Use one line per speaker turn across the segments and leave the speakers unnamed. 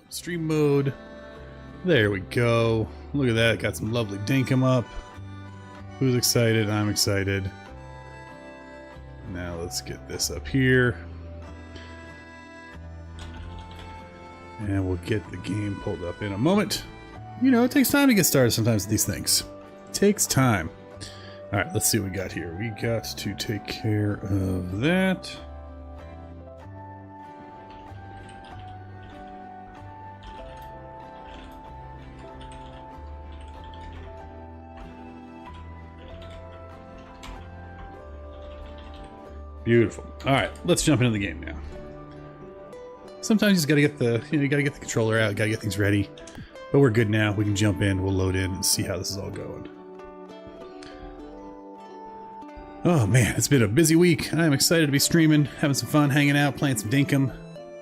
Stream mode. There we go. Look at that. Got some lovely Dinkum up. Who's excited? I'm excited. Now let's get this up here. And we'll get the game pulled up in a moment. You know, it takes time to get started sometimes with these things. It takes time. Alright, let's see what we got here. We got to take care of that. Beautiful. All right, let's jump into the game now. Sometimes you just gotta get the, you gotta get the controller out, gotta get things ready. But we're good now. We can jump in. We'll load in and see how this is all going. Oh man, it's been a busy week. I'm excited to be streaming, having some fun, hanging out, playing some Dinkum.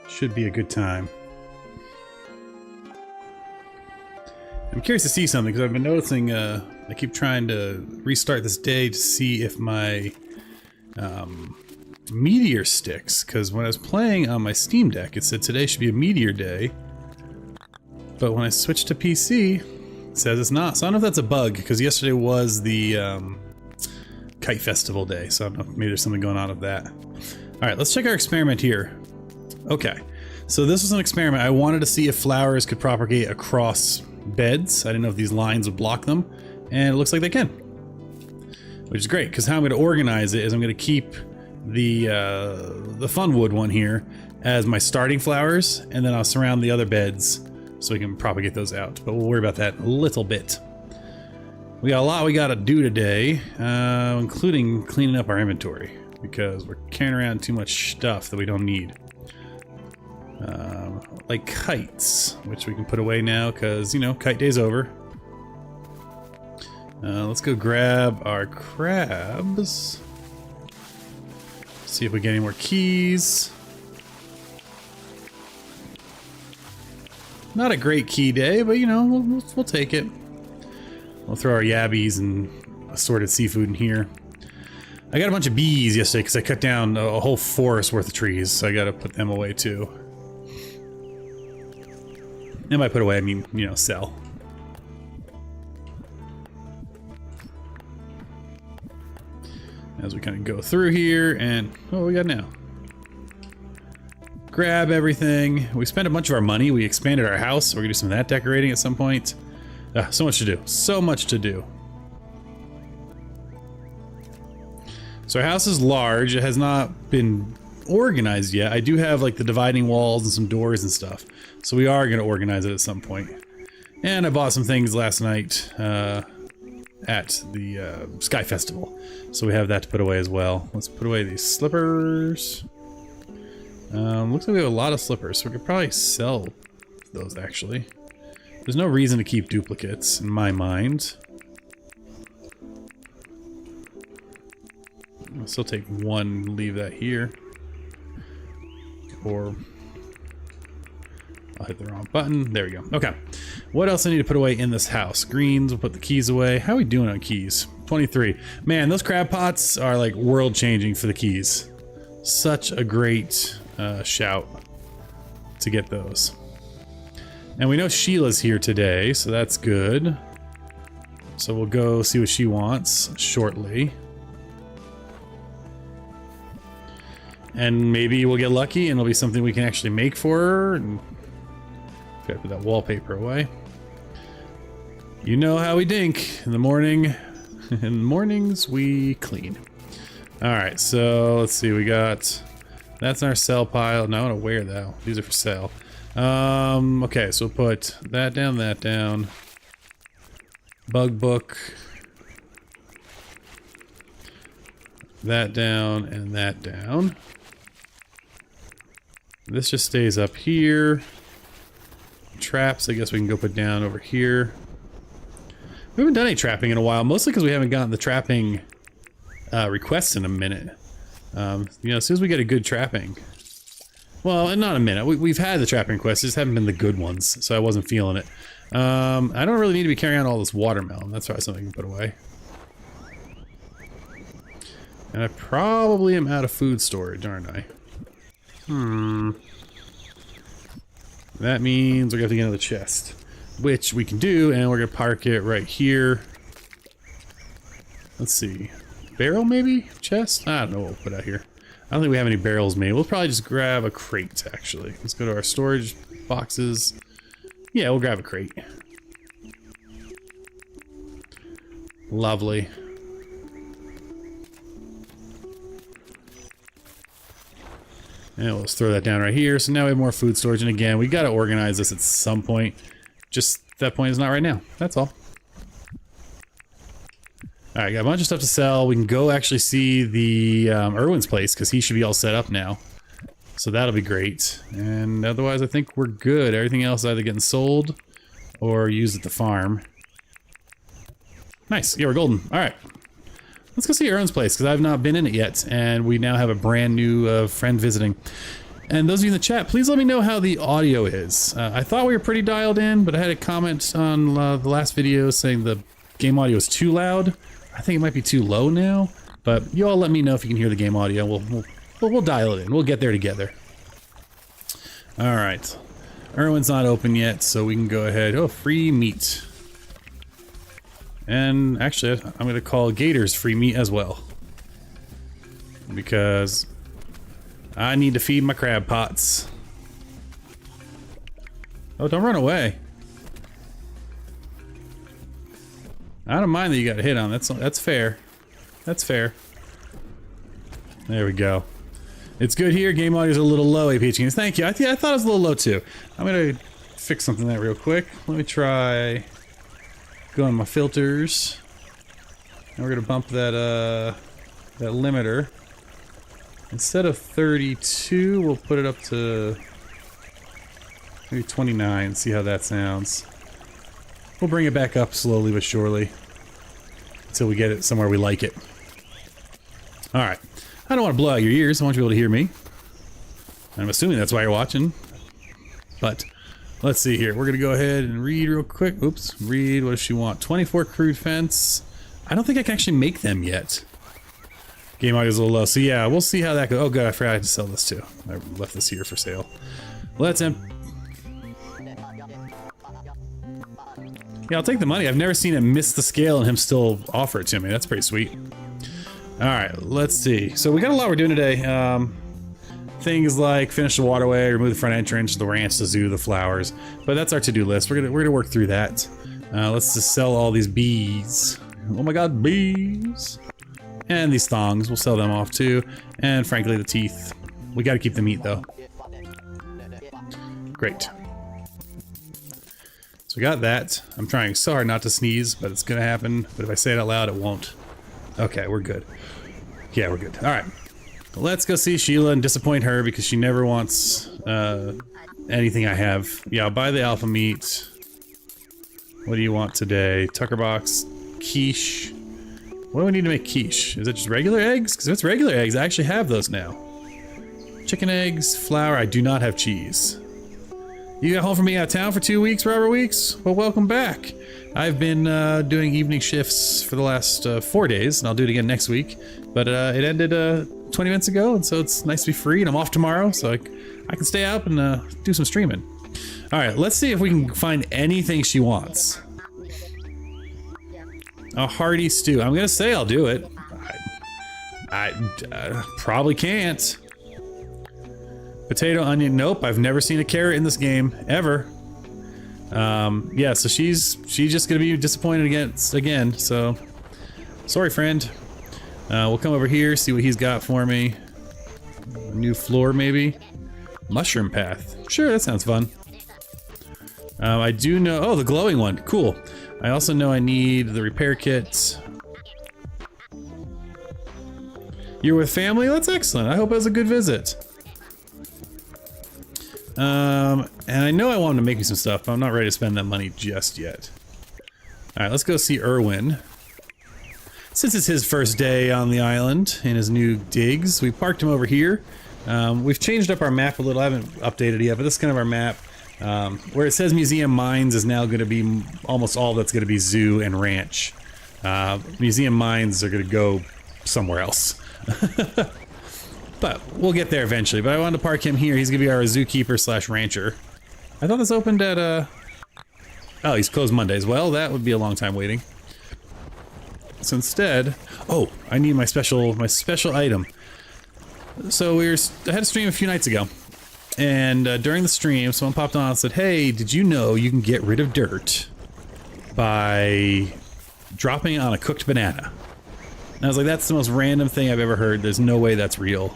Should be a good time. I'm curious to see something because I've been noticing. I keep trying to restart this day to see if my meteor sticks, because when I was playing on my Steam Deck it said today should be a meteor day, but when I switched to PC it says it's not. So I don't know if that's a bug, because yesterday was the Kite Festival day, so I don't know if maybe there's something going on with that. Alright, let's check our experiment here. Okay, so this was an experiment. I wanted to see if flowers could propagate across beds. I didn't know if these lines would block them, and it looks like they can, which is great, because how I'm going to organize it is I'm going to keep the Funwood one here as my starting flowers, and then I'll surround the other beds so we can propagate those out. But we'll worry about that in a little bit. We got a lot we got to do today, including cleaning up our inventory, because we're carrying around too much stuff that we don't need. Like kites, which we can put away now because, you know, kite day's over. Let's go grab our crabs. See if we get any more keys. Not a great key day, but you know, we'll take it. We'll throw our yabbies and assorted seafood in here. I got a bunch of bees yesterday because I cut down a whole forest worth of trees, so I got to put them away too. And by put away, I mean, you know, sell. As we kind of go through here, and what do we got now? Grab everything. We spent a bunch of our money. We expanded our house. So we're gonna do some of that decorating at some point. So much to do. So much to do. So our house is large. It has not been organized yet. I do have like the dividing walls and some doors and stuff. So we are gonna organize it at some point. And I bought some things last night at the Sky Festival. So we have that to put away as well. Let's put away these slippers. Looks like we have a lot of slippers, so we could probably sell those actually. There's no reason to keep duplicates in my mind. I'll still take one, leave that here. Or I'll hit the wrong button. There we go. Okay. What else I need to put away in this house? Greens, we'll put the keys away. How are we doing on keys? 23. Man, those crab pots are like world changing for the keys. Such a great shout to get those. And we know Sheila's here today, so that's good. So we'll go see what she wants shortly. And maybe we'll get lucky and it'll be something we can actually make for her. And gotta put that wallpaper away. You know how we dink in the morning. In the mornings we clean. Alright, so let's see, we got, that's in our sell pile. No, I want to wear that. These are for sale. Okay, so we'll put that down, that down. Bug book. That down and that down. This just stays up here. Traps, I guess we can go put down over here. We haven't done any trapping in a while, mostly because we haven't gotten the trapping requests in a minute. You know, as soon as we get a good trapping. Well, not a minute. We've had the trapping requests, just haven't been the good ones, so I wasn't feeling it. I don't really need to be carrying out all this watermelon. That's probably something I can put away. And I probably am out of food storage, aren't I? That means we're gonna have to get another chest, which we can do, and we're gonna park it right here. Let's see, barrel maybe? Chest? I don't know what we'll put out here. I don't think we have any barrels made. We'll probably just grab a crate, actually. Let's go to our storage boxes. Yeah, we'll grab a crate. Lovely. And let's throw that down right here. So now we have more food storage. And again, we got to organize this at some point. Just that point is not right now. That's all. All right, got a bunch of stuff to sell. We can go actually see the Irwin's place because he should be all set up now. So that'll be great. And otherwise, I think we're good. Everything else is either getting sold or used at the farm. Nice. Yeah, we're golden. All right. Let's go see Irwin's place because I've not been in it yet. And we now have a brand new friend visiting. And those of you in the chat, please let me know how the audio is. I thought we were pretty dialed in, but I had a comment on the last video saying the game audio is too loud. I think it might be too low now, but you all let me know if you can hear the game audio. We'll dial it in. We'll get there together. All right. Irwin's not open yet, so we can go ahead. Oh, free meat. And actually, I'm going to call Gators free meat as well. Because I need to feed my crab pots. Oh, don't run away. I don't mind that you got a hit on. That's fair. That's fair. There we go. It's good here. Game audio's a little low, APH Games. Thank you. I thought it was a little low too. I'm gonna fix something that real quick. Let me try go on my filters. And we're gonna bump that that limiter. Instead of 32, we'll put it up to maybe 29. See how that sounds. We'll bring it back up slowly but surely until we get it somewhere we like it. All right. I don't want to blow out your ears. I want you to be able to hear me. I'm assuming that's why you're watching. But let's see here. We're going to go ahead and read real quick. Oops. Read. What does she want? 24 crude fence. I don't think I can actually make them yet. Game audio is a little low. So yeah, we'll see how that goes. Oh god, I forgot I had to sell this too. I left this here for sale. Let's yeah, I'll take the money. I've never seen him miss the scale and him still offer it to me. That's pretty sweet. Alright, let's see. So we got a lot we're doing today. Things like finish the waterway, remove the front entrance, the ranch, the zoo, the flowers. But that's our to-do list. We're gonna work through that. Let's just sell all these bees. Oh my god, bees! And these thongs. We'll sell them off too. And frankly, the teeth. We gotta keep the meat though. Great. So we got that. I'm trying so hard not to sneeze, but it's gonna happen. But if I say it out loud, it won't. Okay, we're good. Yeah, we're good. All right. Let's go see Sheila and disappoint her because she never wants anything I have. Yeah, I'll buy the alpha meat. What do you want today? Tucker box, quiche. What do we need to make quiche? Is it just regular eggs? Because if it's regular eggs, I actually have those now. Chicken eggs, flour. I do not have cheese. You got home from being out of town for 2 weeks, Robert Weeks? Well, welcome back. I've been doing evening shifts for the last 4 days, and I'll do it again next week. But it ended 20 minutes ago, and so it's nice to be free, and I'm off tomorrow, so I can stay up and do some streaming. All right, let's see if we can find anything she wants. A hearty stew. I'm gonna say I'll do it. I probably can't. Potato, onion, nope. I've never seen a carrot in this game, ever. Yeah, so she's just gonna be disappointed again, so sorry, friend. We'll come over here, see what he's got for me. A new floor, maybe? Mushroom path. Sure, that sounds fun. I do know, oh, the glowing one, cool. I also know I need the repair kit. You're with family? That's excellent. I hope it was a good visit. And I know I want him to make me some stuff, but I'm not ready to spend that money just yet. Alright, let's go see Irwin. Since it's his first day on the island in his new digs, we parked him over here. We've changed up our map a little. I haven't updated it yet, but this is kind of our map. Where it says Museum Mines is now going to be almost all that's going to be zoo and ranch. Museum Mines are going to go somewhere else. But we'll get there eventually. But I wanted to park him here. He's going to be our zookeeper slash rancher. I thought this opened at, oh, he's closed Mondays. Well, that would be a long time waiting. So instead, oh, I need my special item. So I had a stream a few nights ago, and during the stream, someone popped on and said, "Hey, did you know you can get rid of dirt by dropping it on a cooked banana?" And I was like, "That's the most random thing I've ever heard. There's no way that's real."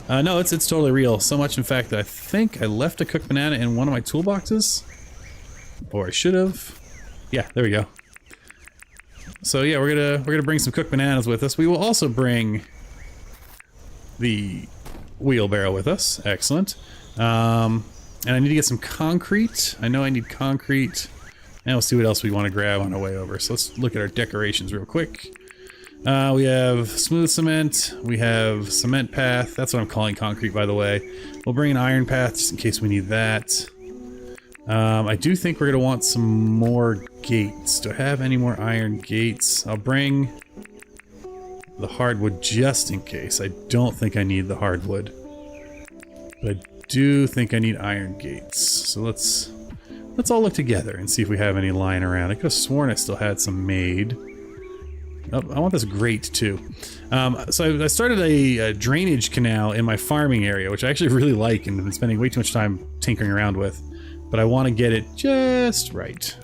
No, it's totally real. So much, in fact, that I think I left a cooked banana in one of my toolboxes, or I should have. Yeah, there we go. So yeah, we're gonna bring some cooked bananas with us. We will also bring the wheelbarrow with us. Excellent. And I need to get some concrete. I know I need concrete. And we'll see what else we want to grab on our way over. So let's look at our decorations real quick. We have smooth cement. We have cement path. That's what I'm calling concrete, by the way. We'll bring an iron path just in case we need that. I do think we're going to want some more gates. Do I have any more iron gates? I'll bring the hardwood just in case. I don't think I need the hardwood, but I do think I need iron gates. So let's all look together and see if we have any lying around. I could have sworn I still had some made. Oh, I want this grate too. So I started a drainage canal in my farming area, which I actually really like and have been spending way too much time tinkering around with. But I want to get it just right.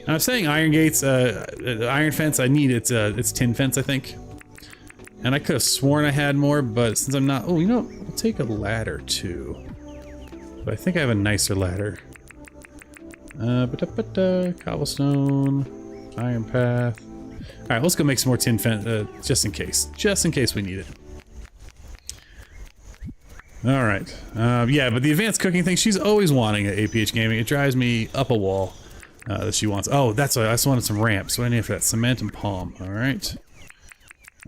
Now, I'm saying iron gates, iron fence. I need it's tin fence, I think. And I could have sworn I had more, but since I'm not, oh, you know, I'll take a ladder too. But I think I have a nicer ladder. Cobblestone, iron path. All right, let's go make some more tin fence, just in case we need it. All right. Yeah, but the advanced cooking thing, she's always wanting at APH Gaming. It drives me up a wall that she wants. Oh, that's why I just wanted some ramps. What do I need for that? Cement and palm. All right.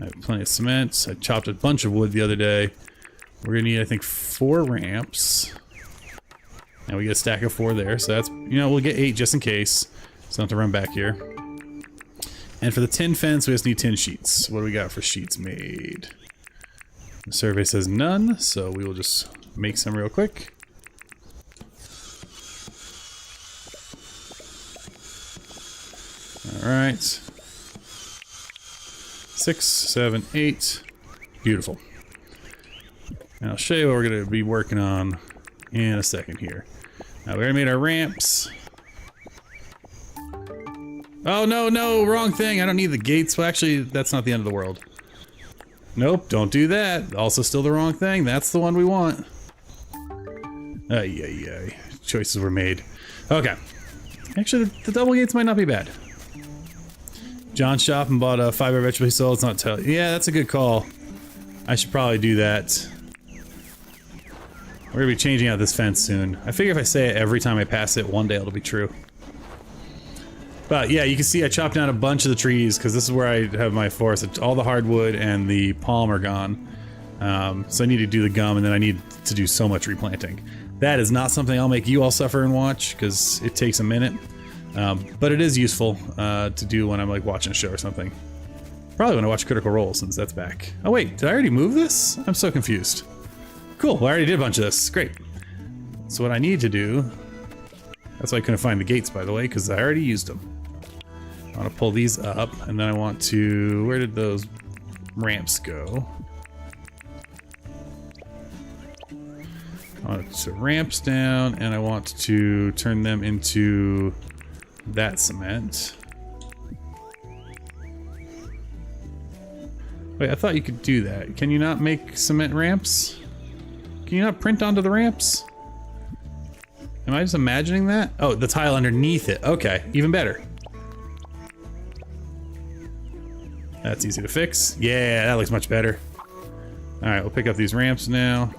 I have plenty of cement. I chopped a bunch of wood the other day. We're going to need, I think, 4 ramps. And we get a stack of 4 there. So that's, you know, we'll get 8 just in case. So I don't have to run back here. And for the tin fence, we just need tin sheets. What do we got for sheets made? The survey says none, so we will just make some real quick. All right. 6, 7, 8. Beautiful. And I'll show you what we're going to be working on in a second here. Now, we already made our ramps. Oh, no, wrong thing. I don't need the gates. Well, actually, that's not the end of the world. Nope, don't do that. Also still the wrong thing. That's the one we want. Ay. Choices were made. Okay. Actually, the double gates might not be bad. John shop and bought a 5-hour vegetable soul. It's not tell. Yeah, that's a good call. I should probably do that. We're gonna be changing out this fence soon. I figure if I say it every time I pass it, one day it'll be true. But yeah, you can see I chopped down a bunch of the trees because this is where I have my forest. All the hardwood and the palm are gone. So I need to do the gum, and then I need to do so much replanting. That is not something I'll make you all suffer and watch because it takes a minute. But it is useful to do when I'm like watching a show or something. Probably when I watch Critical Role, since that's back. Oh wait, did I already move this? I'm so confused. Cool, well, I already did a bunch of this. Great. So what I need to do... That's why I couldn't find the gates, by the way, because I already used them. I want to pull these up, and then I want to... Where did those ramps go? I want to ramps down, and I want to turn them into that cement. Wait, I thought you could do that. Can you not make cement ramps? Can you not print onto the ramps? Am I just imagining that? Oh, the tile underneath it. Okay, even better. That's easy to fix. Yeah, that looks much better. Alright, we'll pick up these ramps now.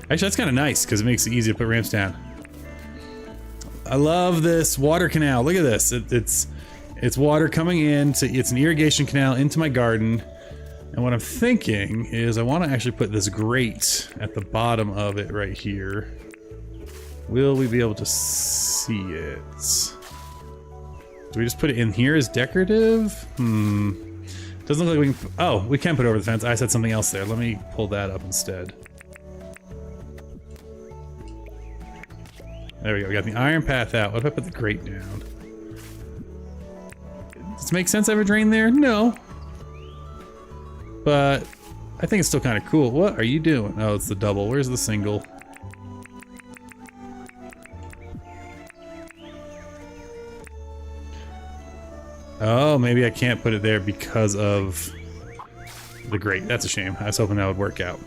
Actually, that's kind of nice because it makes it easy to put ramps down. I love this water canal. Look at this. It's water coming in. It's an irrigation canal into my garden. And what I'm thinking is I want to actually put this grate at the bottom of it right here. Will we be able to see it? Do we just put it in here as decorative? Doesn't look like we can... Oh, we can put it over the fence. I said something else there. Let me pull that up instead. There we go. We got the iron path out. What if I put the grate down? Does it make sense I have a drain there? No. But I think it's still kind of cool. What are you doing? Oh, it's the double. Where's the single? Oh, maybe I can't put it there because of the grate. That's a shame. I was hoping that would work out.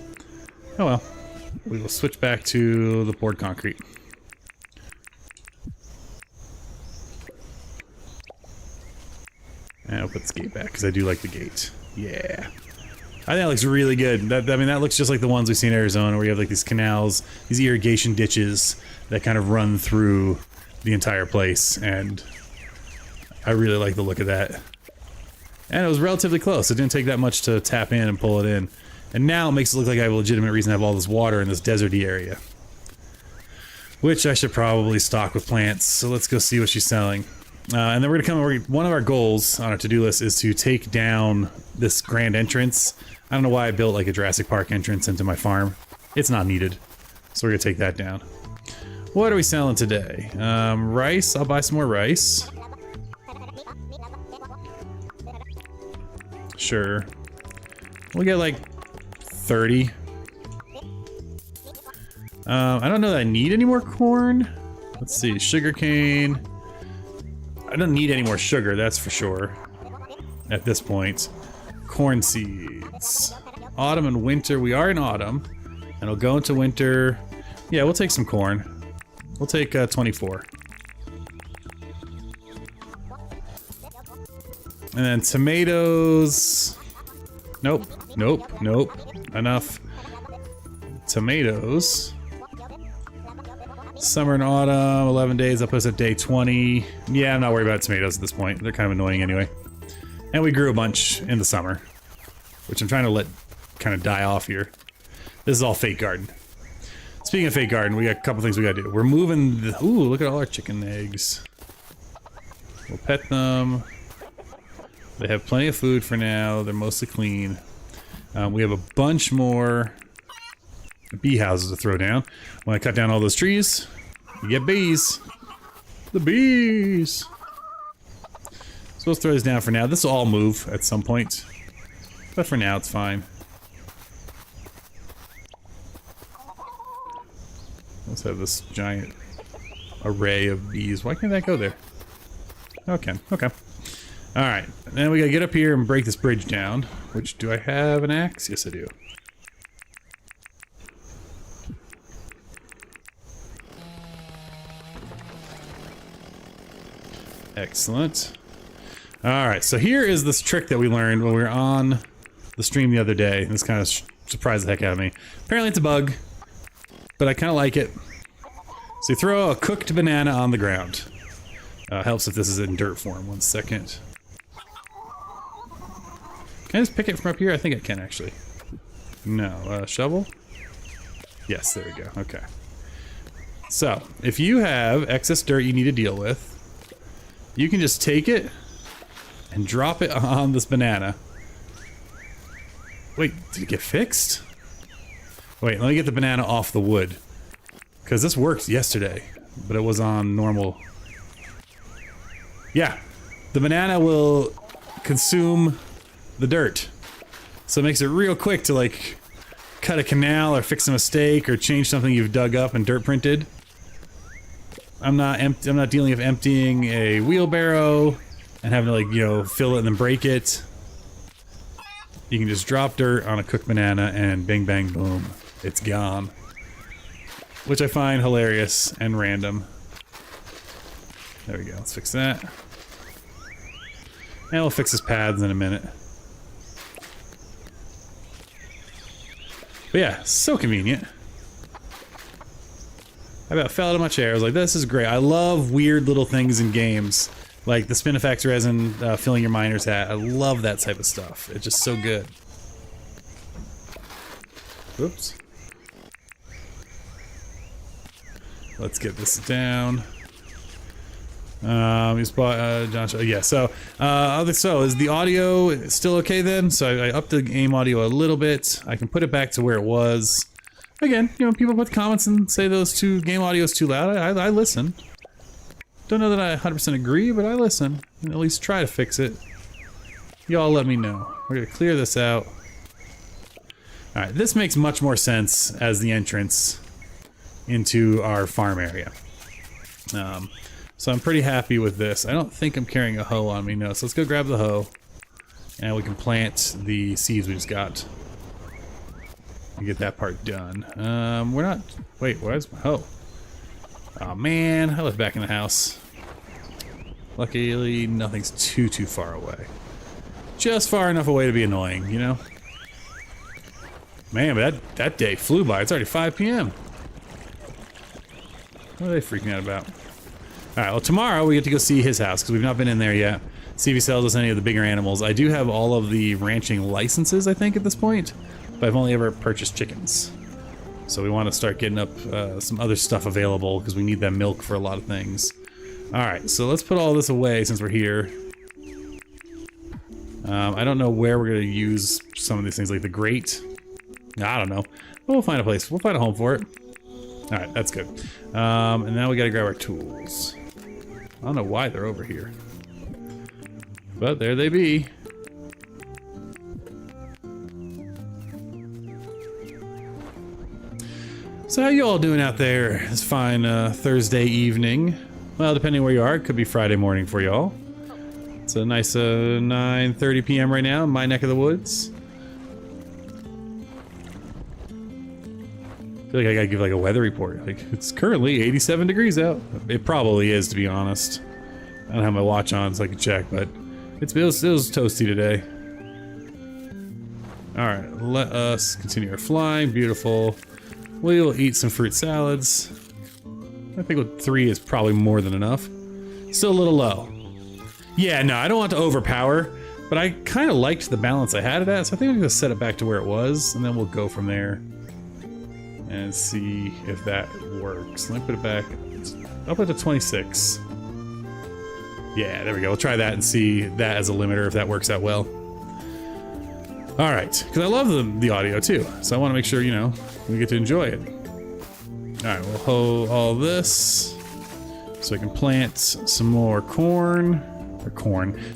Oh well. We will switch back to the poured concrete. And I'll put this gate back because I do like the gate. Yeah. I think that looks really good. I mean, that looks just like the ones we see in Arizona where you have like these canals, these irrigation ditches that kind of run through the entire place. And I really like the look of that. And it was relatively close. It didn't take that much to tap in and pull it in. And now it makes it look like I have a legitimate reason to have all this water in this deserty area. Which I should probably stock with plants. So let's go see what she's selling. And then we're gonna one of our goals on our to-do list is to take down this grand entrance. I don't know why I built like a Jurassic Park entrance into my farm. It's not needed. So we're gonna take that down. What are we selling today? Rice. I'll buy some more rice. Sure. We'll get like 30. I don't know that I need any more corn. Let's see, sugarcane. I don't need any more sugar, that's for sure. At this point. Corn seeds. Autumn and winter. We are in autumn. And we'll go into winter. Yeah, we'll take some corn. We'll take 24. And then tomatoes. Nope, nope, nope. Enough. Tomatoes. Summer and autumn, 11 days, I'll put us at day 20. Yeah, I'm not worried about tomatoes at this point. They're kind of annoying anyway. And we grew a bunch in the summer, which I'm trying to let kind of die off here. This is all fake garden. Speaking of fake garden, we got a couple things we gotta do. We're moving the... Ooh, look at all our chicken eggs. We'll pet them. They have plenty of food for now. They're mostly clean. We have a bunch more bee houses to throw down. When I cut down all those trees, you get bees. The bees! So let's throw this down for now. This will all move at some point. But for now, it's fine. Let's have this giant array of bees. Why can't that go there? Okay, okay. Alright, then we gotta get up here and break this bridge down. Which, do I have an axe? Yes, I do. Excellent. Alright, so here is this trick that we learned when we were on the stream the other day. This kind of surprised the heck out of me. Apparently it's a bug, but I kind of like it. So you throw a cooked banana on the ground. Helps if this is in dirt form. 1 second. Can I just pick it from up here? I think I can, actually. No. Shovel? Yes, there we go. Okay. So, if you have excess dirt you need to deal with, you can just take it and drop it on this banana. Wait, did it get fixed? Wait, let me get the banana off the wood. Because this worked yesterday, but it was on normal. Yeah, the banana will consume the dirt. So it makes it real quick to like cut a canal or fix a mistake or change something you've dug up and dirt printed. I'm not dealing with emptying a wheelbarrow and having to like, you know, fill it and then break it. You can just drop dirt on a cooked banana and bing bang boom, it's gone. Which I find hilarious and random. There we go, let's fix that. And we'll fix his pads in a minute. But yeah, so convenient. I about fell out of my chair. I was like, this is great. I love weird little things in games. Like the Spinifex resin filling your miner's hat. I love that type of stuff. It's just so good. Oops. Let's get this down. We bought John. Yeah. So, is the audio still okay then? So I upped the game audio a little bit. I can put it back to where it was. Again, you know, people put comments and say those two game audio is too loud. I listen. Don't know that I 100% agree, but I listen. And at least try to fix it. Y'all let me know. We're gonna clear this out. Alright, this makes much more sense as the entrance into our farm area. So I'm pretty happy with this. I don't think I'm carrying a hoe on me, no. So let's go grab the hoe. And we can plant the seeds we just got. And get that part done. We're not... Wait, where's my hoe? Oh man, I left back in the house. Luckily, nothing's too far away. Just far enough away to be annoying, you know? Man, but that day flew by. It's already 5 p.m. What are they freaking out about? Alright, well tomorrow we get to go see his house, because we've not been in there yet. See if he sells us any of the bigger animals. I do have all of the ranching licenses, I think, at this point. But I've only ever purchased chickens. So we want to start getting up some other stuff available, because we need that milk for a lot of things. Alright, so let's put all this away since we're here. I don't know where we're going to use some of these things, like the grate. I don't know. But we'll find a place. We'll find a home for it. Alright, that's good. And now we gotta grab our tools. I don't know why they're over here. But there they be. So how you all doing out there? It's fine Thursday evening. Well, depending where you are, it could be Friday morning for y'all. It's a nice 9:30 p.m. right now in my neck of the woods. I feel like I gotta give like a weather report. Like, it's currently 87 degrees out. It probably is, to be honest. I don't have my watch on so I can check, but it was toasty today. Alright, let us continue our flying. Beautiful. We will eat some fruit salads. I think 3 is probably more than enough. Still a little low. Yeah, no, I don't want to overpower, but I kind of liked the balance I had it at, so I think I'm going to set it back to where it was, and then we'll go from there. And see if that works. Let me put it back. I'll put it to 26. Yeah, there we go. We'll try that and see that as a limiter if that works out well. Alright, because I love the audio too. So I want to make sure, you know, we get to enjoy it. Alright, we'll hoe all this. So I can plant some more corn.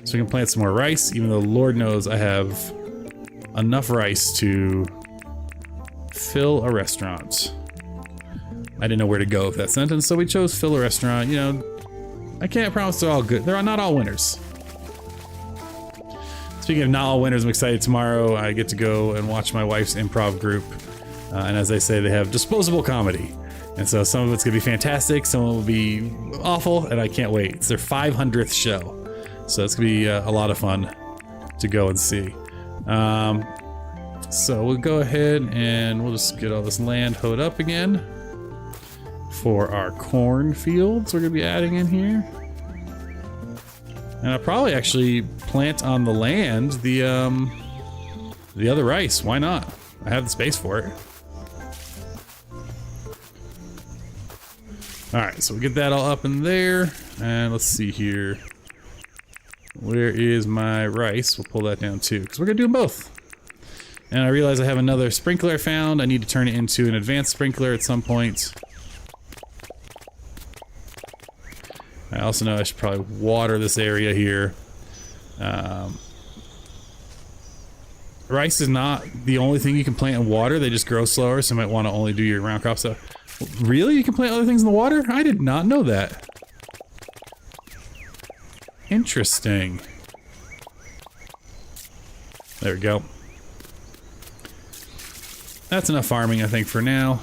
So we can plant some more rice, even though Lord knows I have enough rice to fill a restaurant. I didn't know where to go with that sentence, so we chose fill a restaurant. You know, I can't promise they're all good. They're not all winners. Speaking of not all winners, I'm excited tomorrow. I get to go and watch my wife's improv group. And as they say, they have disposable comedy. And so some of it's gonna be fantastic, some will be awful, and I can't wait. It's their 500th show. So it's gonna be a lot of fun to go and see. So we'll go ahead and we'll just get all this land hoed up again for our corn fields we're gonna be adding in here. And I'll probably actually plant on the land the other rice. Why not? I have the space for it. Alright, so we get that all up in there. And let's see here. Where is my rice? We'll pull that down too, because we're gonna do them both. And I realize I have another sprinkler I found. I need to turn it into an advanced sprinkler at some point. I also know I should probably water this area here. Rice is not the only thing you can plant in water. They just grow slower, so you might want to only do your round crop stuff. Really? You can plant other things in the water? I did not know that. Interesting. There we go. That's enough farming, I think, for now.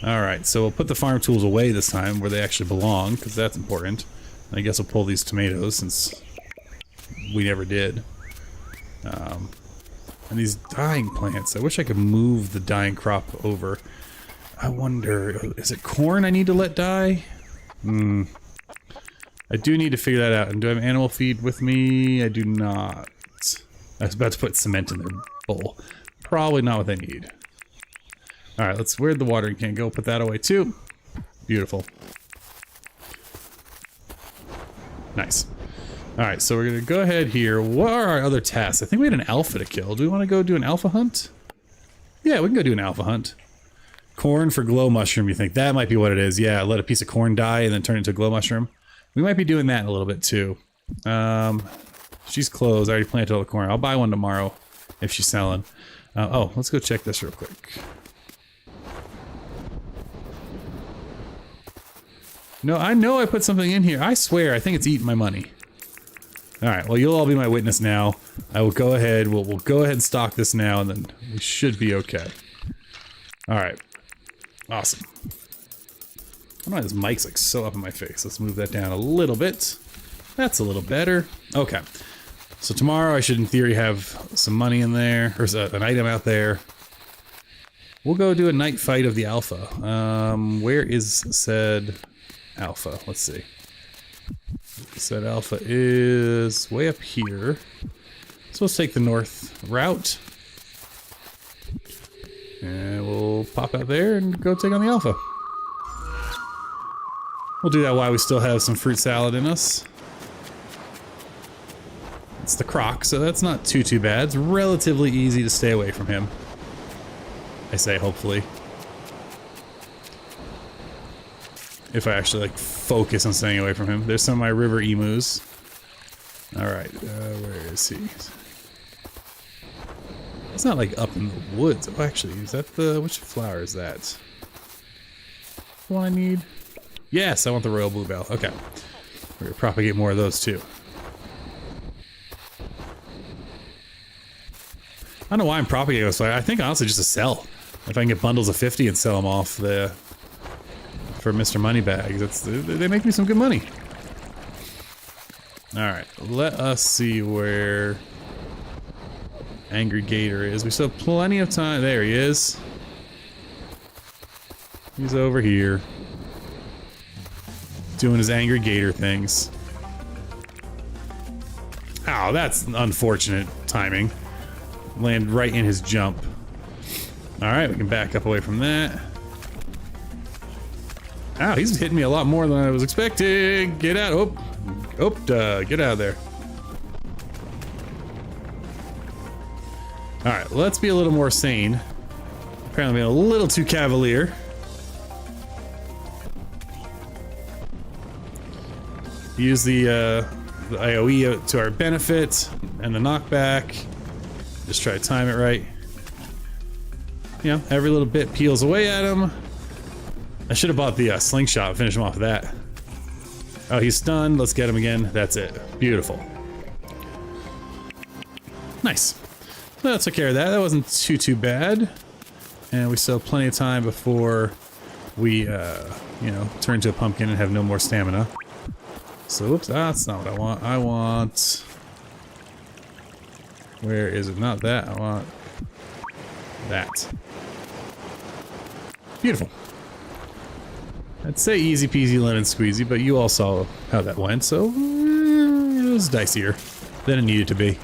Alright, so we'll put the farm tools away this time where they actually belong, because that's important. And I guess we'll pull these tomatoes since we never did. And these dying plants, I wish I could move the dying crop over. I wonder, is it corn I need to let die? I do need to figure that out. And do I have animal feed with me? I do not. I was about to put cement in their bowl. Probably not what they need. Alright, where'd the watering can go? Put that away too. Beautiful. Nice. Alright, so we're gonna go ahead here. What are our other tasks? I think we had an alpha to kill. Do we want to go do an alpha hunt? Yeah, we can go do an alpha hunt. Corn for glow mushroom, you think? That might be what it is. Yeah, let a piece of corn die and then turn it into a glow mushroom. We might be doing that in a little bit too. She's closed. I already planted all the corn. I'll buy one tomorrow if she's selling. Oh, let's go check this real quick. No, I know I put something in here. I swear, I think it's eating my money. Alright, well, you'll all be my witness now. I will go ahead. We'll go ahead and stock this now, and then we should be okay. Alright. Awesome. I don't know why this mic's like so up in my face. Let's move that down a little bit. That's a little better. Okay. So tomorrow I should, in theory, have some money in there, or an item out there. We'll go do a night fight of the alpha. Where is said alpha? Let's see. Said alpha is way up here. So let's take the north route. And we'll pop out there and go take on the alpha. We'll do that while we still have some fruit salad in us. It's the croc, so that's not too bad. It's relatively easy to stay away from him. I say, hopefully. If I actually, like, focus on staying away from him. There's some of my river emus. Alright, where is he? It's not, like, up in the woods. Oh, actually, is that the... which flower is that? The one I need? Yes, I want the royal bluebell. Okay. We're gonna propagate more of those, too. I don't know why I'm propagating this way. I think, honestly, just to sell. If I can get bundles of 50 and sell them off the... for Mr. Moneybags, they make me some good money. Alright, let us see where Angry Gator is. We still have plenty of time. There he is. He's over here. Doing his Angry Gator things. Ow, that's unfortunate timing. Land right in his jump. Alright, we can back up away from that. Ow, he's hitting me a lot more than I was expecting. Get out. Get out of there. Alright, let's be a little more sane. Apparently being a little too cavalier. Use the AoE to our benefit and the knockback. Just try to time it right. You know, every little bit peels away at him. I should have bought the slingshot and finished him off with that. Oh, he's stunned. Let's get him again. That's it. Beautiful. Nice. Well, that took care of that. That wasn't too bad. And we still have plenty of time before we, you know, turn into a pumpkin and have no more stamina. So, whoops, that's not what I want. I want... Where is it? Not that. I want... that. Beautiful. I'd say easy peasy lemon squeezy, but you all saw how that went, so it was dicier than it needed to be.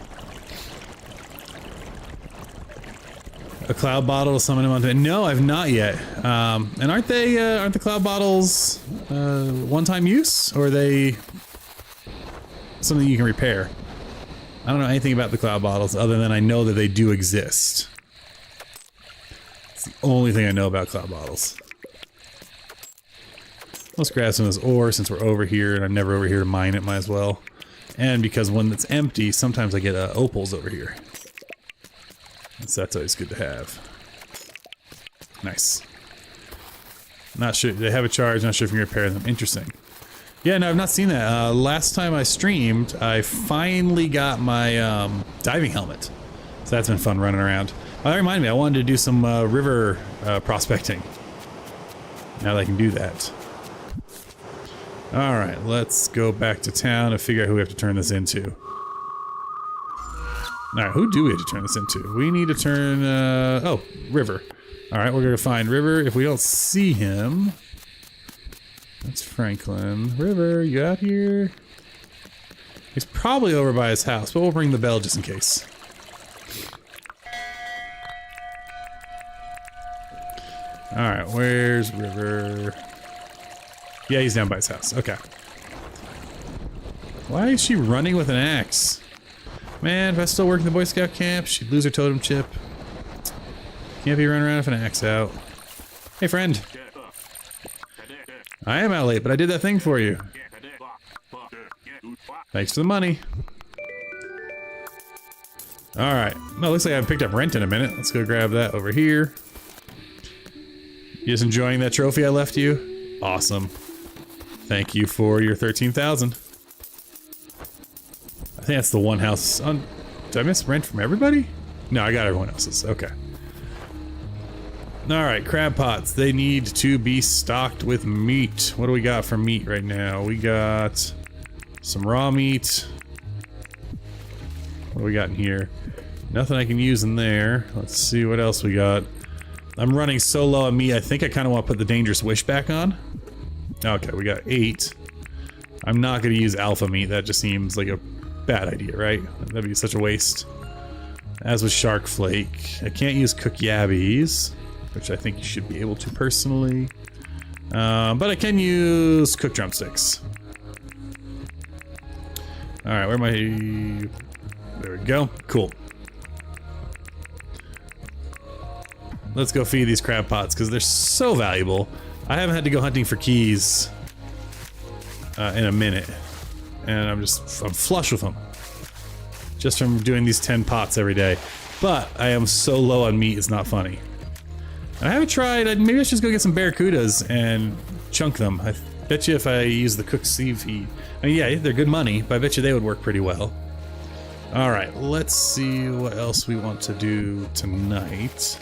A cloud bottle to summon him onto it? No, I've not yet. And aren't the cloud bottles one-time use, or are they something you can repair? I don't know anything about the cloud bottles other than I know that they do exist. It's the only thing I know about cloud bottles. Let's grab some of this ore since we're over here, and I'm never over here to mine it, might as well. And because when it's empty, sometimes I get opals over here. So that's always good to have. Nice. Not sure, they have a charge, not sure if you can repair them. Interesting. Yeah, no, I've not seen that. Last time I streamed, I finally got my diving helmet. So that's been fun running around. Oh, that reminded me, I wanted to do some river prospecting. Now that I can do that. Alright, let's go back to town and figure out who we have to turn this into. Alright, who do we have to turn this into? We need to turn, oh, River. Alright, we're gonna find River. If we don't see him... That's Franklin. River, you out here? He's probably over by his house, but we'll ring the bell just in case. Alright, where's River? Yeah, he's down by his house. Okay. Why is she running with an axe? Man, if I still work in the Boy Scout camp, she'd lose her totem chip. Can't be running around with an axe out. Hey, friend. I am out late, but I did that thing for you. Thanks for the money. Alright. Well, looks like I haven't picked up rent in a minute. Let's go grab that over here. You just enjoying that trophy I left you? Awesome. Thank you for your 13,000. I think that's the one house on... Did I miss rent from everybody? No, I got everyone else's. Okay. Alright, crab pots. They need to be stocked with meat. What do we got for meat right now? We got some raw meat. What do we got in here? Nothing I can use in there. Let's see what else we got. I'm running so low on meat, I think I kind of want to put the dangerous wish back on. Okay, we got 8. I'm not going to use alpha meat. That just seems like a bad idea, right? That'd be such a waste. As with shark flake. I can't use cooked yabbies, which I think you should be able to personally. But I can use cooked drumsticks. Alright, where am I? There we go. Cool. Let's go feed these crab pots because they're so valuable. I haven't had to go hunting for keys in a minute. And I'm flush with them. Just from doing these 10 pots every day. But I am so low on meat, it's not funny. I haven't tried, maybe I should just go get some barracudas and chunk them. I bet you if I use the cooked seaweed, I mean, yeah, they're good money, but I bet you they would work pretty well. Alright, let's see what else we want to do tonight.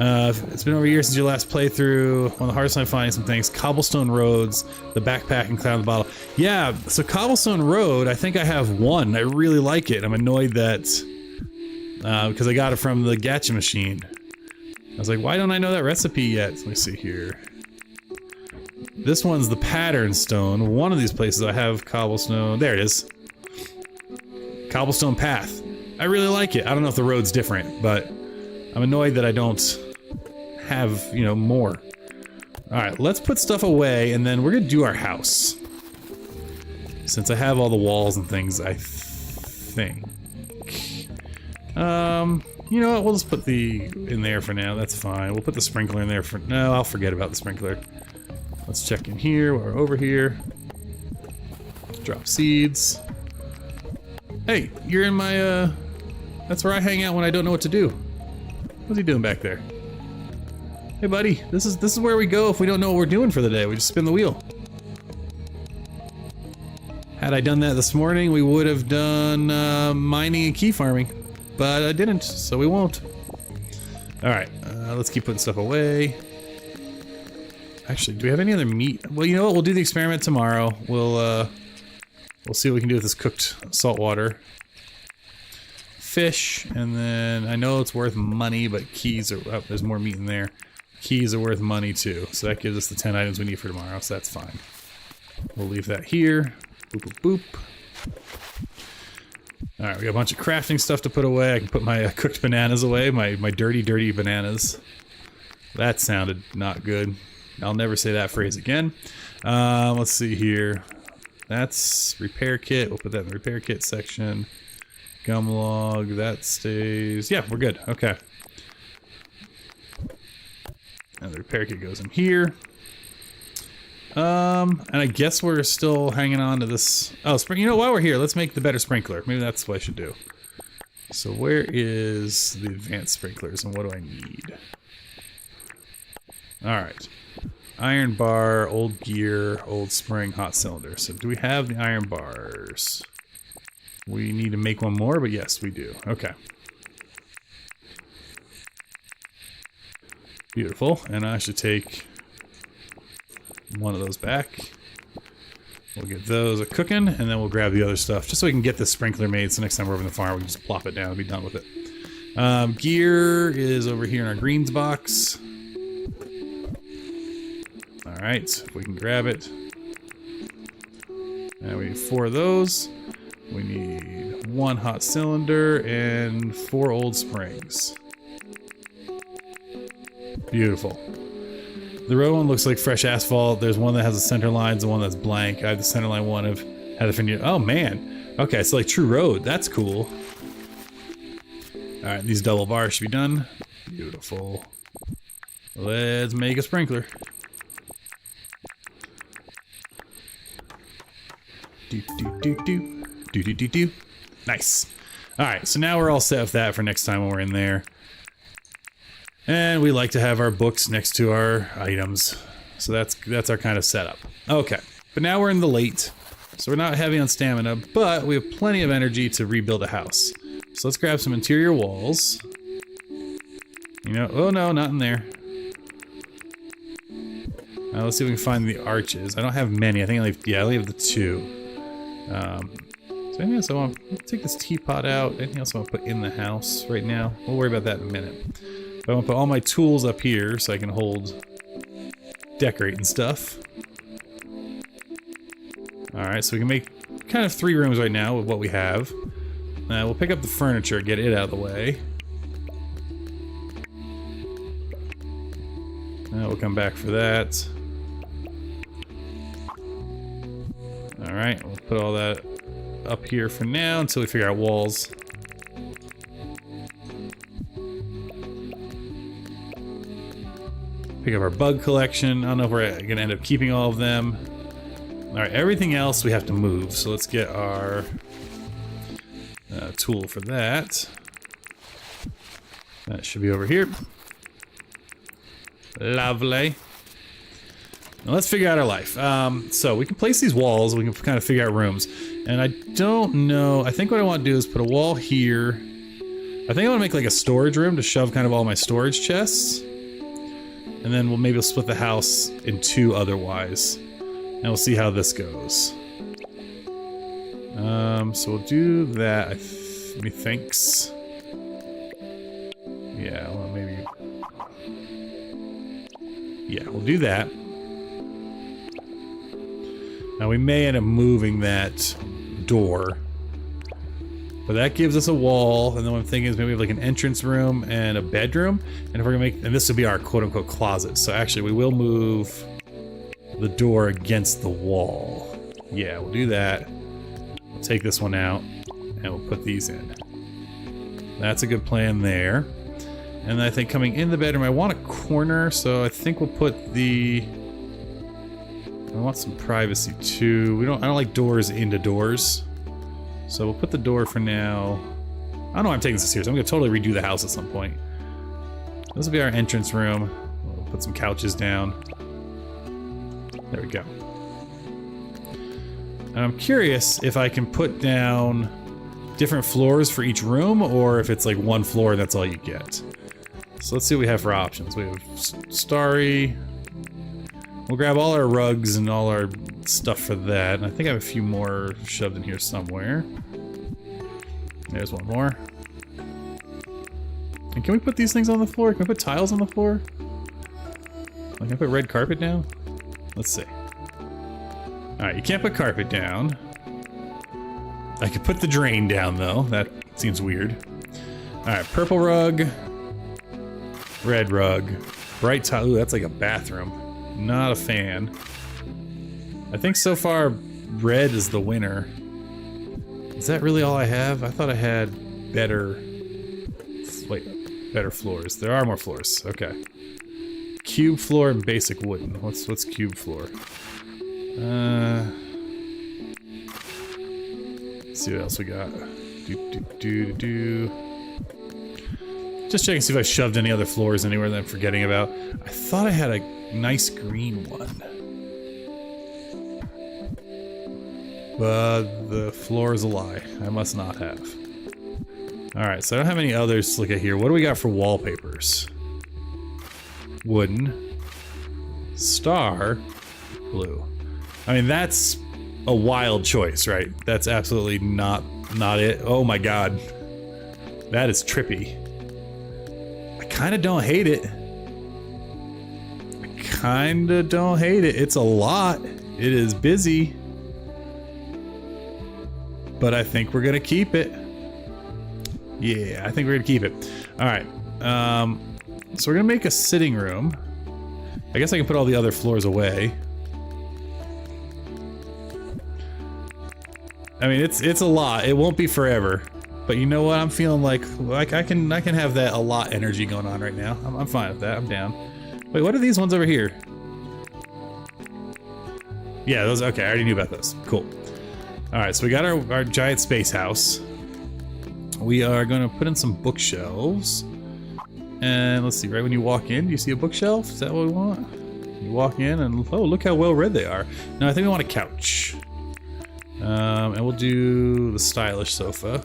It's been over a year since your last playthrough. One of the hardest time finding some things. Cobblestone roads, the backpack, and cloud in the bottle. Yeah, so Cobblestone Road, I think I have one. I really like it. I'm annoyed that... because I got it from the gacha machine. I was like, why don't I know that recipe yet? Let me see here. This one's the pattern stone. One of these places I have cobblestone. There it is. Cobblestone path. I really like it. I don't know if the road's different, but I'm annoyed that I don't have, you know, more. Alright, let's put stuff away and then we're gonna do our house. Since I have all the walls and things, I think. You know what, we'll just put the in there for now, that's fine. We'll put the sprinkler in there for... No, I'll forget about the sprinkler. Let's check in here, we're over here. Drop seeds. Hey, you're in my, that's where I hang out when I don't know what to do. What's he doing back there? Hey buddy, this is where we go if we don't know what we're doing for the day. We just spin the wheel. Had I done that this morning, we would have done mining and key farming. But I didn't, so we won't. Alright, let's keep putting stuff away. Actually, do we have any other meat? Well, you know what? We'll do the experiment tomorrow. We'll see what we can do with this cooked salt water. Fish, and then I know it's worth money, but keys are... Oh, there's more meat in there. Keys are worth money too, so that gives us the 10 items we need for tomorrow, so that's fine. We'll leave that here. Boop, boop, boop. Alright, we got a bunch of crafting stuff to put away. I can put my cooked bananas away, my dirty, dirty bananas. That sounded not good. I'll never say that phrase again. Let's see here. That's repair kit. We'll put that in the repair kit section. Gum log, that stays. Yeah, we're good. Okay. And the repair kit goes in here. And I guess we're still hanging on to this. Oh, you know, while we're here, let's make the better sprinkler. Maybe that's what I should do. So where is the advanced sprinklers and what do I need? Alright. Iron bar, old gear, old spring, hot cylinder. So do we have the iron bars? We need to make one more, but yes, we do. Okay. Beautiful. And I should take one of those back. We'll get those a-cooking, and then we'll grab the other stuff, just so we can get this sprinkler made, so next time we're over in the farm, we can just plop it down and be done with it. Gear is over here in our greens box. Alright, so if we can grab it. And we need 4 of those. We need 1 hot cylinder and 4 old springs. Beautiful. The road one looks like fresh asphalt. There's one that has the center lines and one that's blank. I have the center line one of had a finish. Oh man. Okay, so like true road. That's cool. Alright, these double bars should be done. Beautiful. Let's make a sprinkler. Do do do do do do do do. Nice. All right, so now we're all set with that for next time when we're in there. And we like to have our books next to our items. So that's our kind of setup. Okay, but now we're in the late. So we're not heavy on stamina, but we have plenty of energy to rebuild a house. So let's grab some interior walls. You know, oh no, not in there. Now let's see if we can find the arches. I don't have many. I think I only have the 2. So anything else I want to take this teapot out? Anything else I want to put in the house right now? We'll worry about that in a minute. But I want to put all my tools up here so I can hold decorating stuff. Alright, so we can make kind of 3 rooms right now with what we have. We'll pick up the furniture, get it out of the way. We'll come back for that. Alright, we'll put all that up here for now until we figure out walls. Pick up our bug collection. I don't know if we're gonna end up keeping all of them. Alright, everything else we have to move, so let's get our tool for that. That should be over here. Lovely. Now let's figure out our life. So we can place these walls, we can kind of figure out rooms. And I don't know, I think what I want to do is put a wall here. I think I want to make like a storage room to shove kind of all my storage chests. And then maybe we'll split the house in 2 otherwise. And we'll see how this goes. So we'll do that, methinks. Yeah, well maybe... Yeah, we'll do that. Now we may end up moving that door. But that gives us a wall, and then what I'm thinking is maybe we have like an entrance room and a bedroom. And if we're gonna make, and this would be our quote-unquote closet. So actually we will move the door against the wall. Yeah, we'll do that. We'll take this one out, and we'll put these in. That's a good plan there. And then I think coming in the bedroom, I want a corner, so I think we'll put the... I want some privacy too. I don't like doors into doors. So we'll put the door for now. I don't know why I'm taking this serious. I'm gonna totally redo the house at some point. This will be our entrance room. We'll put some couches down. There we go. And I'm curious if I can put down different floors for each room, or if it's like one floor and that's all you get. So let's see what we have for options. We have Starry. We'll grab all our rugs and all our stuff for that. And I think I have a few more shoved in here somewhere. There's one more. And can we put these things on the floor? Can we put tiles on the floor? Like, can I put red carpet down? Let's see. Alright, you can't put carpet down. I could put the drain down though. That seems weird. Alright, purple rug. Red rug. Bright tile. Ooh, that's like a bathroom. Not a fan. I think so far red is the winner. Is that really all I have? I thought I had better... Wait, better floors. There are more floors. Okay. Cube floor and basic wooden. What's cube floor? Let's see what else we got. Just checking to see if I shoved any other floors anywhere that I'm forgetting about. I thought I had a nice green one. But the floor is a lie. I must not have. Alright, so I don't have any others to look at here. What do we got for wallpapers? Wooden. Star. Blue. I mean, that's a wild choice, right? That's absolutely not it. Oh my god. That is trippy. I kinda don't hate it. Kinda don't hate it. It's a lot. It is busy. But I think we're gonna keep it. Yeah, I think we're gonna keep it. Alright. So we're gonna make a sitting room. I guess I can put all the other floors away. I mean, it's a lot. It won't be forever. But you know what? I'm feeling like I can have that a lot energy going on right now. I'm fine with that. I'm down. Wait, what are these ones over here? Yeah, those, okay, I already knew about those. Cool. Alright, so we got our giant space house. We are going to put in some bookshelves. And let's see, right when you walk in, do you see a bookshelf? Is that what we want? You walk in and, oh, look how well read they are. No, I think we want a couch. And we'll do the stylish sofa.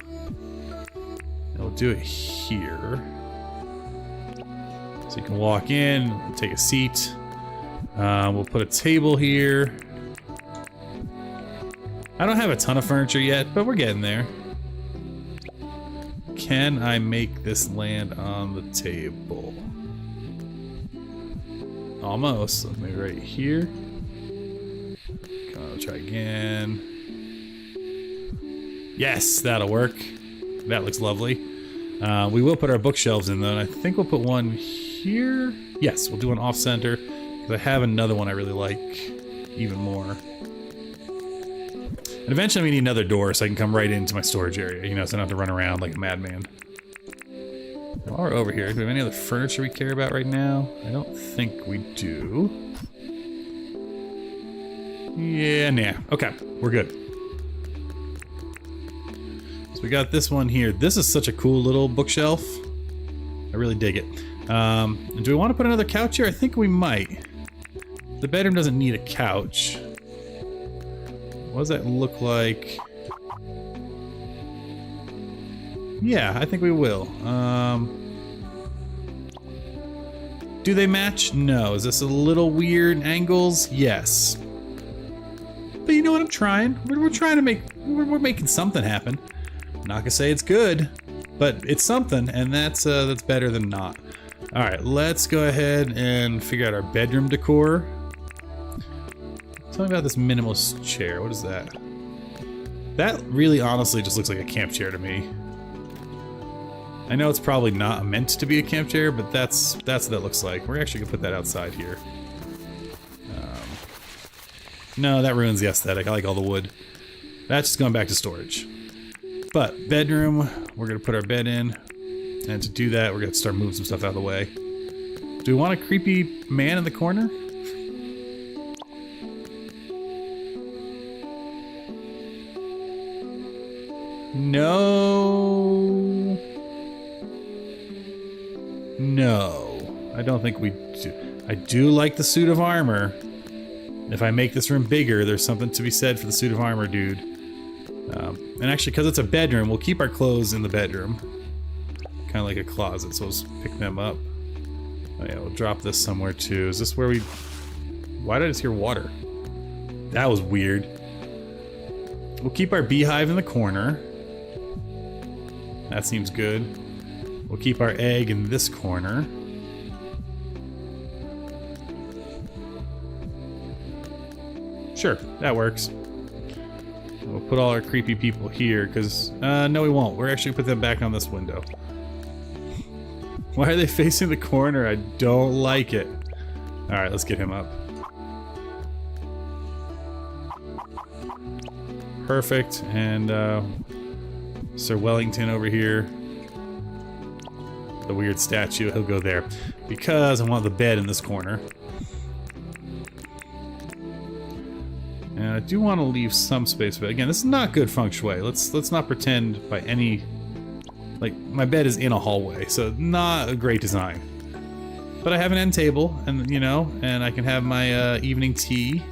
And we'll do it here. So you can walk in, take a seat. We'll put a table here. I don't have a ton of furniture yet, but we're getting there. Can I make this land on the table? Almost. Maybe right here. Come on, try again. Yes, that'll work. That looks lovely. We will put our bookshelves in though, and I think we'll put one here. Yes, we'll do one off center, because I have another one I really like even more. And eventually we need another door so I can come right into my storage area, you know, so I don't have to run around like a madman. While we're over here, do we have any other furniture we care about right now? I don't think we do. Yeah, nah. Okay, we're good. So we got this one here. This is such a cool little bookshelf. I really dig it. And do we want to put another couch here? I think we might. The bedroom doesn't need a couch. What does that look like? Yeah, I think we will. Do they match? No. Is this a little weird angles? Yes. But you know what? I'm trying. We're trying to make. We're making something happen. I'm not gonna say it's good, but it's something, and that's better than not. All right, let's go ahead and figure out our bedroom decor. Tell me about this minimalist chair. What is that? That really honestly just looks like a camp chair to me. I know it's probably not meant to be a camp chair, but that's what that looks like. We're actually gonna put that outside here. No, that ruins the aesthetic. I like all the wood. That's just going back to storage. But bedroom, we're gonna put our bed in. And to do that, we're gonna start moving some stuff out of the way. Do we want a creepy man in the corner? No. No. I don't think we do. I do like the suit of armor. If I make this room bigger, there's something to be said for the suit of armor, dude. And actually, because it's a bedroom, we'll keep our clothes in the bedroom. Kind of like a closet, so let's pick them up. Oh yeah, we'll drop this somewhere too. Is this where we... Why did I just hear water? That was weird. We'll keep our beehive in the corner. That seems good. We'll keep our egg in this corner. Sure, that works. We'll put all our creepy people here, because... no we won't. We're actually put them back on this window. Why are they facing the corner? I don't like it. Alright, let's get him up. Perfect, and Sir Wellington over here. The weird statue, he'll go there. Because I want the bed in this corner. And I do want to leave some space, but again, this is not good feng shui. Let's not pretend by any... Like, my bed is in a hallway, so not a great design. But I have an end table, and you know, and I can have my evening tea.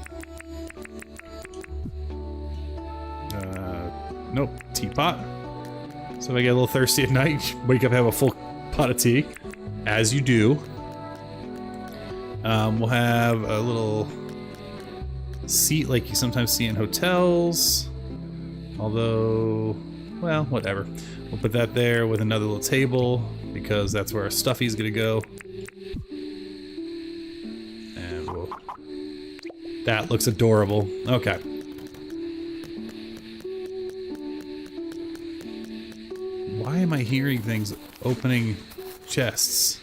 Nope, teapot. So if I get a little thirsty at night, wake up, have a full pot of tea, as you do. We'll have a little seat like you sometimes see in hotels. Although, well, whatever. We'll put that there with another little table, because that's where our stuffy's gonna go. And we'll... That looks adorable. Okay. Why am I hearing things opening chests?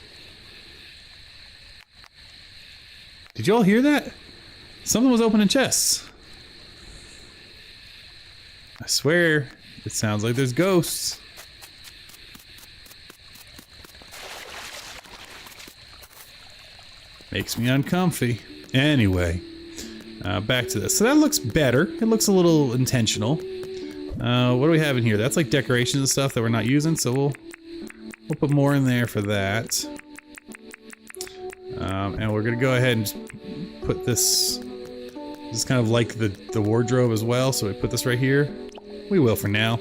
Did you all hear that? Something was opening chests. I swear, it sounds like there's ghosts. Makes me uncomfy. Anyway, back to this. So that looks better. It looks a little intentional. What do we have in here? That's like decorations and stuff that we're not using, so we'll put more in there for that. And we're gonna go ahead and just put this. This is kind of like the wardrobe as well, so we put this right here. We will for now.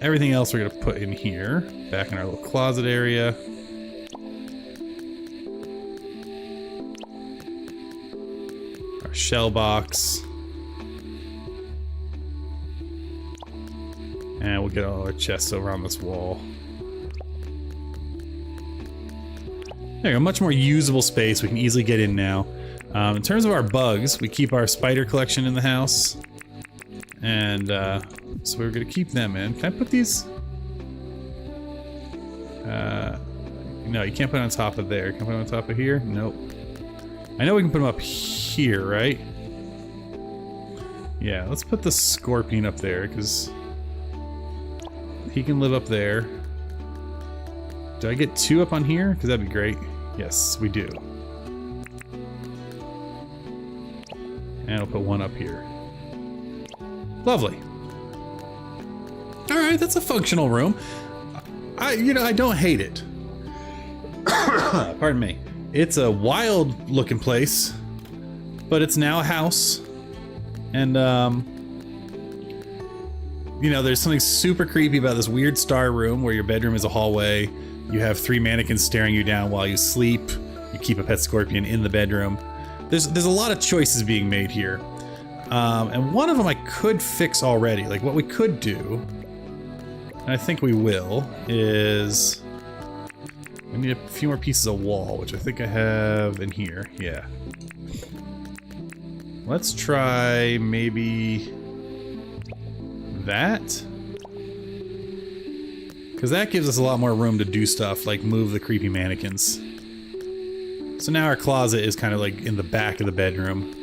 Everything else we're gonna put in here, back in our little closet area. Our shell box. And we'll get all our chests over on this wall. There you go, much more usable space. We can easily get in now. In terms of our bugs, we keep our spider collection in the house. And so we're gonna keep them in. Can I put these? No, you can't put it on top of there. Can I put it on top of here? Nope. I know we can put them up here, right? Yeah, let's put the scorpion up there, because he can live up there. Do I get 2 up on here? Because that'd be great. Yes, we do. And I'll put 1 up here. Lovely. Alright, that's a functional room. I don't hate it. Pardon me. It's a wild looking place, but it's now a house. And, you know, there's something super creepy about this weird star room where your bedroom is a hallway. You have 3 mannequins staring you down while you sleep. You keep a pet scorpion in the bedroom. There's a lot of choices being made here. And one of them I could fix already. Like, what we could do, and I think we will, is we need a few more pieces of wall, which I think I have in here. Yeah. Let's try maybe that. Because that gives us a lot more room to do stuff, like move the creepy mannequins. So now our closet is kind of like in the back of the bedroom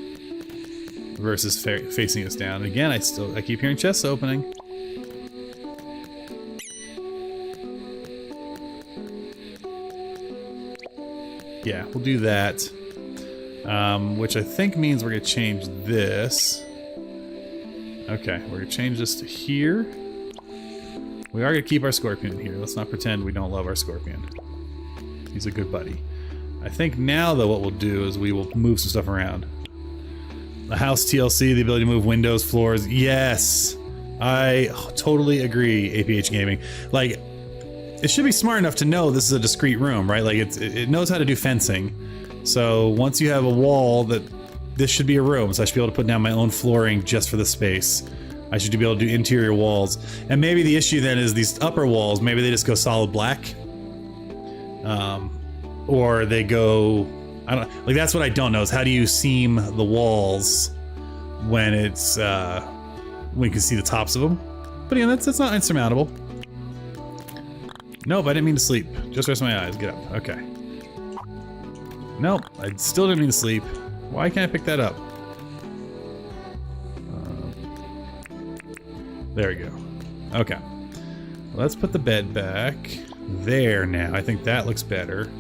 versus facing us down. And again, I keep hearing chests opening. Yeah, we'll do that. Which I think means we're gonna change this. Okay, we're gonna change this to here. We are gonna keep our scorpion in here. Let's not pretend we don't love our scorpion. He's a good buddy. I think now, though, what we'll do is we will move some stuff around. The house TLC, the ability to move windows, floors. Yes! I totally agree, APH Gaming. Like, it should be smart enough to know this is a discrete room, right? Like, it knows how to do fencing. So once you have a wall, this should be a room. So I should be able to put down my own flooring just for the space. I should be able to do interior walls. And maybe the issue then is these upper walls, maybe they just go solid black. Or they go, I don't, like that's what I don't know, is how do you seam the walls when it's, when you can see the tops of them. But again, that's not insurmountable. Nope, I didn't mean to sleep. Just rest my eyes, get up, okay. Nope, I still didn't mean to sleep. Why can't I pick that up? There we go. Okay. Let's put the bed back. There now. I think that looks better.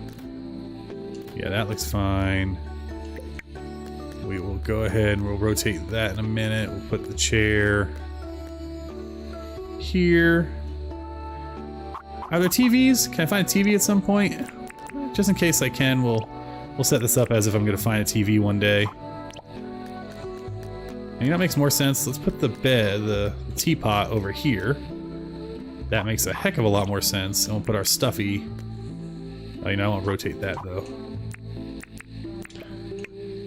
Yeah, that looks fine. We will go ahead and we'll rotate that in a minute. We'll put the chair here. Are there TVs? Can I find a TV at some point? Just in case I can, we'll set this up as if I'm gonna find a TV one day. And you know what makes more sense? Let's put the bed, the teapot over here. That makes a heck of a lot more sense. And we'll put our stuffy. Oh, you know, I won't rotate that though.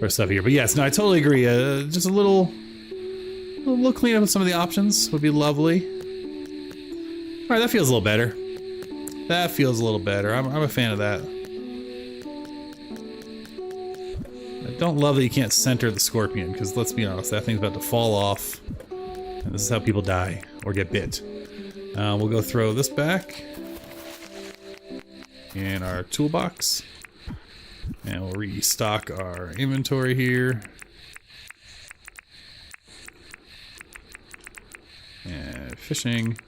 Or stuff here. But yes, no, I totally agree. Just a little cleanup of some of the options would be lovely. Alright, that feels a little better. That feels a little better. I'm a fan of that. I don't love that you can't center the scorpion, because let's be honest, that thing's about to fall off. And this is how people die, or get bit. We'll go throw this back in our toolbox. And we'll restock our inventory here. And fishing.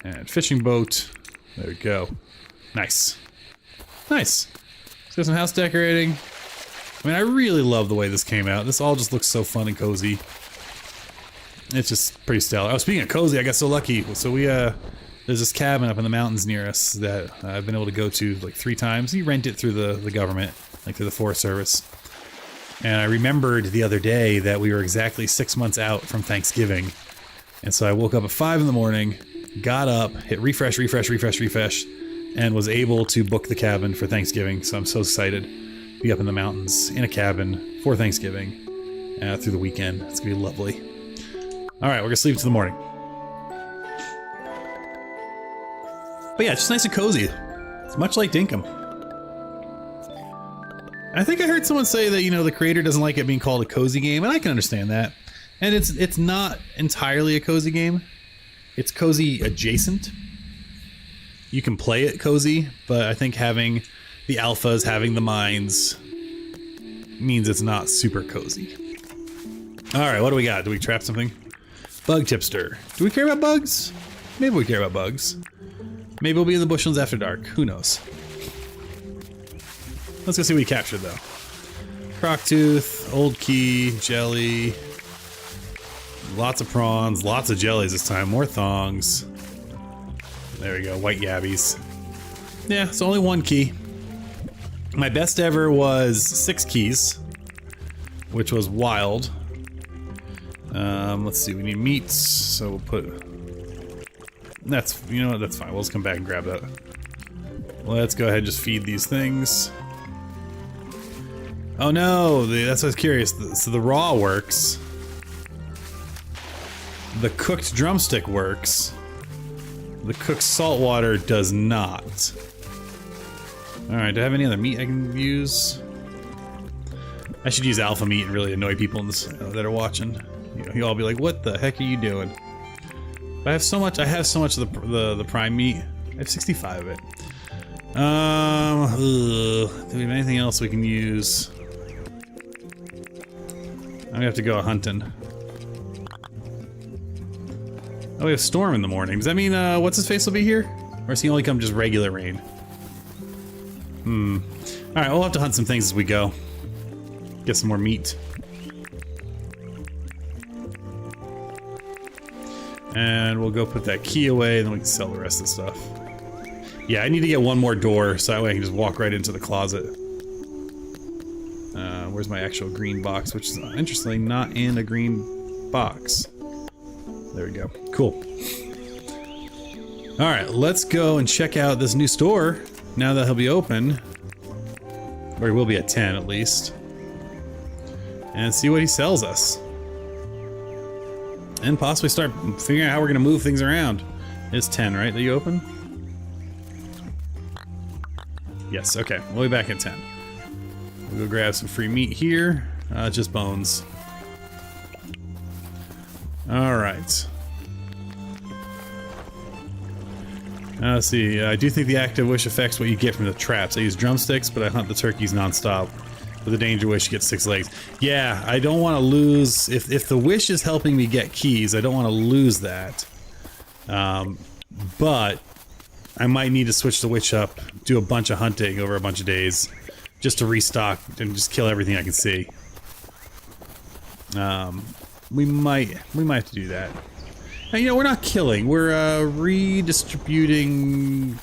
And fishing boat. There we go. Nice. Nice. Let's do some house decorating. I mean, I really love the way this came out. This all just looks so fun and cozy. It's just pretty stellar. Oh, speaking of cozy, I got so lucky. So we, there's this cabin up in the mountains near us that I've been able to go to like 3 times. You rent it through the government, like through the Forest Service. And I remembered the other day that we were exactly 6 months out from Thanksgiving. And so I woke up at 5 in the morning, got up, hit refresh, and was able to book the cabin for Thanksgiving. So I'm so excited to be up in the mountains in a cabin for Thanksgiving through the weekend. It's gonna be lovely. All right, we're gonna sleep till the morning. But yeah, it's just nice and cozy. It's much like Dinkum. I think I heard someone say that, you know, the creator doesn't like it being called a cozy game, and I can understand that. And it's not entirely a cozy game. It's cozy adjacent. You can play it cozy, but I think having the alphas, having the mines, means it's not super cozy. Alright, what do we got? Do we trap something? Bug tipster. Do we care about bugs? Maybe we care about bugs. Maybe we'll be in the bushlands after dark. Who knows? Let's go see what we captured, though. Croctooth, old key, jelly. Lots of prawns, lots of jellies this time. More thongs. There we go, white yabbies. Yeah, it's only 1 key. My best ever was 6 keys, which was wild. Let's see, we need meats, so we'll put... That's, you know what, that's fine. We'll just come back and grab that. Let's go ahead and just feed these things. Oh no, that's what I was curious. So the raw works. The cooked drumstick works. The cooked saltwater does not. Alright, do I have any other meat I can use? I should use alpha meat and really annoy people in this, that are watching. You know, you'll all be like, what the heck are you doing? But I have so much of the prime meat. I have 65 of it. Do we have anything else we can use? I'm gonna have to go hunting. Oh, we have storm in the morning. Does that mean, what's his face will be here? Or is he only come just regular rain? Alright, we'll have to hunt some things as we go. Get some more meat. And we'll go put that key away, and then we can sell the rest of the stuff. Yeah, I need to get one more door, so that way I can just walk right into the closet. Where's my actual green box, which is, interestingly, not in a green box. There we go. Cool. Alright, let's go and check out this new store, now that he'll be open. Or he will be at 10, at least. And see what he sells us. And possibly start figuring out how we're going to move things around. It's 10, right, that you open? Yes, okay. We'll be back at 10. We'll go grab some free meat here. Just bones. Alright. Let's see. I do think the active wish affects what you get from the traps. I use drumsticks, but I hunt the turkeys non-stop. With a danger wish, you get 6 legs. Yeah, I don't want to lose... If the wish is helping me get keys, I don't want to lose that. But I might need to switch the witch up, do a bunch of hunting over a bunch of days, just to restock and just kill everything I can see. We might have to do that. Now, you know, we're not killing. We're redistributing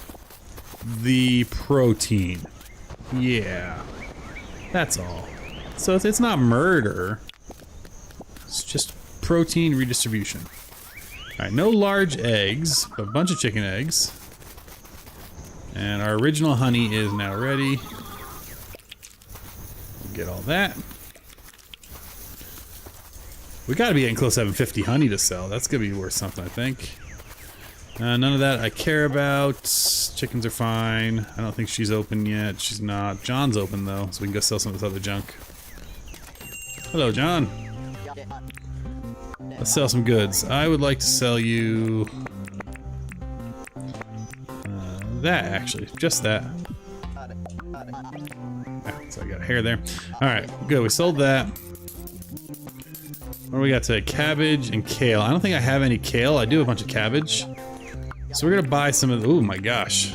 the protein. Yeah. That's all. So it's not murder. It's just protein redistribution. Alright, no large eggs, but a bunch of chicken eggs. And our original honey is now ready. Get all that. We gotta be getting close to having 50 honey to sell. That's gonna be worth something, I think. None of that I care about. Chickens are fine. I don't think she's open yet. She's not. John's open though, so we can go sell some of this other junk. Hello, John. Let's sell some goods. I would like to sell you... that, actually. Just that. Ah, so I got a hair there. Alright, good. We sold that. What do we got today? Cabbage and kale. I don't think I have any kale. I do have a bunch of cabbage. So we're gonna buy some of the... oh my gosh.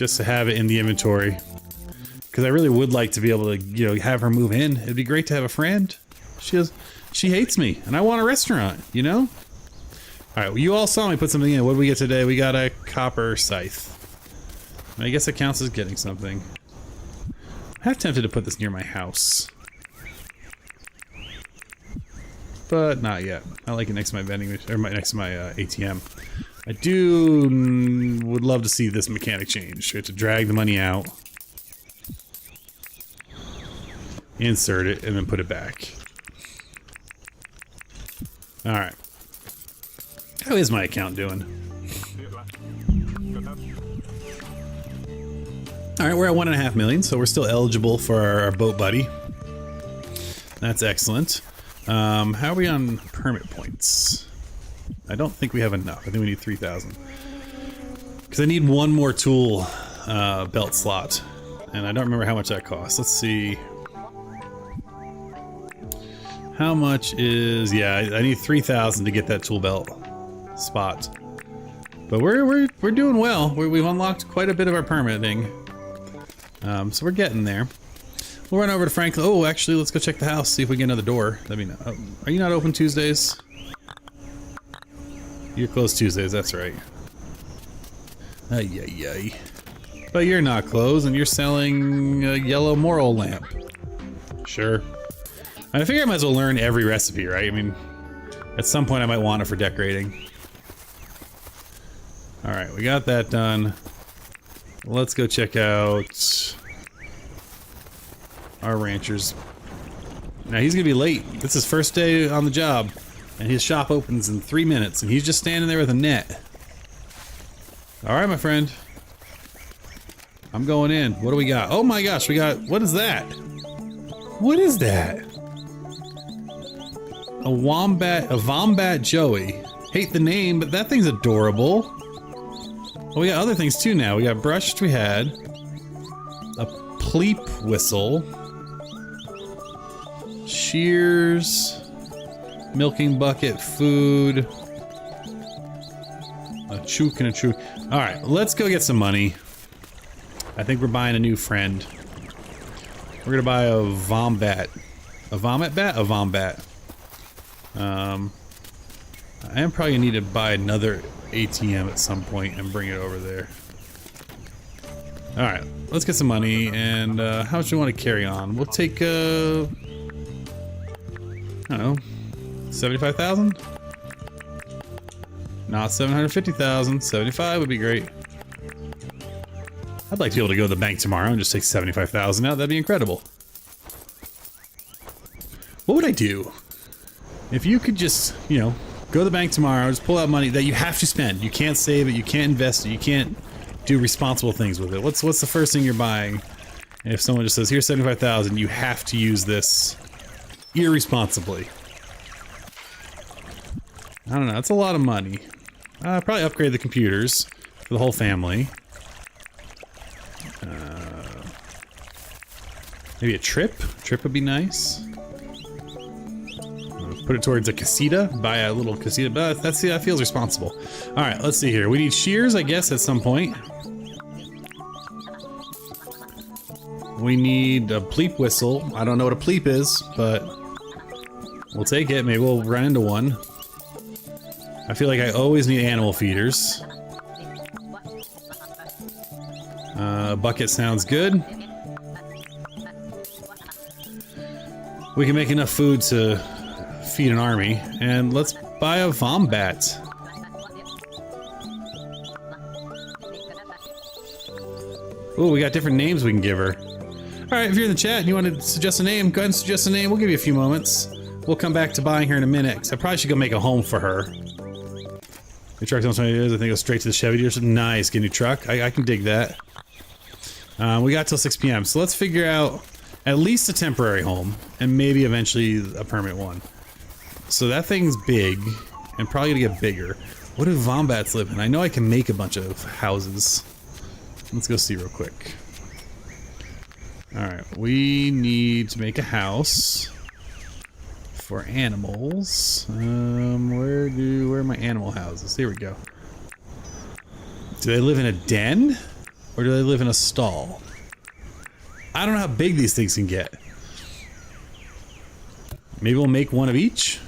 just to have it in the inventory. Because I really would like to be able to, you know, have her move in. It'd be great to have a friend. She hates me, and I want a restaurant, you know? Alright, well, you all saw me put something in. What did we get today? We got a copper scythe. I guess it counts as getting something. I'm half tempted to put this near my house. But not yet. I like it next to my vending machine, or next to my ATM. I would love to see this mechanic change. We have to drag the money out, insert it, and then put it back. Alright. How is my account doing? Alright, we're at 1.5 million, so we're still eligible for our boat buddy. That's excellent. How are we on permit points? I don't think we have enough. I think we need 3,000. Because I need one more tool belt slot. And I don't remember how much that costs. Let's see. How much is... Yeah, I need 3,000 to get that tool belt spot. But we're doing well. We've unlocked quite a bit of our permitting. So we're getting there. We'll run over to Franklin. Oh, actually, let's go check the house, see if we get another door. Are you not open Tuesdays? You're closed Tuesdays, that's right. Ay, ay, ay. But you're not closed, and you're selling a yellow moral lamp. Sure. I figure I might as well learn every recipe, right? I mean, at some point I might want it for decorating. Alright, we got that done. Let's go check out our ranchers. Now he's gonna be late. This is his first day on the job, and his shop opens in 3 minutes, and he's just standing there with a net. Alright, my friend. I'm going in. What do we got? Oh my gosh, we got... What is that? What is that? A Vombat Joey. Hate the name, but that thing's adorable. Well, we got other things too now. We got brushed, we had. A pleep whistle. Shears. Milking bucket, food. A chook and a chook. Alright, let's go get some money. I think we're buying a new friend. We're gonna buy a Vombat. A Vomit Bat? A Vombat. I am probably gonna need to buy another ATM at some point and bring it over there. Alright, let's get some money, and how much do you want to carry on? We'll take, I don't know, 75,000? Not 750,000. 75 would be great. I'd like to be able to go to the bank tomorrow and just take 75,000 out. That'd be incredible. What would I do if you could just, you know, go to the bank tomorrow, just pull out money that you have to spend. You can't save it, you can't invest it, you can't do responsible things with it. What's the first thing you're buying? And if someone just says, here's 75,000, you have to use this irresponsibly. I don't know, that's a lot of money. Probably upgrade the computers for the whole family. Maybe a trip? Trip would be nice. Put it towards a casita, buy a little casita, but that feels responsible. Alright, let's see here. We need shears, I guess, at some point. We need a pleep whistle. I don't know what a pleep is, but we'll take it. Maybe we'll run into one. I feel like I always need animal feeders. Bucket sounds good. We can make enough food to feed an army, and let's buy a Vombat. Oh, we got different names we can give her. Alright, if you're in the chat and you want to suggest a name, go ahead and suggest a name. We'll give you a few moments. We'll come back to buying her in a minute, because I probably should go make a home for her. The truck's on 20 years, I think go straight to the Chevy dealership. Nice, get a new truck. I can dig that. We got till 6 p.m., so let's figure out at least a temporary home, and maybe eventually a permanent one. So that thing's big, and probably gonna get bigger. What do Vombats live in? I know I can make a bunch of houses. Let's go see real quick. Alright, we need to make a house for animals. Where are my animal houses? Here we go. Do they live in a den? Or do they live in a stall? I don't know how big these things can get. Maybe we'll make one of each?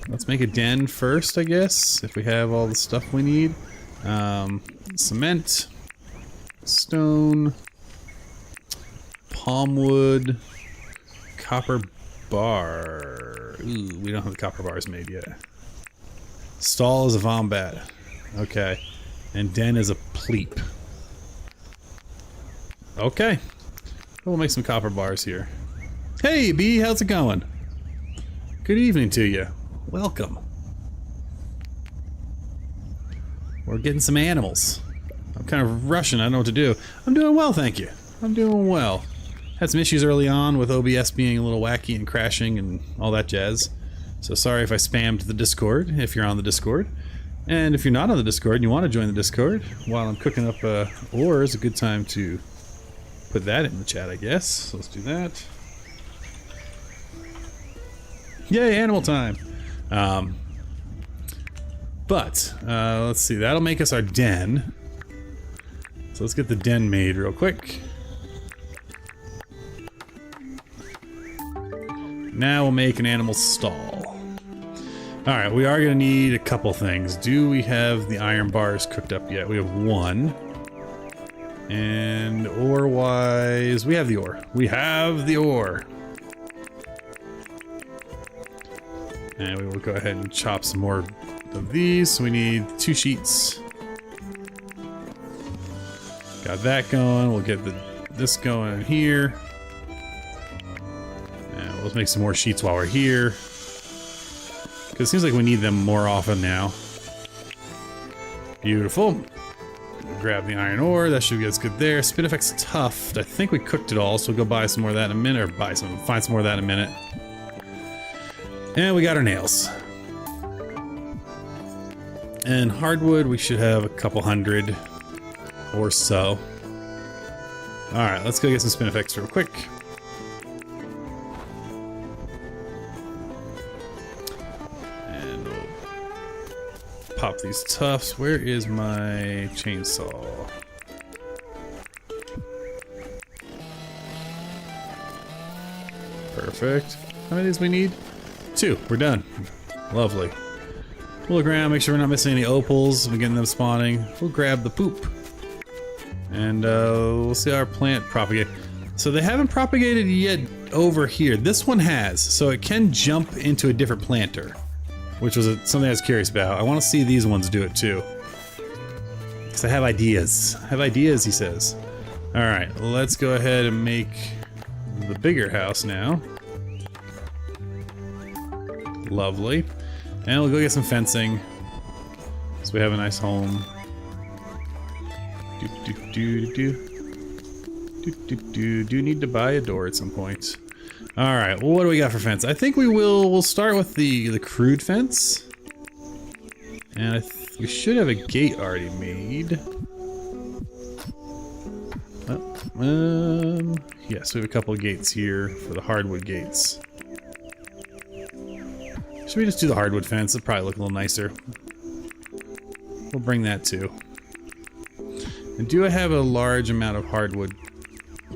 Let's make a den first, I guess, if we have all the stuff we need. Cement, stone, palm wood, copper bar. Ooh, we don't have the copper bars made yet. Stall is a vombat. Okay. And den is a pleep. Okay. We'll make some copper bars here. Hey, B, how's it going? Good evening to you. Welcome. We're getting some animals. I'm kind of rushing, I don't know what to do. I'm doing well, thank you. I'm doing well. Had some issues early on with OBS being a little wacky and crashing and all that jazz. So sorry if I spammed the Discord, if you're on the Discord. And if you're not on the Discord and you want to join the Discord, while I'm cooking up ore is a good time to put that in the chat, I guess. So let's do that. Yay, animal time! Let's see, that'll make us our den. So let's get the den made real quick. Now we'll make an animal stall. Alright, we are gonna need a couple things. Do we have the iron bars cooked up yet? We have one. And ore-wise, we have the ore. We have the ore. And we will go ahead and chop some more of these. So we need 2 sheets. Got that going. We'll get this going here. And we'll make some more sheets while we're here. Because it seems like we need them more often now. Beautiful. We'll grab the iron ore. That should get us good there. Spinifex Tuft. I think we cooked it all, so we'll go buy some more of that in a minute. Or find some more of that in a minute. And we got our nails. And hardwood, we should have a couple hundred or so. Alright, let's go get some Spinifex real quick. And we'll pop these tufts. Where is my chainsaw? Perfect. How many of these we need? 2. We're done. Lovely. We'll look around, make sure we're not missing any opals. We're getting them spawning. We'll grab the poop. And we'll see our plant propagate. So they haven't propagated yet over here. This one has, so it can jump into a different planter, which was something I was curious about. I want to see these ones do it too. Because I have ideas. I have ideas, he says. Alright, let's go ahead and make the bigger house now. Lovely. And we'll go get some fencing. So we have a nice home. Do need to buy a door at some point. Alright, well, what do we got for fence? I think we'll start with the crude fence. And we should have a gate already made. Yes, we have a couple of gates here for the hardwood gates. Should we just do the hardwood fence? It'll probably look a little nicer. We'll bring that too. And do I have a large amount of hardwood?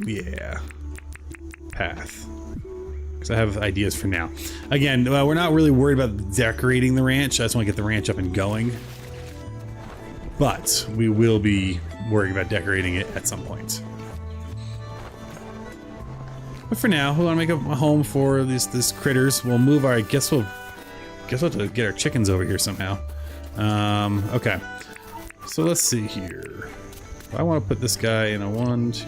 Yeah. Path. Because I have ideas for now. Again, we're not really worried about decorating the ranch. I just want to get the ranch up and going. But we will be worrying about decorating it at some point. But for now, we want to make a home for these critters. We'll move our... Guess we'll have to get our chickens over here somehow. Okay. So let's see here. I want to put this guy in a 1, 2...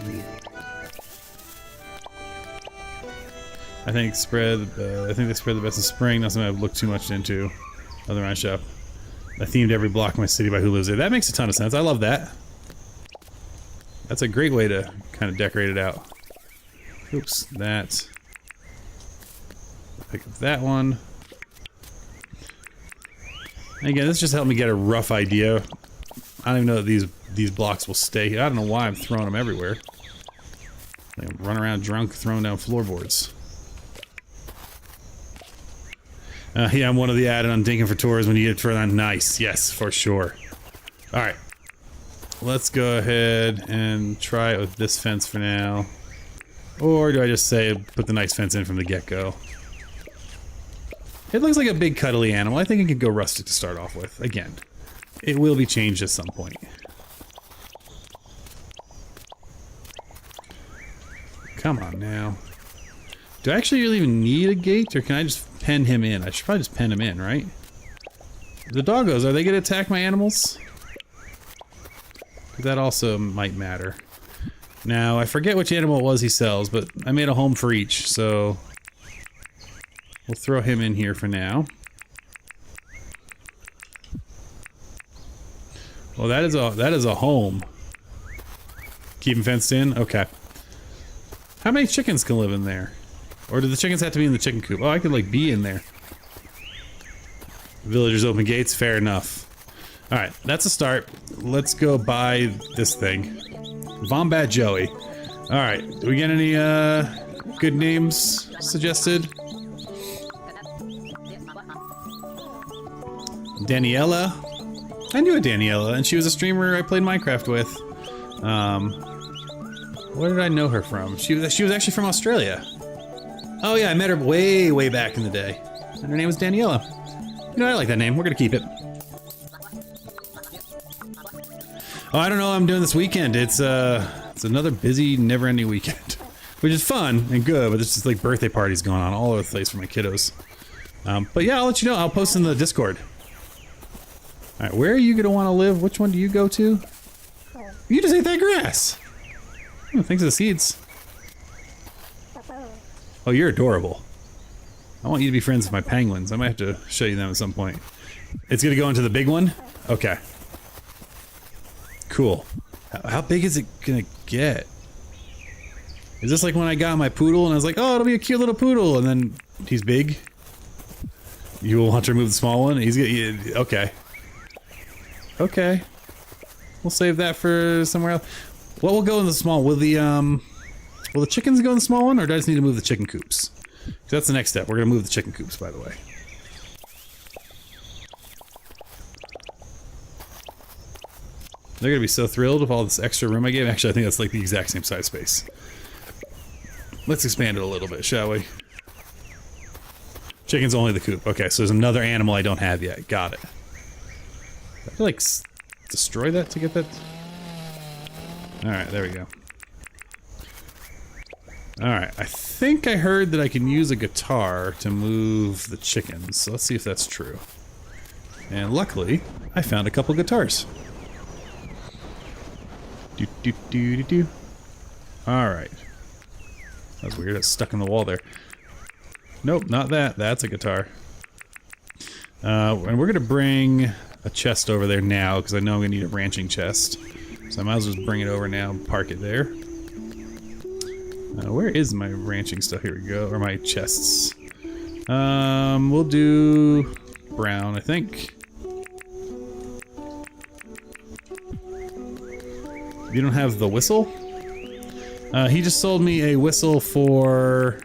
I think they spread the best of spring. Not something I've looked too much into. Other ranch shop. I themed every block in my city by who lives there. That makes a ton of sense. I love that. That's a great way to kind of decorate it out. Oops, that. Pick up that one. And again, this just helped me get a rough idea. I don't even know that these blocks will stay here. I don't know why I'm throwing them everywhere. Like I'm running around drunk, throwing down floorboards. Yeah, I'm one of the added on Dinkum for tours when you get further on. Nice, yes, for sure. Alright. let's go ahead and try it with this fence for now. Or do I just say put the nice fence in from the get-go? It looks like a big cuddly animal. I think it could go rustic to start off with. Again, it will be changed at some point. Come on now. Do I actually really even need a gate, or can I just pen him in? I should probably just pen him in, right? The doggos, are they going to attack my animals? That also might matter. Now, I forget which animal it was he sells, but I made a home for each, so we'll throw him in here for now. Well, that is a home. Keep him fenced in? Okay. How many chickens can live in there? Or do the chickens have to be in the chicken coop? Oh, I could, like, be in there. Villagers open gates, fair enough. Alright, that's a start. Let's go buy this thing. Wombat Joey. Alright, do we get any, good names suggested? Daniela. I knew a Daniela, and she was a streamer I played Minecraft with. Where did I know her from? She was actually from Australia. Oh yeah, I met her way back in the day. And her name was Daniela. You know, I like that name. We're gonna keep it. Oh, I don't know what I'm doing this weekend. It's another busy, never-ending weekend. Which is fun and good, but there's just like birthday parties going on all over the place for my kiddos. But yeah, I'll let you know. I'll post in the Discord. Alright, where are you gonna want to live? Which one do you go to? You just ate that grass! Oh, thanks for the seeds. Oh, you're adorable. I want you to be friends with my penguins. I might have to show you them at some point. It's gonna go into the big one? Okay. Cool. How big is it gonna get? Is this like when I got my poodle and I was like, oh, it'll be a cute little poodle, and then he's big? You will want to remove the small one? He's gonna... Okay. Okay. We'll save that for somewhere else. What will go in the small? Will the chickens go in the small one, or do I just need to move the chicken coops? 'Cause that's the next step. We're gonna move the chicken coops, by the way. They're gonna be so thrilled with all this extra room I gave. Actually, I think that's like the exact same size space. Let's expand it a little bit, shall we? Chicken's only the coop. Okay, so there's another animal I don't have yet. Got it. I feel like destroy that to get that. Alright, there we go. Alright, I think I heard that I can use a guitar to move the chickens, so let's see if that's true. And luckily, I found a couple guitars. Alright. That was weird, it's stuck in the wall there. Nope, not that. That's a guitar. And we're gonna bring a chest over there now, because I know I'm gonna need a ranching chest. So I might as well just bring it over now and park it there. Where is my ranching stuff? Here we go. Or my chests. We'll do brown, I think. You don't have the whistle? He just sold me a whistle for...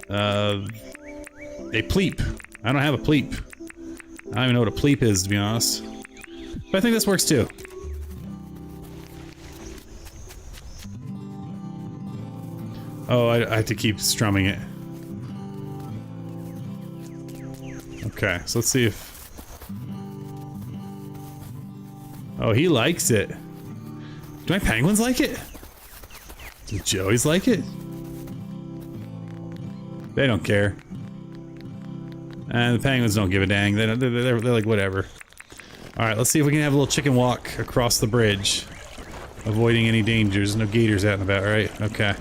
a pleep. I don't have a pleep. I don't even know what a pleep is, to be honest. But I think this works too. Oh, I have to keep strumming it. Okay, so let's see if... Oh, he likes it. Do my penguins like it? Do Joey's like it? They don't care. And the penguins don't give a dang. They're like, whatever. Alright, let's see if we can have a little chicken walk across the bridge. Avoiding any dangers. No gators out and about, right? Okay.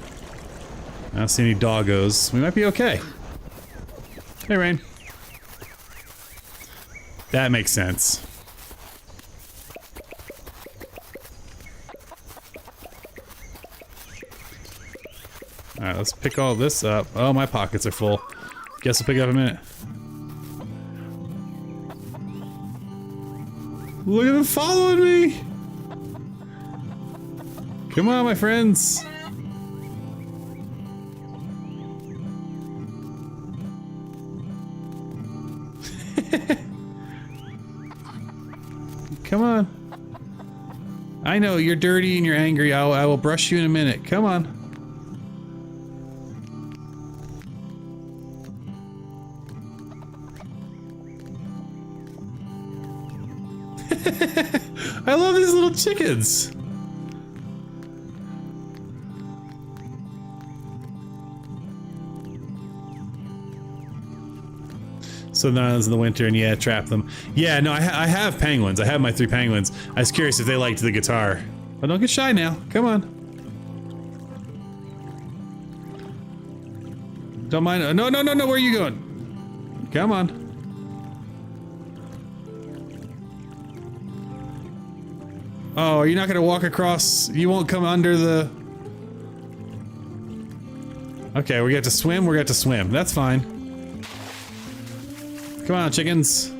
I don't see any doggos. We might be okay. Hey, Rain. That makes sense. Alright, let's pick all this up. Oh, my pockets are full. Guess I'll pick it up in a minute. Look at them following me! Come on, my friends! Come on. I know, you're dirty and you're angry. I will brush you in a minute. Come on. I love these little chickens. So now it's in the winter, and yeah, trap them. Yeah, no, I have penguins. I have my 3 penguins. I was curious if they liked the guitar. But don't get shy now. Come on. Don't mind. No, no, no, no. Where are you going? Come on. Oh, you're not gonna walk across. You won't come under the. Okay, we got to swim. We got to swim. That's fine. Come on, chickens.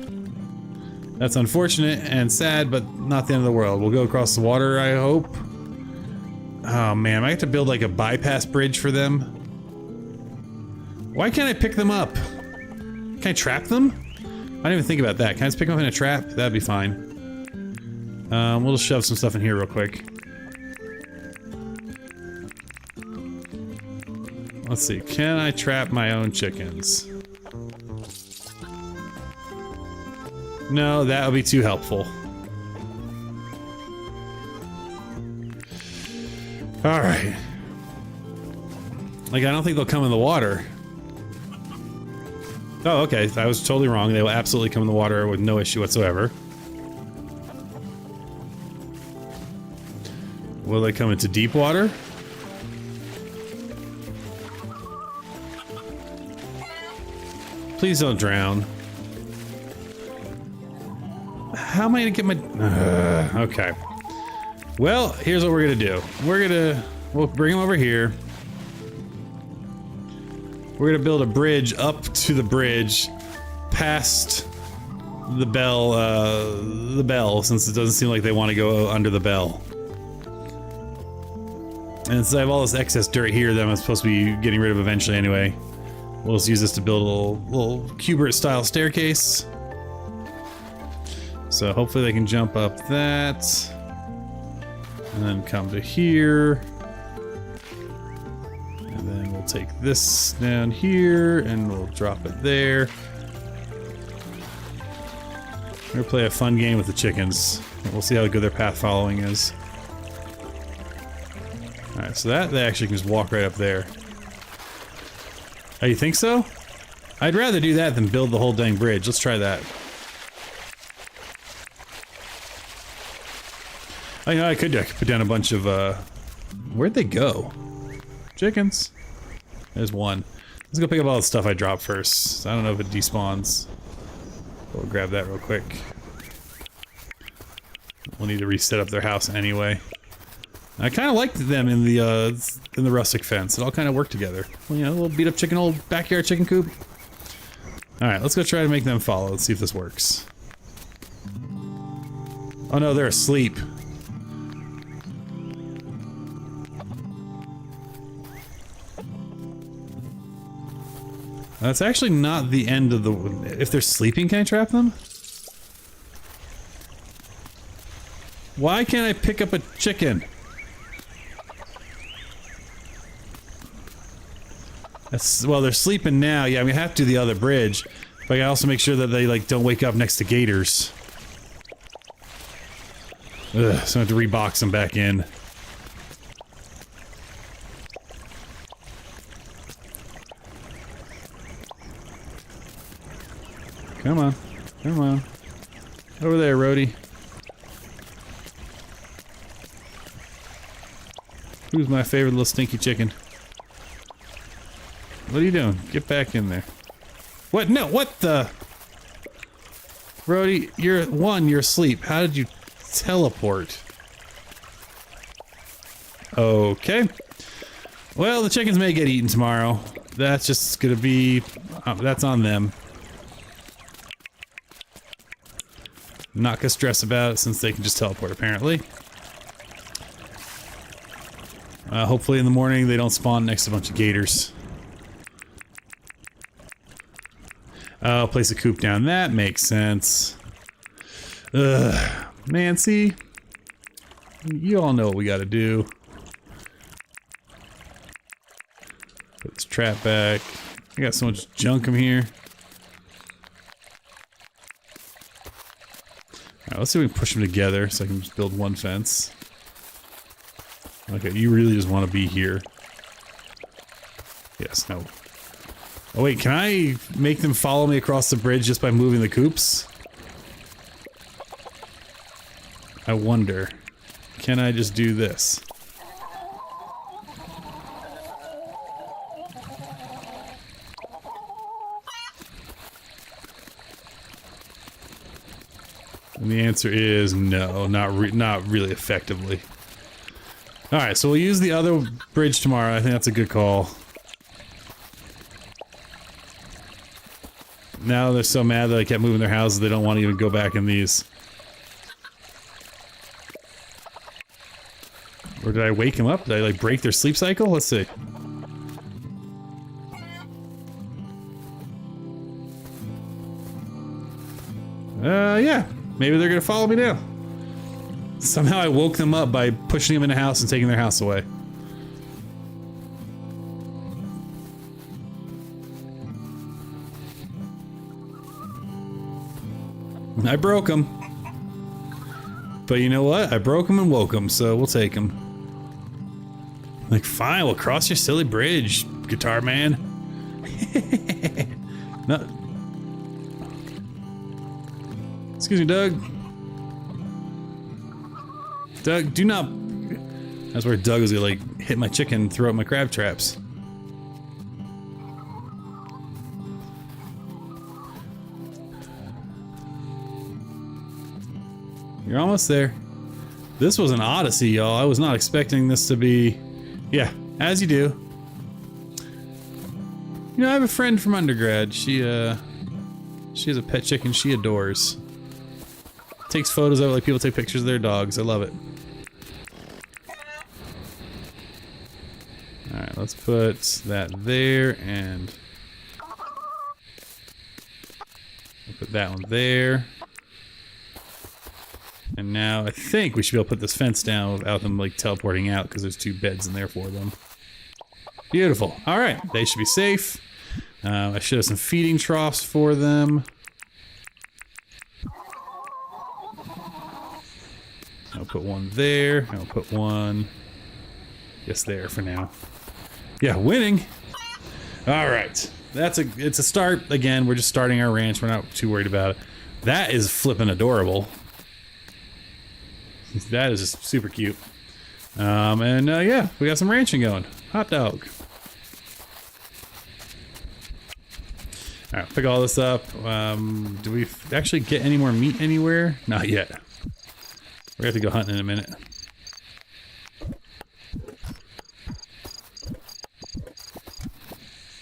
That's unfortunate and sad, but not the end of the world. We'll go across the water, I hope. Oh man, I have to build like a bypass bridge for them. Why can't I pick them up? Can I trap them? I didn't even think about that. Can I just pick them up in a trap? That'd be fine. We'll just shove some stuff in here real quick. Let's see. Can I trap my own chickens? No, that would be too helpful. Alright. Like, I don't think they'll come in the water. Oh, okay. I was totally wrong. They will absolutely come in the water with no issue whatsoever. Will they come into deep water? Please don't drown. How am I gonna get my... okay. Well, here's what we're gonna do. We'll bring them over here. We're gonna build a bridge up to the bridge, past the bell, since it doesn't seem like they want to go under the bell. And since I have all this excess dirt here that I'm supposed to be getting rid of eventually anyway, we'll just use this to build a little Cubert-style staircase. So hopefully they can jump up that, and then come to here, and then we'll take this down here, and we'll drop it there. We're gonna play a fun game with the chickens. We'll see how good their path following is. Alright, so that they actually can just walk right up there. Oh, you think so? I'd rather do that than build the whole dang bridge. Let's try that. I know I could put down a bunch of, where'd they go? Chickens. There's one. Let's go pick up all the stuff I dropped first. I don't know if it despawns. We'll grab that real quick. We'll need to reset up their house anyway. I kind of liked them in the rustic fence. It all kind of worked together. Well, you know, a little beat up chicken, old backyard chicken coop. Alright, let's go try to make them follow. Let's see if this works. Oh no, they're asleep. That's actually not the end of the... If they're sleeping, can I trap them? Why can't I pick up a chicken? That's, well, they're sleeping now. Yeah, I'm gonna have to do the other bridge. But I gotta also make sure that they, like, don't wake up next to gators. Ugh, so I have to rebox them back in. Come on. Come on. Over there, Rhodey. Who's my favorite little stinky chicken? What are you doing? Get back in there. What? No, what the? Rhodey, you're asleep. How did you teleport? Okay. Well, the chickens may get eaten tomorrow. That's just gonna be... that's on them. Not gonna stress about it since they can just teleport, apparently. Hopefully in the morning they don't spawn next to a bunch of gators. I'll place a coop down. That makes sense. Ugh. Man, see? You all know what we gotta do. Put this trap back. I got so much junk in here. Alright, let's see if we can push them together so I can just build one fence. Okay, you really just want to be here. Yes, no. Oh wait, can I make them follow me across the bridge just by moving the coops? I wonder. Can I just do this? And the answer is no, not really effectively. Alright, so we'll use the other bridge tomorrow. I think that's a good call. Now they're so mad that I kept moving their houses, they don't want to even go back in these. Or did I wake them up? Did I, like, break their sleep cycle? Let's see. Yeah. Maybe they're gonna follow me now. Somehow I woke them up by pushing them in the house and taking their house away. I broke them. But you know what? I broke them and woke them, so we'll take them. Like, fine, we'll cross your silly bridge, guitar man. No. Excuse me, Doug. Doug, do not... That's where Doug was gonna, like, hit my chicken and throw out my crab traps. You're almost there. This was an odyssey, y'all. I was not expecting this to be... Yeah, as you do. You know, I have a friend from undergrad. She has a pet chicken she adores. Takes photos of it like people take pictures of their dogs. I love it. Alright, let's put that there and... I'll put that one there. And now I think we should be able to put this fence down without them, like, teleporting out because there's 2 beds in there for them. Beautiful. Alright, they should be safe. I should have some feeding troughs for them. I'll put one there. I'll put one... Just there for now. Yeah, winning! Alright. It's a start. Again, we're just starting our ranch. We're not too worried about it. That is flippin' adorable. That is just super cute. Yeah, we got some ranching going. Hot dog. Alright, pick all this up. Do we actually get any more meat anywhere? Not yet. We have to go hunting in a minute.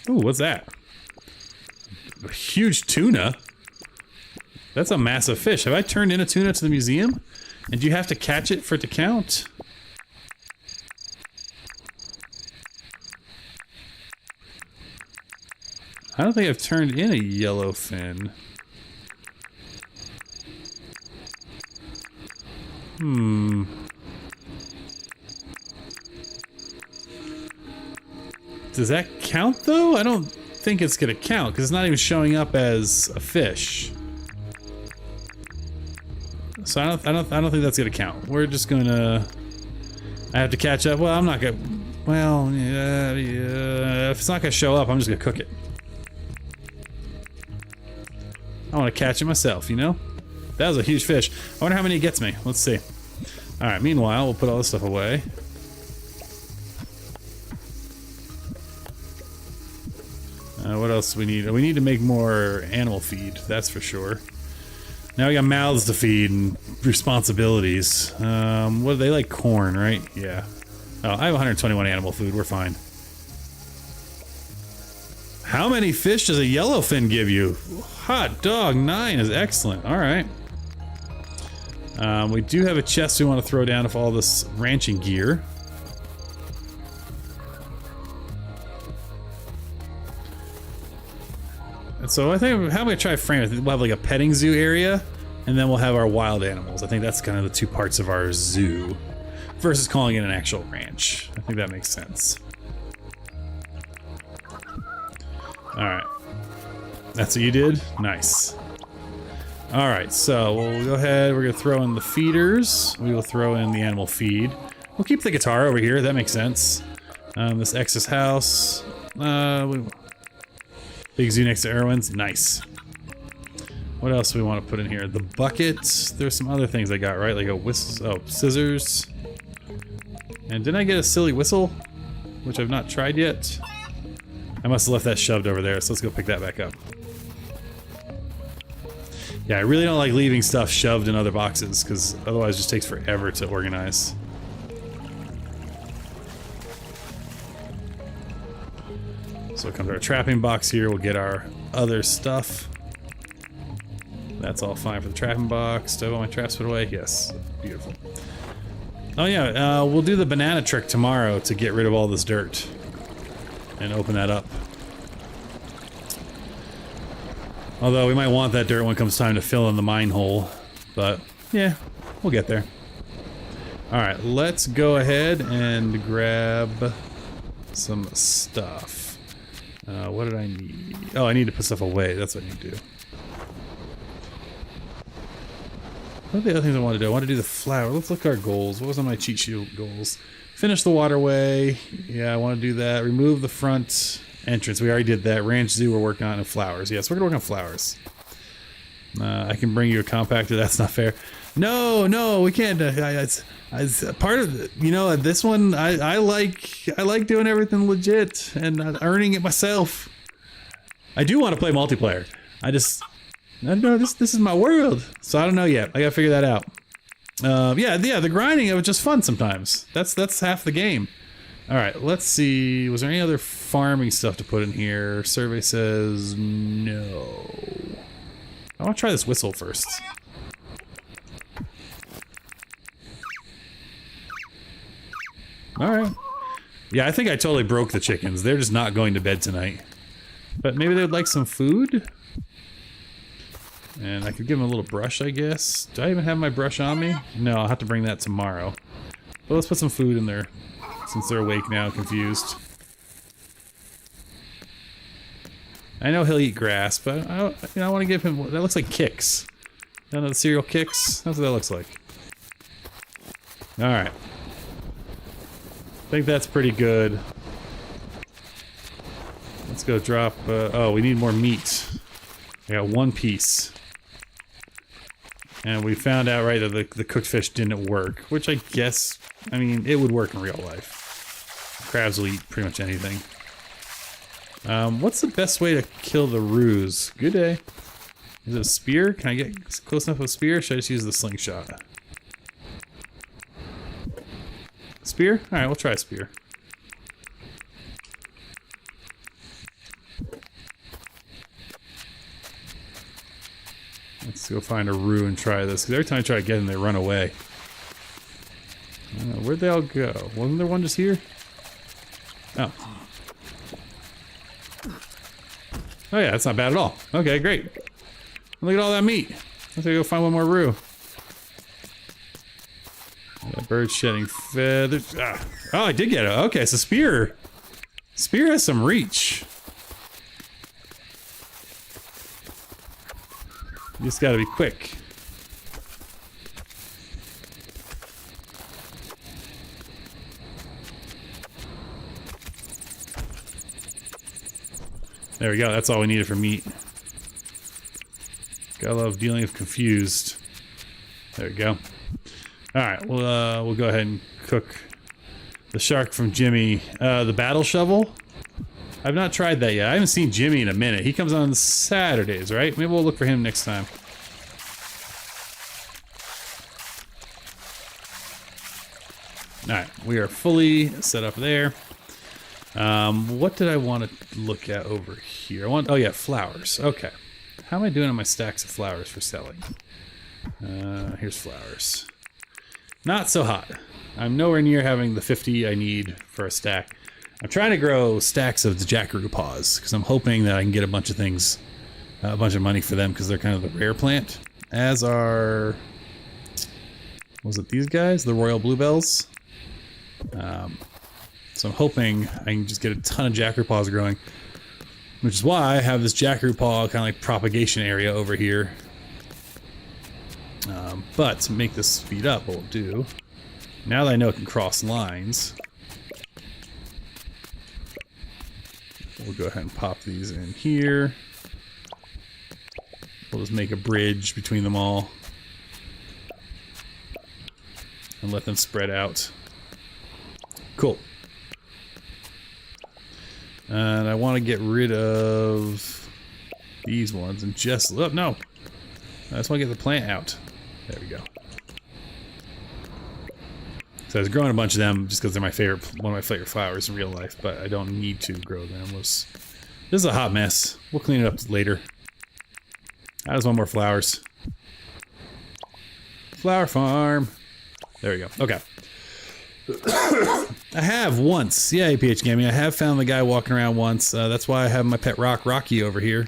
Ooh, what's that? A huge tuna? That's a massive fish. Have I turned in a tuna to the museum? And do you have to catch it for it to count? I don't think I've turned in a yellowfin. Does that count though? I don't think it's gonna count because it's not even showing up as a fish. So I don't think that's gonna count. We're just gonna... I have to catch up. Well, I'm not gonna... Well, yeah. If it's not gonna show up, I'm just gonna cook it. I want to catch it myself, you know? That was a huge fish. I wonder how many it gets me. Let's see. Alright, meanwhile, we'll put all this stuff away. What else do we need? We need to make more animal feed, that's for sure. Now we got mouths to feed and responsibilities. What do they like? Corn, right? Yeah. Oh, I have 121 animal food. We're fine. How many fish does a yellowfin give you? Hot dog, 9 is excellent. All right. We do have a chest we want to throw down of all this ranching gear. And so I think how am I gonna try to frame it? We'll have like a petting zoo area, and then we'll have our wild animals. I think that's kind of the 2 parts of our zoo. versus calling it an actual ranch. I think that makes sense. Alright. That's what you did? Nice. Alright, so we'll go ahead. We're going to throw in the feeders. We will throw in the animal feed. We'll keep the guitar over here. That makes sense. This X's house. Big zoo next to Erwin's. Nice. What else do we want to put in here? The bucket. There's some other things I got, right? Like a whistle. Oh, scissors. And didn't I get a silly whistle? Which I've not tried yet. I must have left that shoved over there, so let's go pick that back up. Yeah, I really don't like leaving stuff shoved in other boxes, because otherwise it just takes forever to organize. So we'll come to our trapping box here, we'll get our other stuff. That's all fine for the trapping box. Do I want my traps put away? Yes. Beautiful. Oh yeah, we'll do the banana trick tomorrow to get rid of all this dirt. And open that up. Although we might want that dirt when it comes time to fill in the mine hole. But, yeah, we'll get there. Alright, let's go ahead and grab some stuff. What did I need? Oh, I need to put stuff away. That's what I need to do. What are the other things I want to do? I want to do the flower. Let's look at our goals. What was on my cheat sheet goals? Finish the waterway. Yeah, I want to do that. Remove the front entrance. We already did that. Ranch zoo we're working on, and flowers. Yes, we're going to work on flowers. I can bring you a compactor. That's not fair. No, no, we can't. It's part of, you know, this one, I like doing everything legit and earning it myself. I do want to play multiplayer. I don't know, this is my world. So I don't know yet. I gotta figure that out. Yeah, the grinding of it just fun sometimes. That's half the game. Alright, let's see. Was there any other farming stuff to put in here? Survey says no. I want to try this whistle first. Alright. Yeah, I think I totally broke the chickens. They're just not going to bed tonight. But maybe they'd like some food? And I could give them a little brush, I guess. Do I even have my brush on me? No, I'll have to bring that tomorrow. But let's put some food in there, since they're awake now, confused. I know he'll eat grass, but I want to give him... That looks like Kix. You know the cereal Kix? That's what that looks like. Alright. I think that's pretty good. Let's go drop... oh, we need more meat. I got one piece. And we found out, right, that the cooked fish didn't work. Which I guess... I mean, it would work in real life. Crabs will eat pretty much anything. What's the best way to kill the ruse? Good day. Is it a spear? Can I get close enough with a spear? Or should I just use the slingshot? Spear? Alright, we'll try a spear. Let's go find a rue and try this. Because every time I try to get them, they run away. Where'd they all go? Wasn't there one just here? Oh. Oh yeah, that's not bad at all. Okay, great. Look at all that meat. Let's go find one more rue. Yeah, bird shedding feathers. Ah. Oh, I did get it. Okay, so spear. Spear has some reach. You just gotta be quick. There we go, that's all we needed for meat. Gotta love dealing with confused. There we go. Alright, we'll go ahead and cook the shark from Jimmy. The battle shovel? I've not tried that yet. I haven't seen Jimmy in a minute. He comes on Saturdays, right? Maybe we'll look for him next time. Alright, we are fully set up there. What did I want to look at over here? Oh yeah, flowers. Okay. How am I doing on my stacks of flowers for selling? Here's flowers. Not so hot. I'm nowhere near having the 50 I need for a stack. I'm trying to grow stacks of the jackaroo paws, because I'm hoping that I can get a bunch of things, a bunch of money for them, because they're kind of the rare plant. As are... Was it these guys? The royal bluebells? So I'm hoping I can just get a ton of jackroot paws growing, which is why I have this jackroot paw kind of like propagation area over here. But to make this speed up, what we'll do, now that I know it can cross lines, we'll go ahead and pop these in here. We'll just make a bridge between them all and let them spread out. Cool. And I want to get rid of these ones and just... Oh, no! I just want to get the plant out. There we go. So I was growing a bunch of them just because they're my favorite, one of my favorite flowers in real life, but I don't need to grow them. This is a hot mess. We'll clean it up later. I just want more flowers. Flower farm. There we go. Okay. I have once. Yeah, APH Gaming. I have found the guy walking around once. That's why I have my pet rock, Rocky, over here.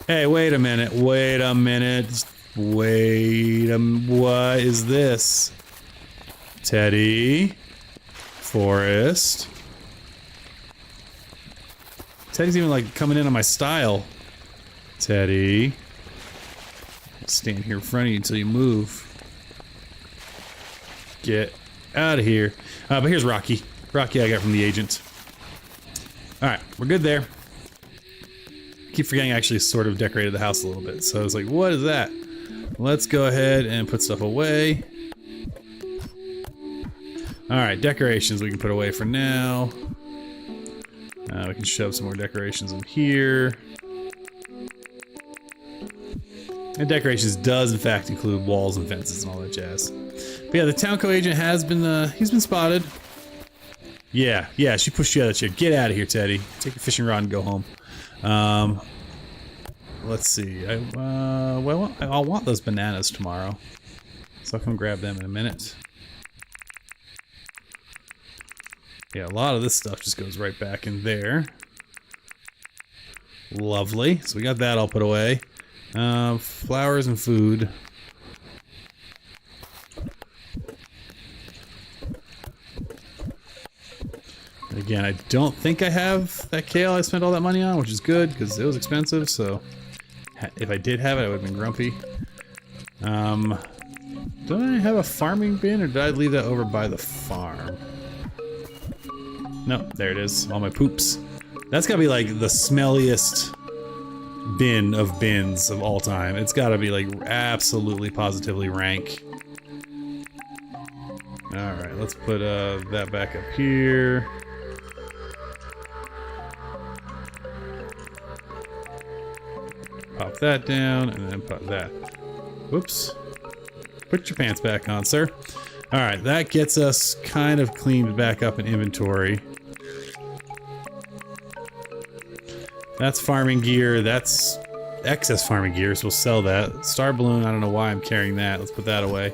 Hey, wait a minute. Wait a minute. Wait a... What is this? Teddy. Forest. Teddy's even like coming in on my style. Teddy. I'll stand here in front of you until you move. Get out of here. But here's Rocky. Rocky I got from the agent. Alright, we're good there. Keep forgetting I actually sort of decorated the house a little bit. So I was like, what is that? Let's go ahead and put stuff away. Alright, decorations we can put away for now. We can shove some more decorations in here. And decorations does in fact include walls and fences and all that jazz. But yeah, the townco agent has been, he's been spotted. Yeah, she pushed you out of the chair. Get out of here, Teddy. Take your fishing rod and go home. Let's see. Well, I'll want those bananas tomorrow. So I'll come grab them in a minute. Yeah, a lot of this stuff just goes right back in there. Lovely. So we got that all put away. Flowers and food. Again, I don't think I have that kale I spent all that money on, which is good, because it was expensive, so... If I did have it, I would have been grumpy. Don't I have a farming bin, or did I leave that over by the farm? No, there it is. All my poops. That's gotta be like the smelliest bin of bins of all time. It's gotta be like absolutely positively rank. Alright, let's put that back up here. Pop that down, and then put that. Whoops. Put your pants back on, sir. Alright, that gets us kind of cleaned back up in inventory. That's farming gear, that's excess farming gear, so we'll sell that. Star balloon, I don't know why I'm carrying that. Let's put that away.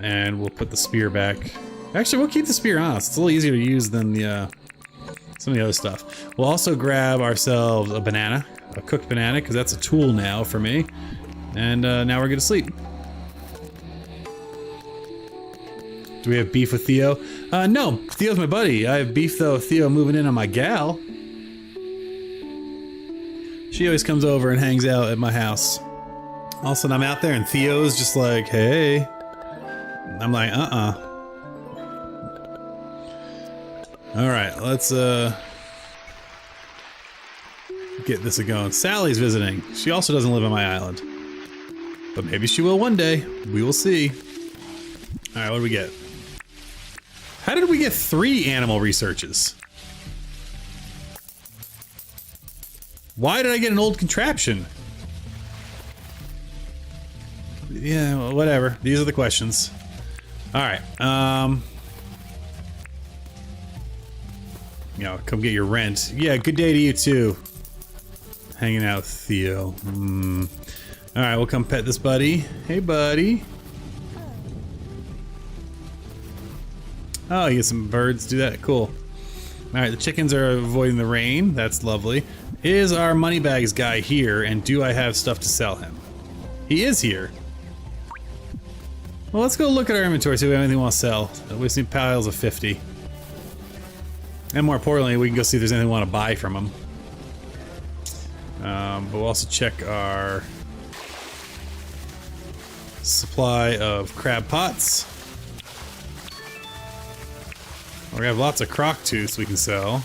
And we'll put the spear back. Actually, we'll keep the spear on. It's a little easier to use than the, some of the other stuff. We'll also grab ourselves a banana, a cooked banana, because that's a tool now for me. And now we're good to sleep. Do we have beef with Theo? No, Theo's my buddy. I have beef though with Theo moving in on my gal. She always comes over and hangs out at my house. All of a sudden I'm out there and Theo's just like, hey. I'm like, Alright, let's get this going. Sally's visiting. She also doesn't live on my island. But maybe she will one day. We will see. Alright, what do we get? How did we get 3 animal researches? Why did I get an old contraption? Yeah, well, whatever. These are the questions. Alright, you know, come get your rent. Yeah, good day to you too. Hanging out with Theo. Alright, we'll come pet this buddy. Hey, buddy. Oh, you get some birds. Do that. Cool. Alright, the chickens are avoiding the rain. That's lovely. Is our moneybags guy here, and do I have stuff to sell him? He is here. Well, let's go look at our inventory, see if we have anything we want to sell. We see piles of 50. And more importantly, we can go see if there's anything we want to buy from them. But we'll also check our supply of crab pots. We have lots of croc tooths we can sell.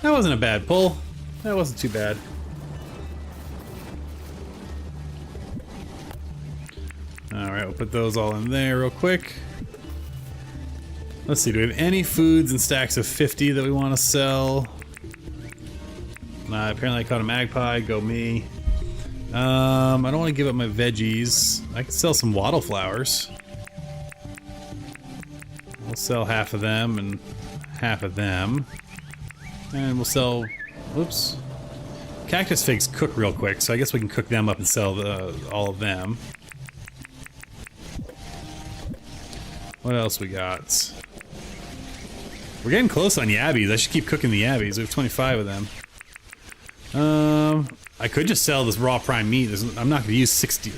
That wasn't a bad pull. That wasn't too bad. Alright, we'll put those all in there real quick. Let's see, do we have any foods and stacks of 50 that we want to sell? Apparently I caught a magpie, go me. I don't want to give up my veggies. I can sell some wattle flowers. We'll sell half of them and half of them. And we'll sell... Whoops. Cactus figs cook real quick, so I guess we can cook them up and sell all of them. What else we got? We're getting close on yabbies. I should keep cooking the yabbies. We have 25 of them. I could just sell this raw prime meat. I'm not going to use 60.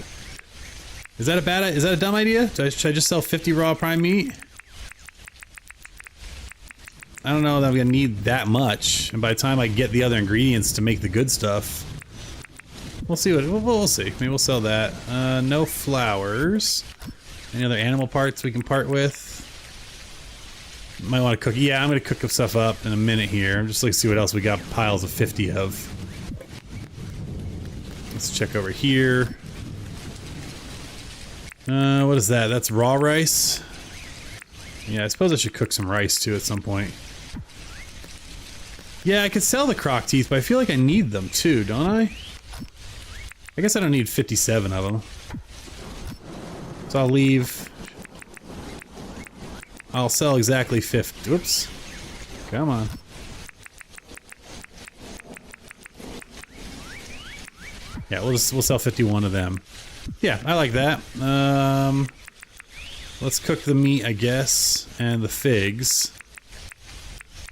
Is that a dumb idea? Should I just sell 50 raw prime meat? I don't know that I'm going to need that much. And by the time I get the other ingredients to make the good stuff, we'll see we'll see. Maybe we'll sell that. No flowers. Any other animal parts we can part with? Might want to cook. Yeah, I'm going to cook stuff up in a minute here. Just like see what else we got piles of 50 of. Let's check over here. What is that? That's raw rice? Yeah, I suppose I should cook some rice too at some point. Yeah, I could sell the croc teeth, but I feel like I need them too, don't I? I guess I don't need 57 of them. So I'll leave... I'll sell exactly 50. Oops. Come on. Yeah, we'll sell 51 of them. Yeah, I like that. Let's cook the meat, I guess, and the figs.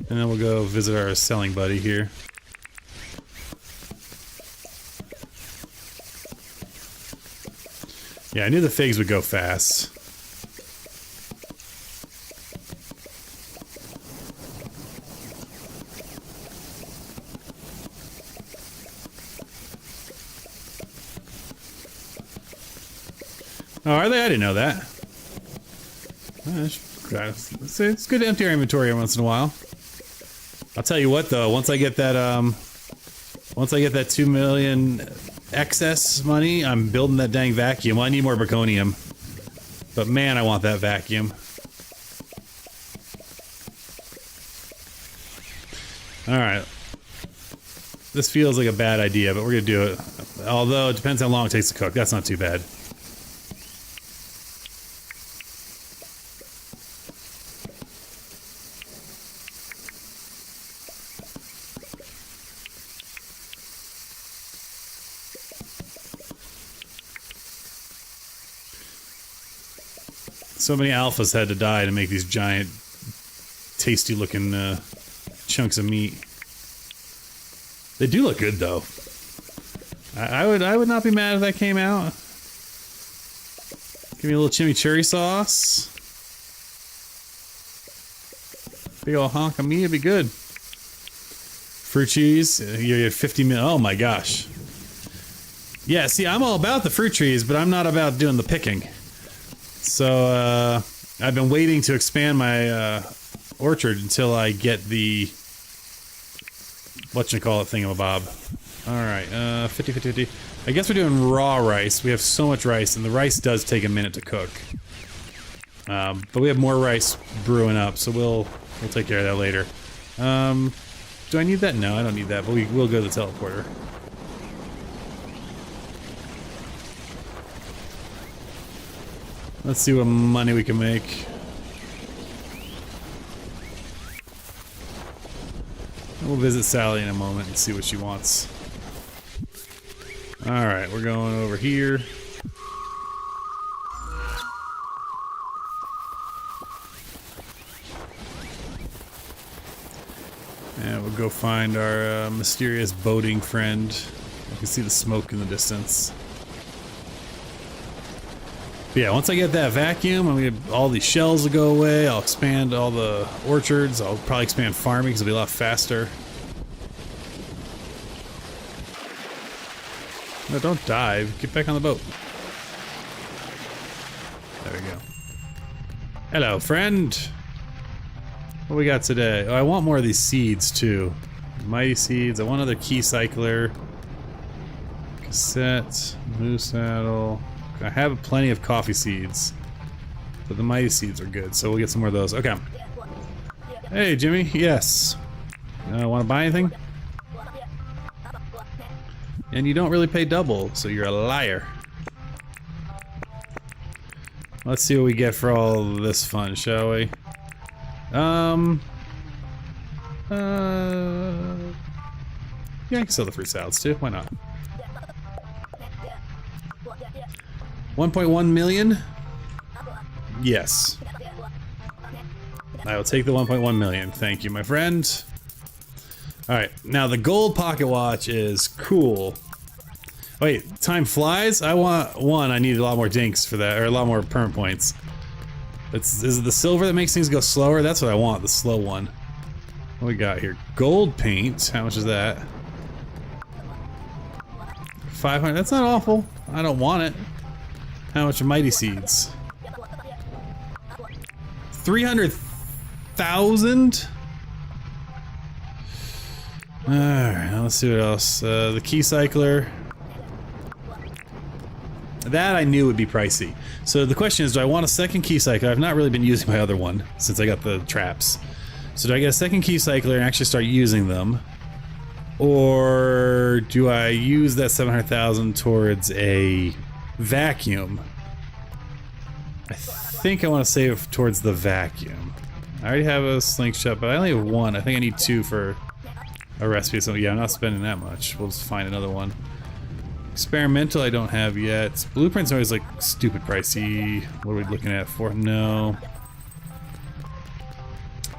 And then we'll go visit our selling buddy here. Yeah, I knew the figs would go fast. Oh, are they? I didn't know that. It's good to empty our inventory every once in a while. I'll tell you what, though. Once I get that 2 million excess money, I'm building that dang vacuum. Well, I need more Braconium, but man, I want that vacuum. All right. This feels like a bad idea, but we're gonna do it. Although it depends how long it takes to cook. That's not too bad. So many alphas had to die to make these giant, tasty-looking chunks of meat. They do look good, though. I would not be mad if that came out. Give me a little chimichurri sauce. Big ol' honk of meat, it'd be good. Fruit cheese, you get 50 mil. Oh my gosh. Yeah, see, I'm all about the fruit trees, but I'm not about doing the picking. So, I've been waiting to expand my orchard until I get the whatchamacallit thingamabob. Alright, 50. I guess we're doing raw rice. We have so much rice, and the rice does take a minute to cook. But we have more rice brewing up, so we'll take care of that later. Do I need that? No, I don't need that, but we will go to the teleporter. Let's see what money we can make. We'll visit Sally in a moment and see what she wants. Alright, we're going over here. And we'll go find our mysterious boating friend. You can see the smoke in the distance. But yeah, once I get that vacuum, I'm gonna, all these shells will go away. I'll expand all the orchards. I'll probably expand farming because it'll be a lot faster. No, don't dive. Get back on the boat. There we go. Hello, friend. What we got today? Oh, I want more of these seeds too. Mighty seeds. I want another key cycler. Cassette. Moose saddle. I have plenty of coffee seeds, but the mighty seeds are good, so we'll get some more of those. Okay. Hey, Jimmy. Yes. Want to buy anything? And you don't really pay double, so you're a liar. Let's see what we get for all this fun, shall we? Yeah, I can sell the fruit salads too. Why not? 1.1 million? Yes. I will take the 1.1 million. Thank you, my friend. Alright, now the gold pocket watch is cool. Wait, time flies? I want one. I need a lot more dinks for that, or a lot more perm points. Is it the silver that makes things go slower? That's what I want, the slow one. What we got here? Gold paint. How much is that? 500. That's not awful. I don't want it. How much are mighty seeds? 300,000? Alright, let's see what else. The key cycler. That I knew would be pricey. So the question is, do I want a second key cycler? I've not really been using my other one since I got the traps. So do I get a second key cycler and actually start using them? Or do I use that 700,000 towards a vacuum? I think I want to save towards the vacuum. I already have a slingshot, but I only have one. I think I need two for a recipe. So yeah, I'm not spending that much. We'll just find another one. Experimental I don't have yet. Blueprints are always like stupid pricey. What are we looking at for? No.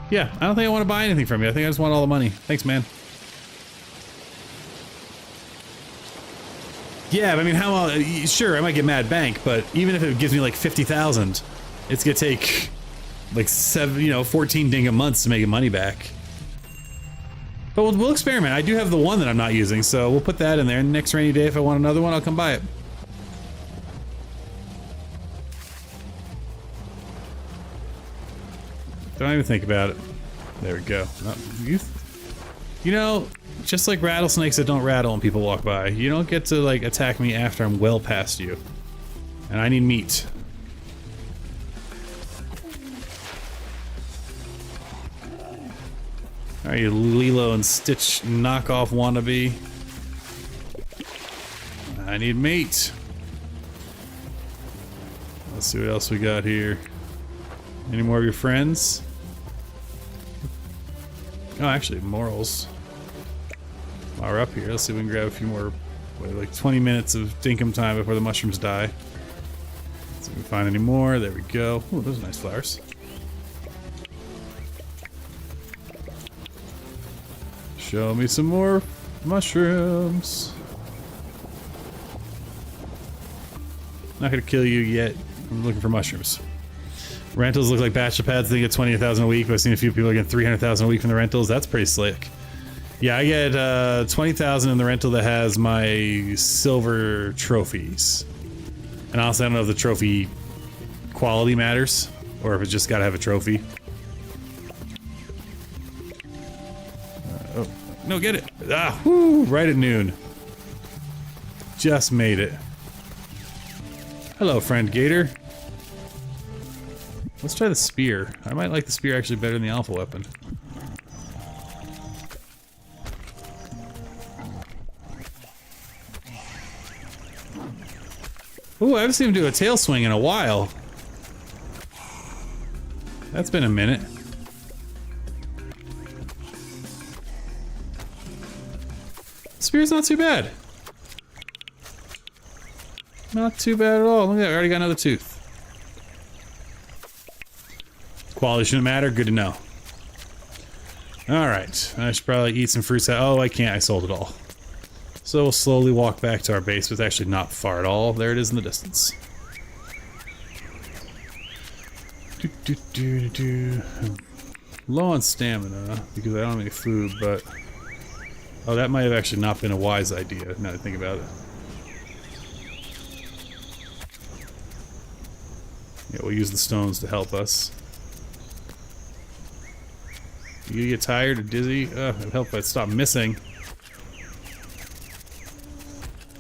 Yeah, I don't think I want to buy anything from you. I think I just want all the money. Thanks, man. Yeah, but I mean, how sure, I might get mad bank, but even if it gives me like 50,000, it's gonna take like 14 Dinkum months to make the money back. But we'll experiment. I do have the one that I'm not using, so we'll put that in there. And next rainy day, if I want another one, I'll come buy it. Don't even think about it. There we go. You know, just like rattlesnakes that don't rattle when people walk by, you don't get to like attack me after I'm well past you. And I need meat. Alright, you Lilo and Stitch knockoff wannabe. I need meat. Let's see what else we got here. Any more of your friends? Oh, actually, morals. While we're up here, let's see if we can grab a few more, like 20 minutes of Dinkum time before the mushrooms die. See if we can find any more. There we go. Oh, those are nice flowers. Show me some more mushrooms. Not gonna kill you yet. I'm looking for mushrooms. Rentals look like bachelor pads. They get 20,000 a week, but I've seen a few people getting 300,000 a week from the rentals. That's pretty slick. Yeah, I get 20,000 in the rental that has my silver trophies. And honestly, I don't know if the trophy quality matters or if it's just gotta have a trophy. Oh, no, get it! Ah, whoo, right at noon. Just made it. Hello, friend Gator. Let's try the spear. I might like the spear actually better than the alpha weapon. Ooh, I haven't seen him do a tail swing in a while. That's been a minute. Spear's not too bad. Not too bad at all. Look at that, I already got another tooth. Quality shouldn't matter, good to know. Alright, I should probably eat some fruits. Oh, I can't, I sold it all. So we'll slowly walk back to our base, but it's actually not far at all. There it is in the distance. I'm low on stamina because I don't have any food, but... Oh, that might have actually not been a wise idea, now that I think about it. Yeah, we'll use the stones to help us. You get tired or dizzy? It'd help if I stop missing.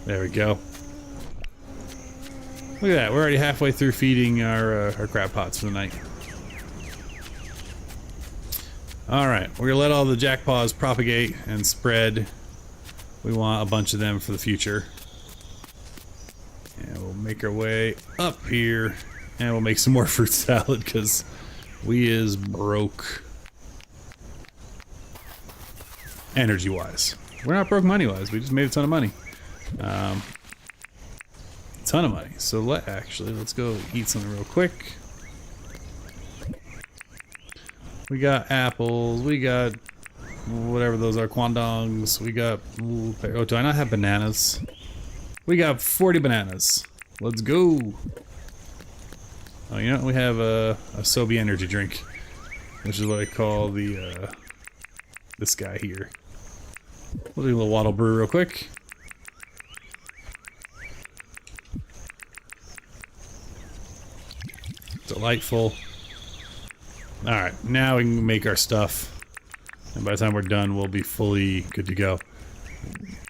There we go. Look at that, we're already halfway through feeding our crab pots for the night. Alright, we're gonna let all the jackpaws propagate and spread. We want a bunch of them for the future. And we'll make our way up here. And we'll make some more fruit salad, because we is broke. Energy-wise. We're not broke money-wise, we just made a ton of money. Ton of money. So let's go eat something real quick. We got apples, we got whatever those are, kwandongs, we got... Oh, do I not have bananas? We got 40 bananas. Let's go! Oh, you know, we have a Sobe energy drink, which is what I call the, this guy here. We'll do a little waddle brew real quick. Delightful. Alright, now we can make our stuff. And by the time we're done, we'll be fully good to go.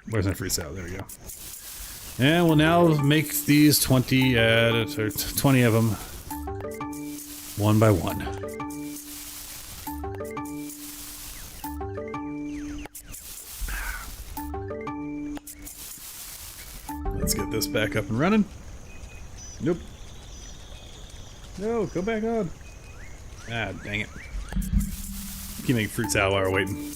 Where's my fruit salad? There we go. And we'll now make these 20 or 20 of them. One by one. Let's get this back up and running. Nope. No, go back on. Ah, dang it. You can make fruit salad while we're waiting.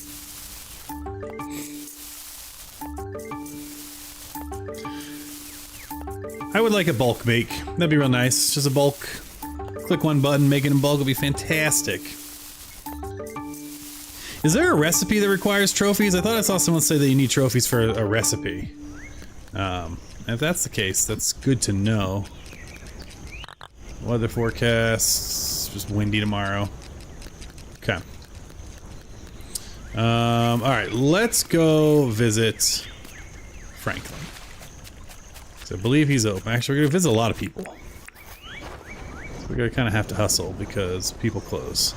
I would like a bulk bake. That'd be real nice. Just a bulk. Click one button, make it in bulk would be fantastic. Is there a recipe that requires trophies? I thought I saw someone say that you need trophies for a recipe. If that's the case, that's good to know. Weather forecast, just windy tomorrow. Okay. Alright, let's go visit Franklin. So I believe he's open. Actually, we're gonna visit a lot of people. We're gonna kind of have to hustle because people close.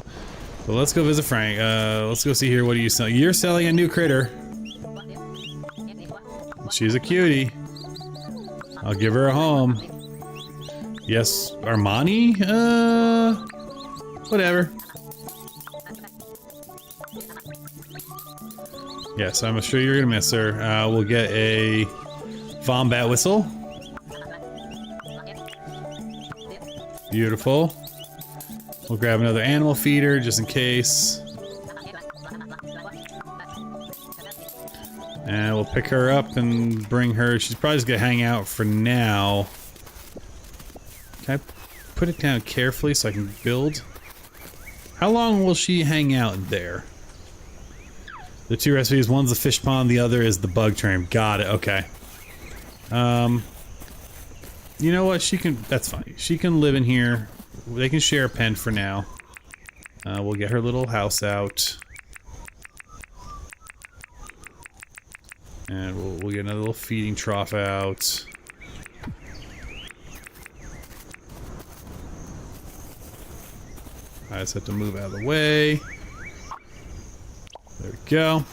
But let's go visit Frank. Let's go see here. What are you selling? You're selling a new critter. She's a cutie. I'll give her a home. Yes, Armani? Whatever. Yes, I'm sure you're gonna miss her. We'll get a Vombat whistle. Beautiful. We'll grab another animal feeder just in case. And we'll pick her up and bring her. She's probably just gonna hang out for now. Can I put it down carefully so I can build? How long will she hang out there? The two recipes, one's the fish pond, the other is the bug term. Got it, okay. You know what, she can, that's fine. She can live in here. They can share a pen for now. We'll get her little house out. And we'll get another little feeding trough out. I just have to move out of the way. There we go.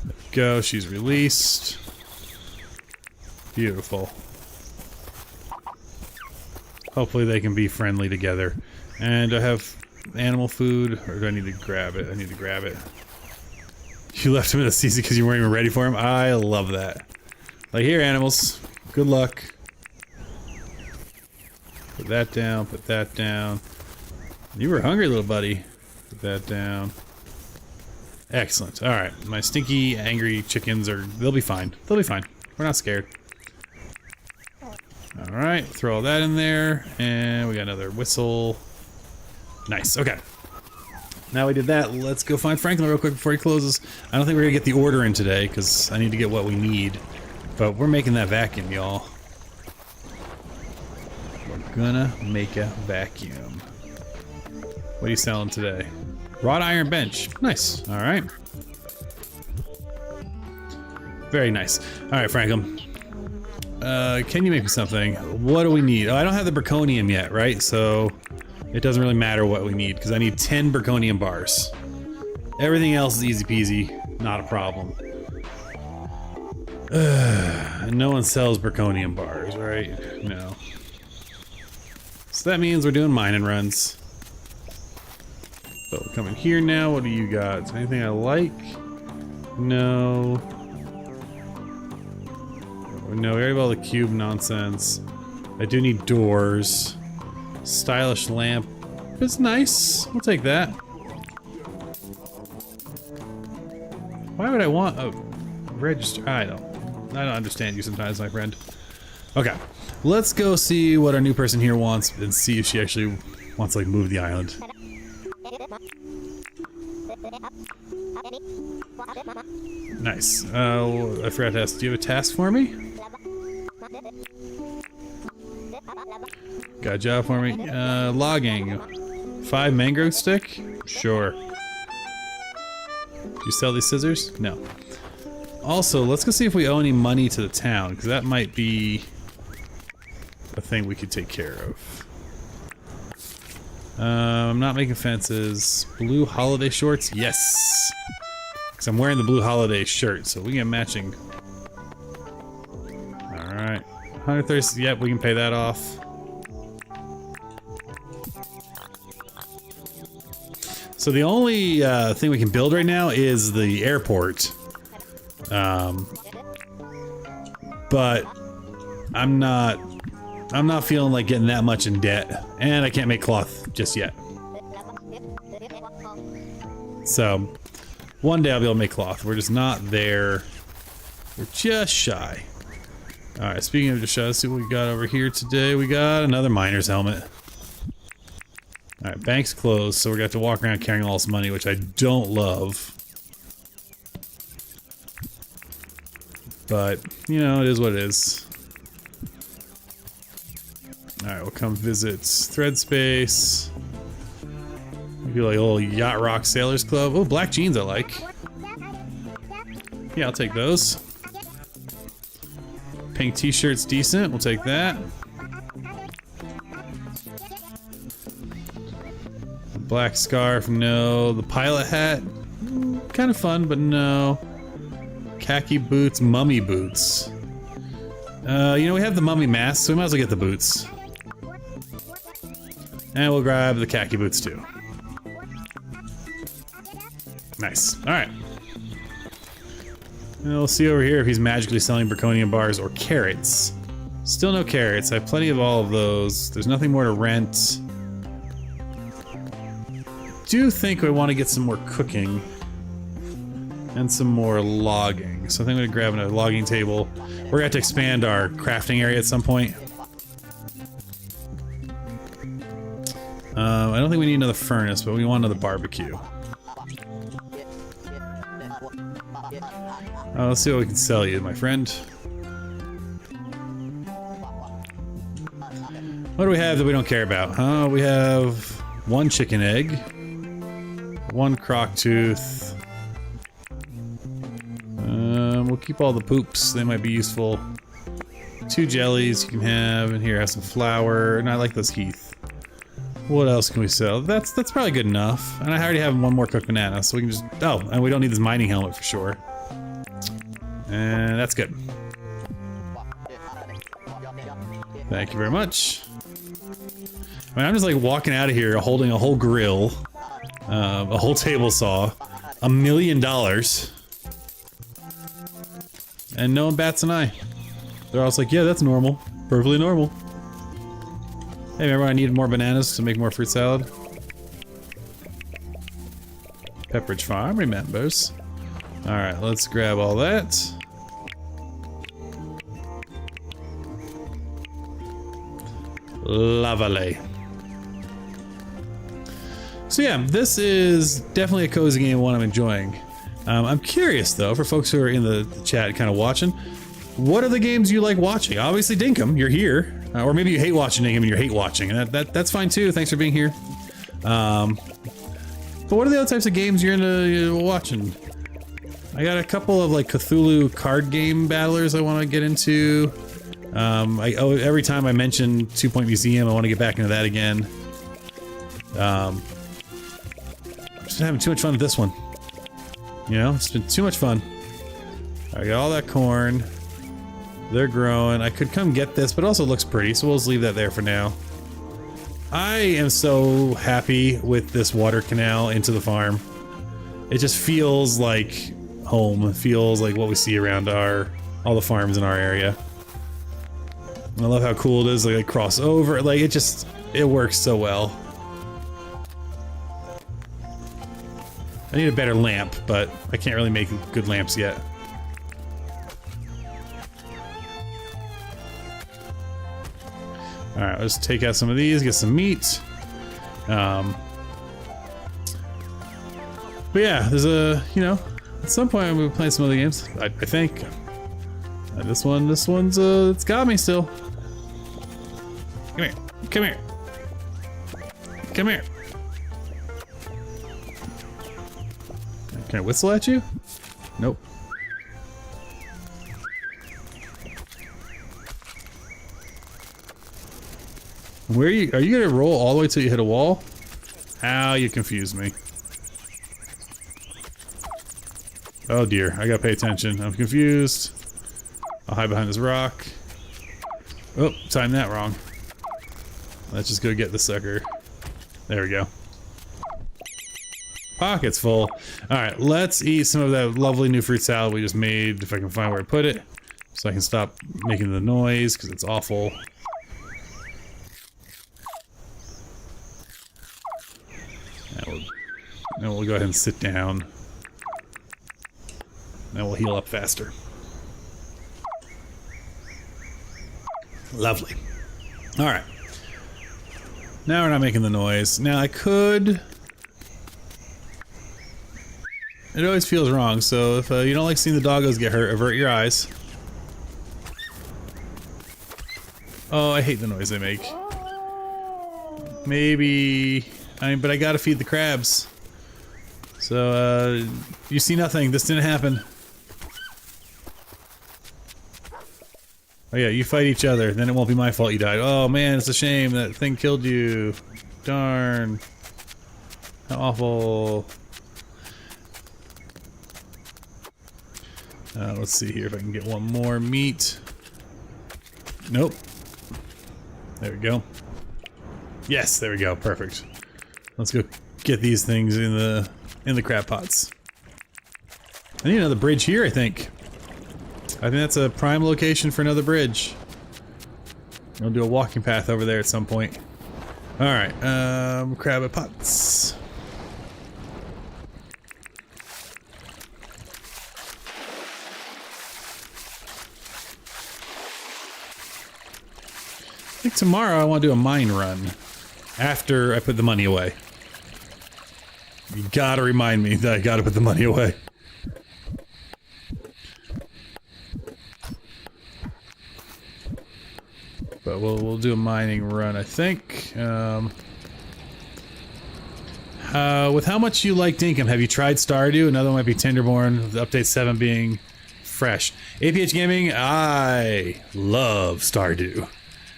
There we go, she's released. Beautiful. Hopefully they can be friendly together. And I have animal food, or do I need to grab it? I need to grab it. You left him in the season because you weren't even ready for him? I love that. Like, here, animals. Good luck. Put that down, put that down. You were hungry, little buddy. Put that down. Excellent. Alright, my stinky, angry chickens are... They'll be fine. They'll be fine. We're not scared. Alright, throw all that in there. And we got another whistle. Nice, okay. Now we did that, let's go find Franklin real quick before he closes. I don't think we're gonna get the order in today, because I need to get what we need. But we're making that vacuum, y'all. We're gonna make a vacuum. What are you selling today? Wrought iron bench. Nice. All right. Very nice. All right, Franklin. Can you make me something? What do we need? Oh, I don't have the Braconium yet, right? So it doesn't really matter what we need because I need 10 Braconium bars. Everything else is easy peasy. Not a problem. No one sells Braconium bars, right? No. So that means we're doing mining runs. So we'll come in here now. What do you got? Is there anything I like? No. No, we already have all the cube nonsense. I do need doors. Stylish lamp. It's nice. We'll take that. Why would I want a register? I don't understand you sometimes, my friend. Okay. Let's go see what our new person here wants and see if she actually wants to like move the island. Nice. I forgot to ask, do you have a task for me? Got a job for me? Logging. 5 mangrove stick? Sure. Do you sell these scissors? No. Also, let's go see if we owe any money to the town, because that might be a thing we could take care of. I'm not making fences. Blue holiday shorts? Yes! Because I'm wearing the blue holiday shirt, so we can get matching. Alright. 130, yep, we can pay that off. So the only thing we can build right now is the airport. But I'm not feeling like getting that much in debt, and I can't make cloth just yet. So one day I'll be able to make cloth. We're just not there. We're just shy. Alright, speaking of just shy, let's see what we got over here today. We got another miner's helmet. Alright, bank's closed, so we're gonna have to walk around carrying all this money, which I don't love. But, you know, it is what it is. Alright, we'll come visit Thread Space. Maybe like a little Yacht Rock Sailors Club. Oh, black jeans I like. Yeah, I'll take those. Pink t-shirt's decent, we'll take that. Black scarf, no. The pilot hat, kind of fun, but no. Khaki boots, mummy boots. You know, we have the mummy mask, so we might as well get the boots. And we'll grab the khaki boots too. Nice. Alright. And we'll see over here if he's magically selling Braconium bars or carrots. Still no carrots. I have plenty of all of those. There's nothing more to rent. Do think I want to get some more cooking and some more logging. So I think I'm going to grab a logging table. We're going to have to expand our crafting area at some point. I don't think we need another furnace, but we want another barbecue. Let's see what we can sell you, my friend. What do we have that we don't care about? We have 1 chicken egg, 1 croc tooth. We'll keep all the poops, they might be useful. 2 jellies you can have, and here, have some flour, and I like those Heath. What else can we sell? That's probably good enough. And I already have 1 more cooked banana, so we can just... Oh, and we don't need this mining helmet for sure. And that's good. Thank you very much. I mean, I'm just like walking out of here holding a whole grill, a whole table saw, $1 million. And no one bats an eye. They're all like, yeah, that's normal. Perfectly normal. Hey, remember I needed more bananas to make more fruit salad? Pepperidge Farm remembers. Alright, let's grab all that. Lovely. So yeah, this is definitely a cozy game, one I'm enjoying. I'm curious though, for folks who are in the chat kind of watching, what are the games you like watching? Obviously Dinkum, you're here. Or maybe you hate watching Dinkum and you hate watching, and that's fine too. Thanks for being here. But what are the other types of games you're into watching? I got a couple of like Cthulhu card game battlers I want to get into. Every time I mention 2 Point Museum, I want to get back into that again. I'm just having too much fun with this one. You know, it's been too much fun. I got all that corn. They're growing. I could come get this, but it also looks pretty, so we'll just leave that there for now. I am so happy with this water canal into the farm. It just feels like home. It feels like what we see around all the farms in our area. I love how cool it is, like cross over, like it works so well. I need a better lamp, but I can't really make good lamps yet. Alright, let's take out some of these, get some meat. But yeah, there's you know, at some point I'm gonna be playing some other games, I think. This one's, it's got me still. Come here, come here. Come here. Can I whistle at you? Nope. Where are you gonna roll all the way till you hit a wall? Ow, you confused me. Oh dear, I gotta pay attention. I'm confused. I'll hide behind this rock. Oh, timed that wrong. Let's just go get the sucker. There we go. Pockets full. Alright, let's eat some of that lovely new fruit salad we just made, if I can find where I put it. So I can stop making the noise, because it's awful. Now we'll go ahead and sit down. Then we'll heal up faster. Lovely. Alright. Now we're not making the noise. Now I could... It always feels wrong, so if you don't like seeing the doggos get hurt, avert your eyes. Oh, I hate the noise they make. Maybe... but I gotta feed the crabs. So, you see nothing. This didn't happen. Oh yeah, you fight each other, then it won't be my fault you died. Oh man, it's a shame that thing killed you. Darn. How awful. Let's see here if I can get one more meat. Nope. There we go. Yes, there we go. Perfect. Let's go get these things in the crab pots. I need another bridge here, I think. I think that's a prime location for another bridge. I'll do a walking path over there at some point. Alright, crab pots. I think tomorrow I want to do a mine run. After I put the money away. You gotta remind me that I gotta put the money away. But we'll do a mining run, I think. With how much you like Dinkum, have you tried Stardew? Another one might be Tinderborn, with update 7 being fresh. APH Gaming, I love Stardew.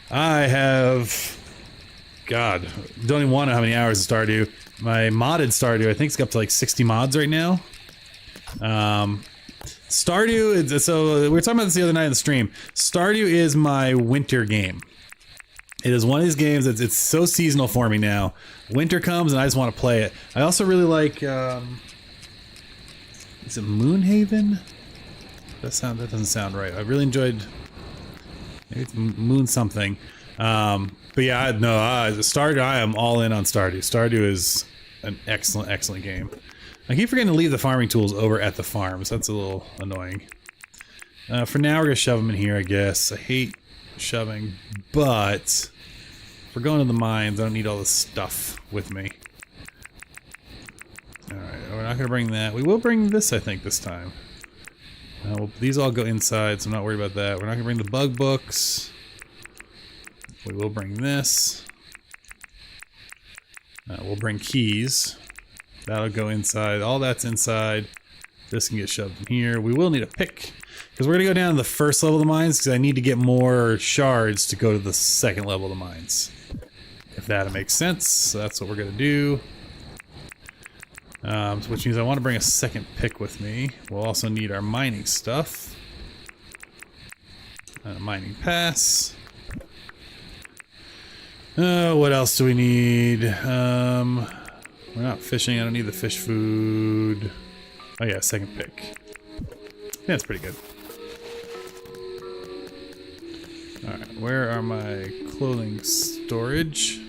I have... God, don't even want to know how many hours of Stardew. My modded Stardew, I think it's up to like 60 mods right now. Stardew, so we were talking about this the other night in the stream. Stardew is my winter game. It is one of these games that's it's so seasonal for me now. Winter comes and I just want to play it. I also really like, is it Moonhaven? That doesn't sound right. I really enjoyed, maybe it's Moon something. But yeah, Stardew, I am all in on Stardew. Stardew is an excellent, excellent game. I keep forgetting to leave the farming tools over at the farm, so that's a little annoying. For now, we're gonna shove them in here, I guess. I hate shoving, but if we're going to the mines, I don't need all this stuff with me. Alright, we're not gonna bring that. We will bring this, I think, this time. These all go inside, so I'm not worried about that. We're not gonna bring the bug books. We will bring this. We'll bring keys. That'll go inside. All that's inside. This can get shoved in here. We will need a pick because we're going to go down to the first level of the mines because I need to get more shards to go to the second level of the mines. If that makes sense. So that's what we're going to do. Which means I want to bring a second pick with me. We'll also need our mining stuff. A mining pass. What else do we need? We're not fishing. I don't need the fish food. Oh yeah, second pick. Yeah, that's pretty good. Alright, where are my clothing storage?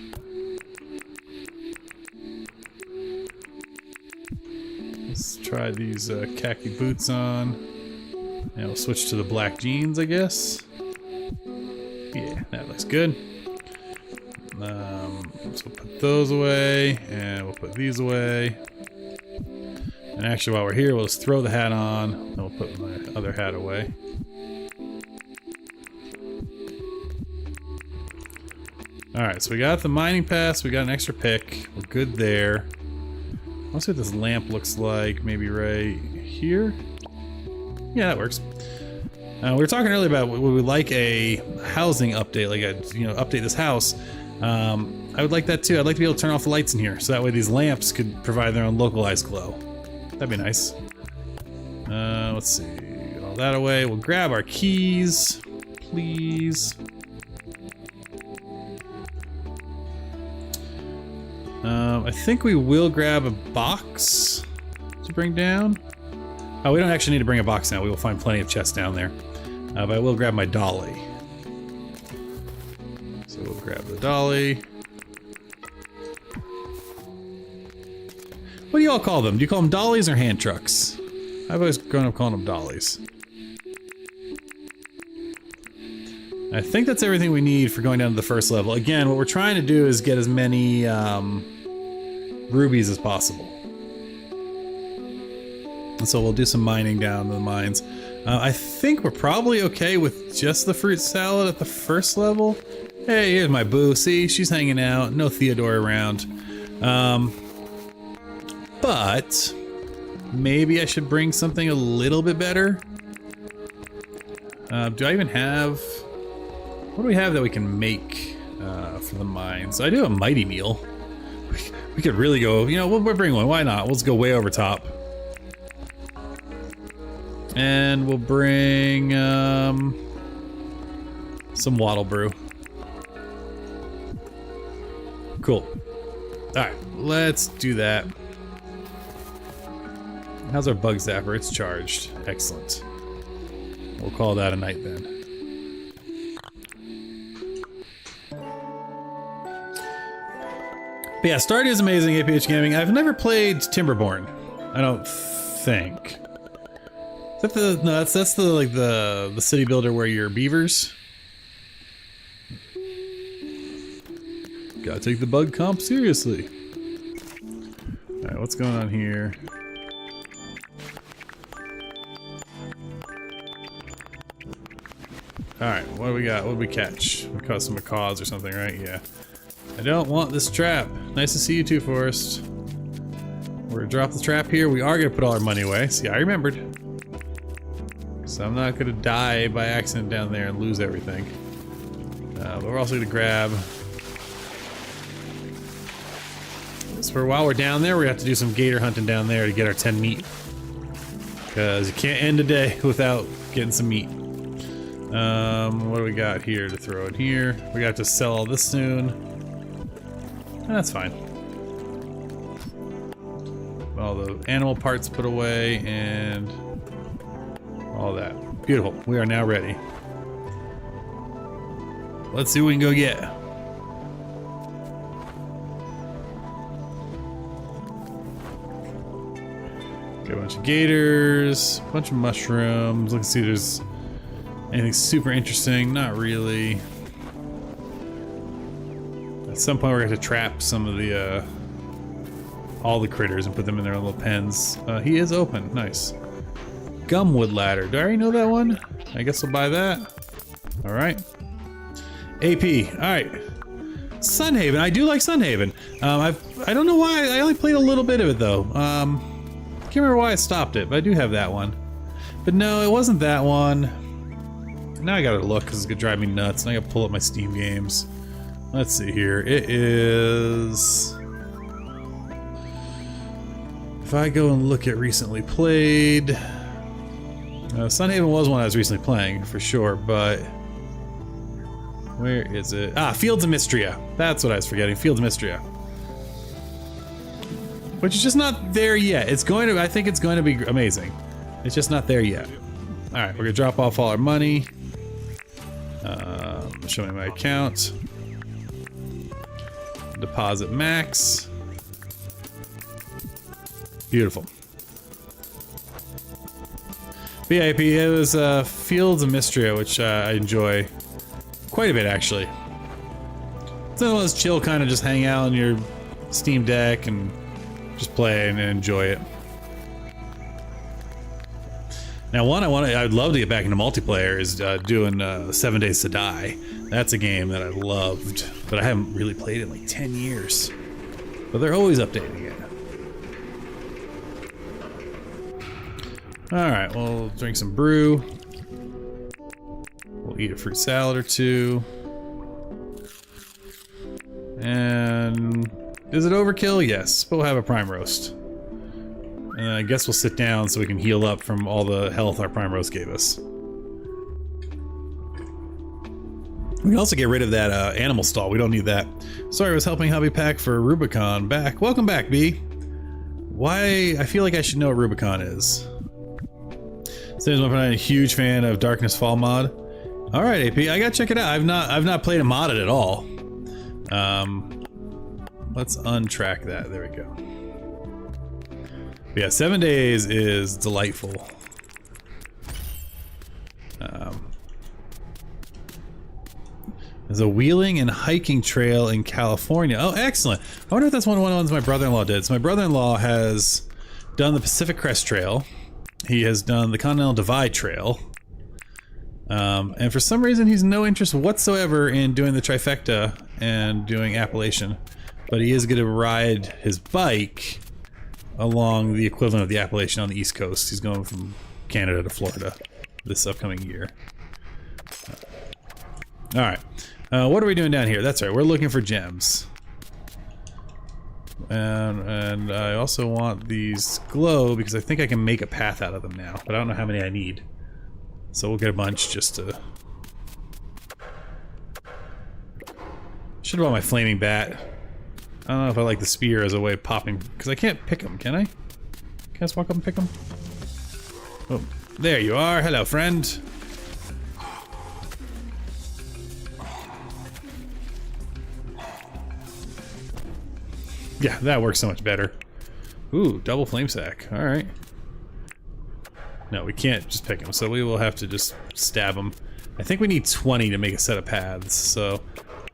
Let's try these khaki boots on. And we'll switch to the black jeans, I guess. Yeah, that looks good. So we'll put those away, and we'll put these away. And actually, while we're here, we'll just throw the hat on, and we'll put my other hat away. Alright, so we got the mining pass, we got an extra pick. We're good there. Let's see what this lamp looks like, maybe right here? Yeah, that works. We were talking earlier about would we like a housing update, like a, update this house. I would like that too. I'd like to be able to turn off the lights in here, so that way these lamps could provide their own localized glow. That'd be nice. Let's see, all that away. We'll grab our keys, please. I think we will grab a box to bring down. Oh, we don't actually need to bring a box now. We will find plenty of chests down there. But I will grab my dolly. So we'll grab the dolly. What do you all call them? Do you call them dollies or hand trucks? I've always grown up calling them dollies. I think that's everything we need for going down to the first level. Again, what we're trying to do is get as many rubies as possible. And so we'll do some mining down to the mines. I think we're probably okay with just the fruit salad at the first level. Hey, here's my boo. See, she's hanging out. No Theodore around. But maybe I should bring something a little bit better. Do I even have... What do we have that we can make for the mines? I do have a mighty meal. We could really go, we'll bring one. Why not? We'll just go way over top. And we'll bring some wattle brew. Cool. Alright, let's do that. How's our bug zapper? It's charged. Excellent. We'll call that a night then. But yeah, Stardew is amazing, APH Gaming. I've never played Timberborn. I don't think. Is that the... No, that's the city builder where you're beavers. Gotta take the bug comp seriously. Alright, what's going on here? Alright, what do we got? What did we catch? We caught some macaws or something, right? Yeah. I don't want this trap. Nice to see you too, Forrest. We're gonna drop the trap here. We are gonna put all our money away. See, I remembered. So I'm not gonna die by accident down there and lose everything. But we're also gonna grab... So while we're down there, we have to do some gator hunting down there to get our 10 meat. Because you can't end a day without getting some meat. What do we got here to throw in here? We got to sell all this soon. That's fine. All the animal parts put away and all that. Beautiful. We are now ready. Let's see what we can go get. Got a bunch of gators, a bunch of mushrooms. Let's see if there's anything super interesting. Not really. At some point we're going to trap some of the, all the critters and put them in their own little pens. He is open. Nice. Gumwood ladder. Do I already know that one? I guess we'll buy that. Alright. AP. Alright. Sunhaven. I do like Sunhaven. I don't know why. I only played a little bit of it though. Can't remember why I stopped it, but I do have that one. But no, it wasn't that one. Now I gotta look because it's gonna drive me nuts. And I gotta pull up my Steam games. Let's see here. It is. If I go and look at recently played, Sunhaven was one I was recently playing for sure, but where is it? Ah, Fields of Mystria. That's what I was forgetting. Fields of Mystria, which is just not there yet. It's going to. I think it's going to be amazing. It's just not there yet. All right, we're gonna drop off all our money. Show me my account. Deposit max. Beautiful. VIP, it was Fields of Mystria, which I enjoy quite a bit actually. It's one of those chill kind of just hang out on your Steam Deck and just play and enjoy it. Now, one I'd love to get back into multiplayer is doing 7 Days to Die. That's a game that I loved, but I haven't really played it in like 10 years. But they're always updating it. All right, we'll drink some brew. We'll eat a fruit salad or two. And is it overkill? Yes, but we'll have a prime roast. And I guess we'll sit down so we can heal up from all the health our prime roast gave us. We can also get rid of that animal stall. We don't need that. Sorry, I was helping Hubby pack for Rubicon. Back. Welcome back, B. Why? I feel like I should know what Rubicon is. Says I'm a huge fan of Darkness Fall mod. All right, AP, I gotta check it out. I've not played a modded at all. Let's untrack that. There we go. But yeah, 7 Days is delightful. There's a wheeling and hiking trail in California. Oh, excellent. I wonder if that's one of the ones my brother-in-law did. So my brother-in-law has done the Pacific Crest Trail. He has done the Continental Divide Trail. And for some reason, he's no interest whatsoever in doing the trifecta and doing Appalachian. But he is going to ride his bike along the equivalent of the Appalachian on the East Coast. He's going from Canada to Florida this upcoming year. All right. What are we doing down here? That's right. We're looking for gems. And I also want these glow because I think I can make a path out of them now, but I don't know how many I need. So we'll get a bunch just to... Should have bought my flaming bat. I don't know if I like the spear as a way of popping, because I can't pick them, can I? Can I just walk up and pick them? Oh, there you are. Hello, friend. Yeah, that works so much better. Ooh, double flame sack. All right. No, we can't just pick them, so we will have to just stab them. I think we need 20 to make a set of paths, so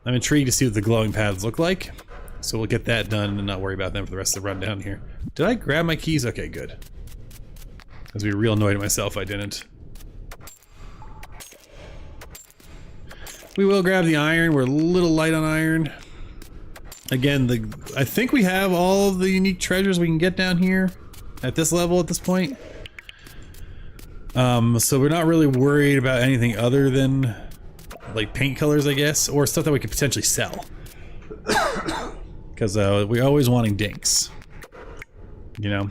I'm intrigued to see what the glowing paths look like. So we'll get that done and not worry about them for the rest of the run down here. Did I grab my keys? Okay, good. I was be real annoyed at myself if I didn't. We will grab the iron. We're a little light on iron. Again, I think we have all of the unique treasures we can get down here at this level at this point. So we're not really worried about anything other than like paint colors, I guess, or stuff that we could potentially sell. Because we're always wanting dinks, you know?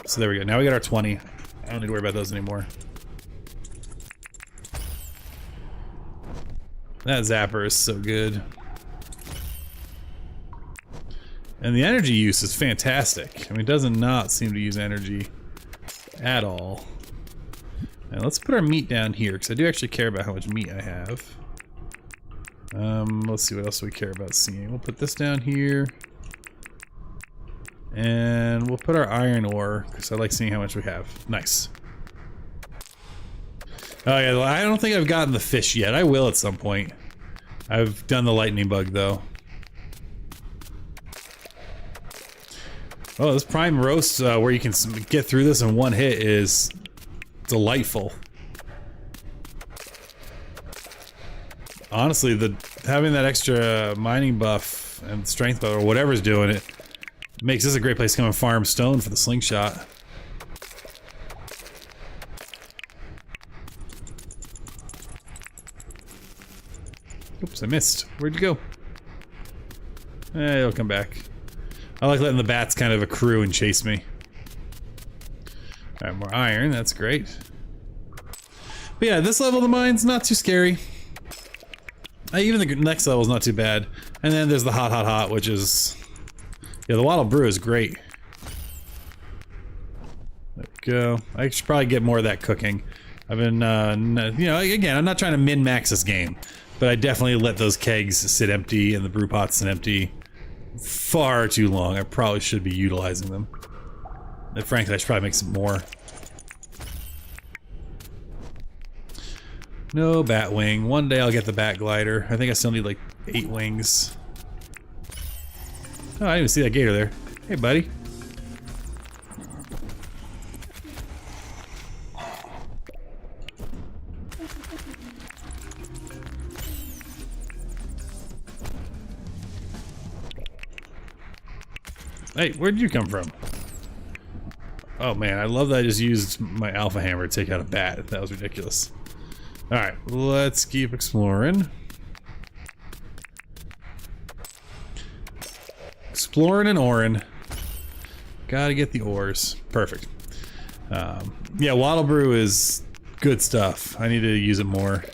So there we go. Now we got our 20. I don't need to worry about those anymore. That zapper is so good. And the energy use is fantastic. I mean, it does not seem to use energy at all. Now let's put our meat down here, because I do actually care about how much meat I have. Let's see what else we care about seeing. We'll put this down here. And we'll put our iron ore, because I like seeing how much we have. Nice. Oh yeah, well, I don't think I've gotten the fish yet. I will at some point. I've done the lightning bug, though. Oh, this prime roast where you can get through this in one hit is delightful. Honestly, having that extra mining buff and strength buff or whatever's doing it makes this a great place to come and farm stone for the slingshot. Oops, I missed. Where'd you go? It'll come back. I like letting the bats kind of accrue and chase me. Alright, more iron, that's great. But yeah, this level of the mine's not too scary. Even the next level's not too bad. And then there's the hot, which is... Yeah, the Wattle Brew is great. There we go. I should probably get more of that cooking. I've been, you know, again, I'm not trying to min-max this game. But I definitely let those kegs sit empty and the brew pots sit empty far too long. I probably should be utilizing them. And frankly, I should probably make some more. No bat wing. One day I'll get the bat glider. I think I still need like 8 wings. Oh, I didn't even see that gator there. Hey, buddy. Hey, where did you come from? Oh man, I love that I just used my alpha hammer to take out a bat. That was ridiculous. Alright, let's keep exploring. Exploring and orin'. Gotta get the ores. Perfect. Yeah, Wattle Brew is good stuff. I need to use it more.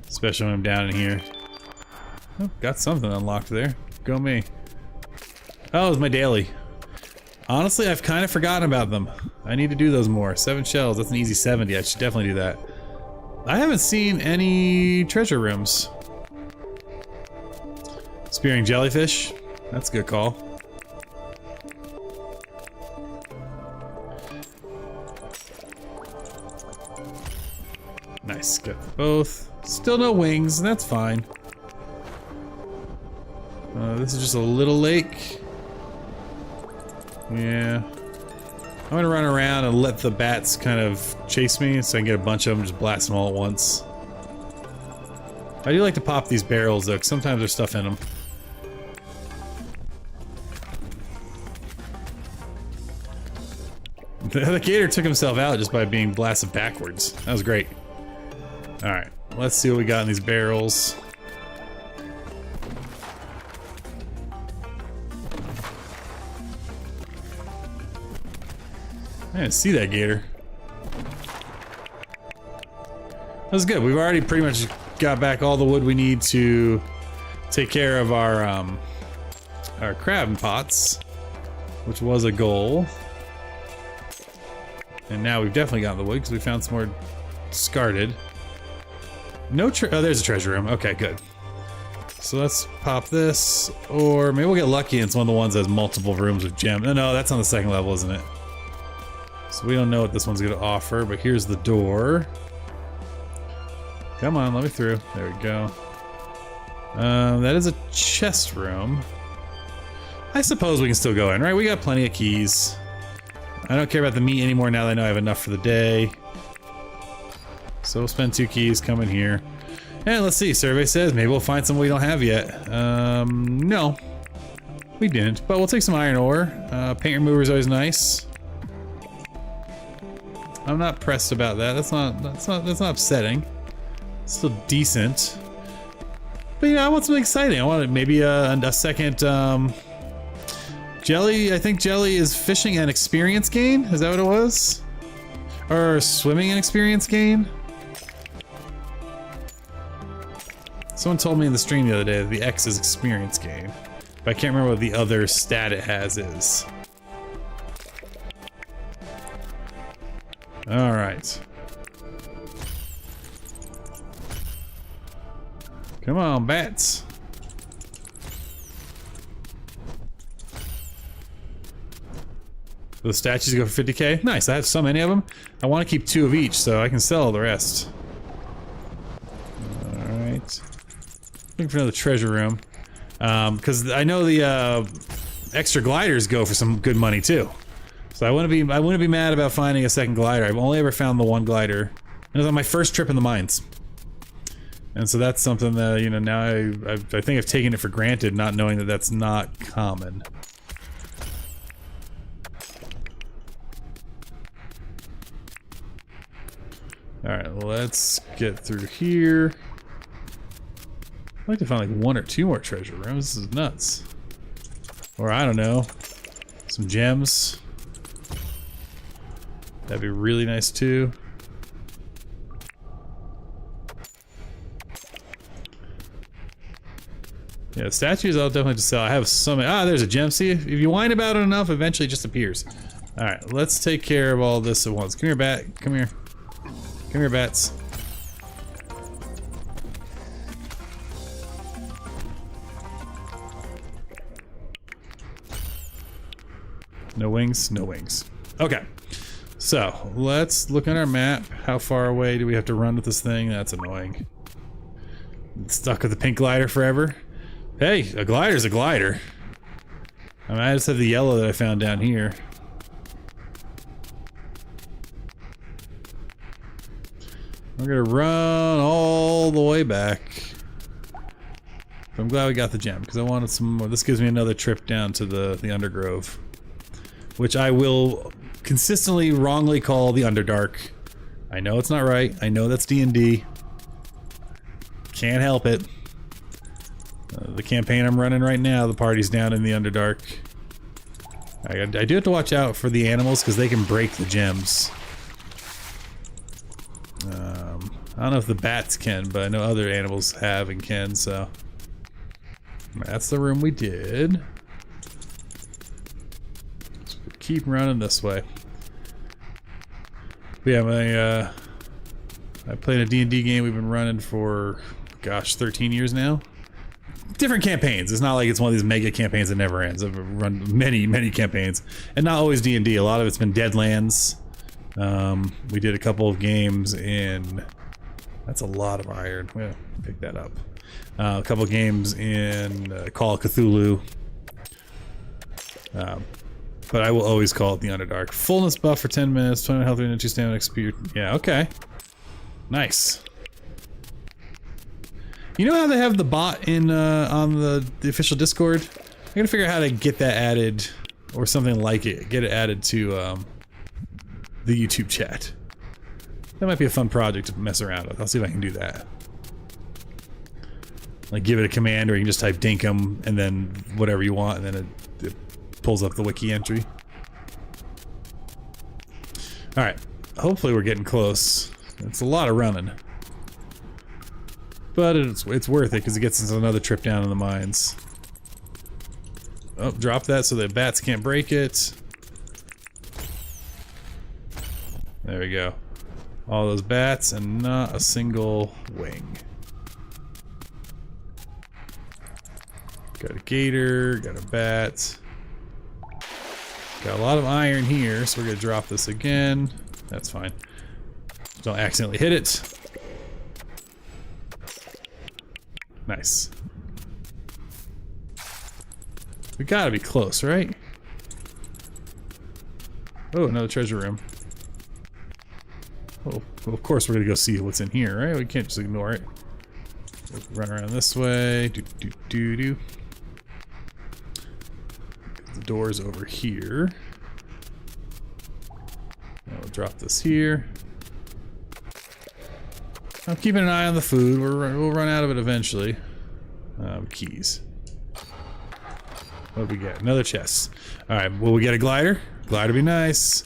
Especially when I'm down in here. Oh, got something unlocked there. Go me. Oh, it was my daily. Honestly, I've kind of forgotten about them. I need to do those more. 7 shells, that's an easy 70. I should definitely do that. I haven't seen any treasure rooms. Spearing jellyfish. That's a good call. Nice, got both. Still no wings, and that's fine. This is just a little lake. Yeah. I'm gonna run around and let the bats kind of chase me so I can get a bunch of them, just blast them all at once. I do like to pop these barrels though, because sometimes there's stuff in them. The gator took himself out just by being blasted backwards. That was great. Alright, let's see what we got in these barrels. I didn't see that gator. That was good. We've already pretty much got back all the wood we need to take care of our crab pots, which was a goal. And now we've definitely gotten the wood because we found some more discarded. No oh, there's a treasure room. Okay, good. So let's pop this, or maybe we'll get lucky and it's one of the ones that has multiple rooms with gems. No, that's on the second level, isn't it? So we don't know what this one's gonna offer, but here's the door. Come on, let me through. There we go. That is a chest room. I suppose we can still go in, right? We got plenty of keys. I don't care about the meat anymore now that I know I have enough for the day. So we'll spend 2 keys, come in here. And let's see, survey says maybe we'll find something we don't have yet. No. We didn't, but we'll take some iron ore. Paint remover is always nice. I'm not pressed about that. That's not upsetting. It's still decent. But yeah, I want something exciting. I want maybe a second jelly. I think jelly is fishing and experience gain. Is that what it was? Or swimming and experience gain? Someone told me in the stream the other day that the X is experience gain. But I can't remember what the other stat it has is. Alright. Come on, bats. The statues go for 50k? Nice, I have so many of them. I want to keep 2 of each so I can sell the rest. Alright. Looking for another treasure room. Because I know the extra gliders go for some good money too. So I wouldn't be mad about finding a second glider. I've only ever found the one glider. And it was on my first trip in the mines. And so that's something that, you know, now I think I've taken it for granted, not knowing that that's not common. Alright, let's get through here. I'd like to find like 1 or 2 more treasure rooms. This is nuts. Or I don't know, some gems. That'd be really nice too. Yeah, statues I'll definitely just sell. I have so many. Ah, there's a gem. See, if you whine about it enough, eventually it just appears. Alright, let's take care of all this at once. Come here, bat. Come here. Come here, bats. No wings? No wings. Okay. So, let's look on our map. How far away do we have to run with this thing? That's annoying. Stuck with the pink glider forever. Hey, a glider's a glider. I mean, I just have the yellow that I found down here. We're gonna run all the way back. I'm glad we got the gem, because I wanted some more. This gives me another trip down to the Undergrove, which I will consistently wrongly call the Underdark. I know it's not right. I know that's D&D. Can't help it. The campaign I'm running right now, the party's down in the Underdark. I do have to watch out for the animals because they can break the gems. I don't know if the bats can, but I know other animals have and can, so. That's the room we did. So keep running this way. But yeah, I played a D&D game we've been running for, gosh, 13 years now. Different campaigns. It's not like it's one of these mega campaigns that never ends. I've run many campaigns, and not always D&D. A lot of it's been Deadlands. We did a couple of games in. That's a lot of iron. I'm gonna pick that up. A couple of games in Call of Cthulhu. But I will always call it the Underdark. Fullness buff for 10 minutes. 20 health, 2 stamina, XP. Yeah, okay. Nice. You know how they have the bot in on the official Discord? I gotta figure out how to get that added, or something like it. Get it added to the YouTube chat. That might be a fun project to mess around with. I'll see if I can do that. Like give it a command, or you can just type Dinkum and then whatever you want, and then it pulls up the wiki entry. All right. Hopefully we're getting close. It's a lot of running. But it's worth it because it gets us another trip down in the mines. Oh, drop that so that bats can't break it. There we go. All those bats and not a single wing. Got a gator, got a bat. Got a lot of iron here, so we're gonna drop this again. That's fine. Don't accidentally hit it. Nice. We gotta be close, right? Oh, another treasure room. Oh, well, of course we're gonna go see what's in here, right? We can't just ignore it. Run around this way. Do. The door's over here. I'll drop this here. I'm keeping an eye on the food. We'll run out of it eventually. Keys. What do we get? Another chest. Alright, will we get a glider? Glider be nice.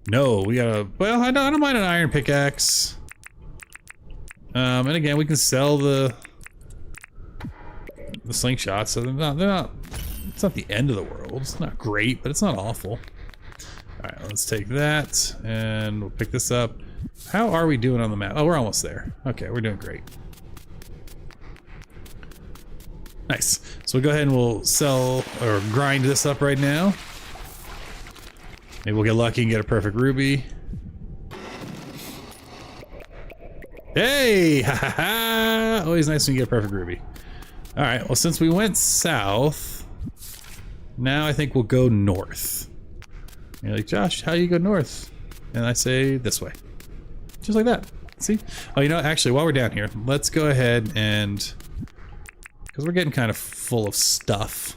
No, we got a... Well, I don't mind an iron pickaxe. And again, we can sell the slingshots, so they're not... It's not the end of the world. It's not great, but it's not awful. Alright, let's take that, and we'll pick this up. How are we doing on the map? Oh, we're almost there. Okay, we're doing great. Nice. So we'll go ahead and we'll sell, or grind this up right now. Maybe we'll get lucky and get a perfect ruby. Hey! Ha ha ha! Always nice when you get a perfect ruby. Alright, well since we went south, now I think we'll go north. And you're like, Josh, how do you go north? And I say this way. Just like that. See? Oh, you know, actually, while we're down here, let's go ahead and... because we're getting kind of full of stuff.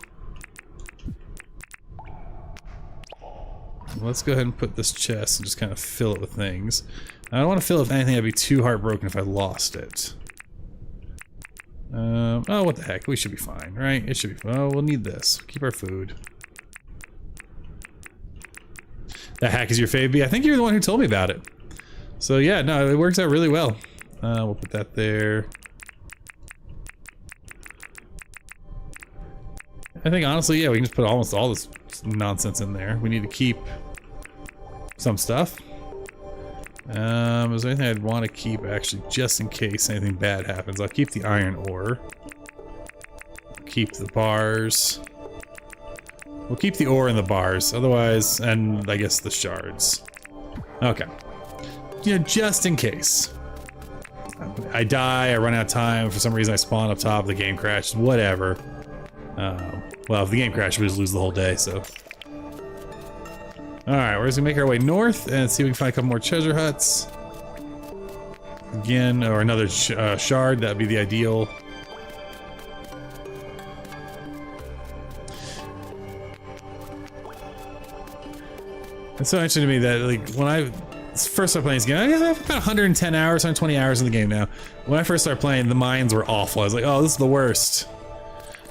Let's go ahead and put this chest and just kind of fill it with things. I don't want to fill it with anything. I'd be too heartbroken if I lost it. Oh, what the heck? We should be fine, right? It should be fine. Oh, we'll need this. Keep our food. That hack is your fave, B? I think you're the one who told me about it. So yeah, no, it works out really well. We'll put that there. I think honestly, yeah, we can just put almost all this nonsense in there. We need to keep some stuff. Is there anything I'd want to keep actually, just in case anything bad happens? I'll keep the iron ore. Keep the bars. We'll keep the ore and the bars, otherwise, and I guess the shards. Okay. You know, just in case. I die, I run out of time, for some reason I spawn up top, the game crashes, whatever. Well, if the game crashes, we just lose the whole day, so. Alright, we're just gonna make our way north and see if we can find a couple more treasure huts. Again, or another shard, that'd be the ideal. It's so interesting to me that, like, when I first started playing this game, I have about 110 hours, 120 hours in the game now. When I first started playing, the mines were awful. I was like, oh, this is the worst.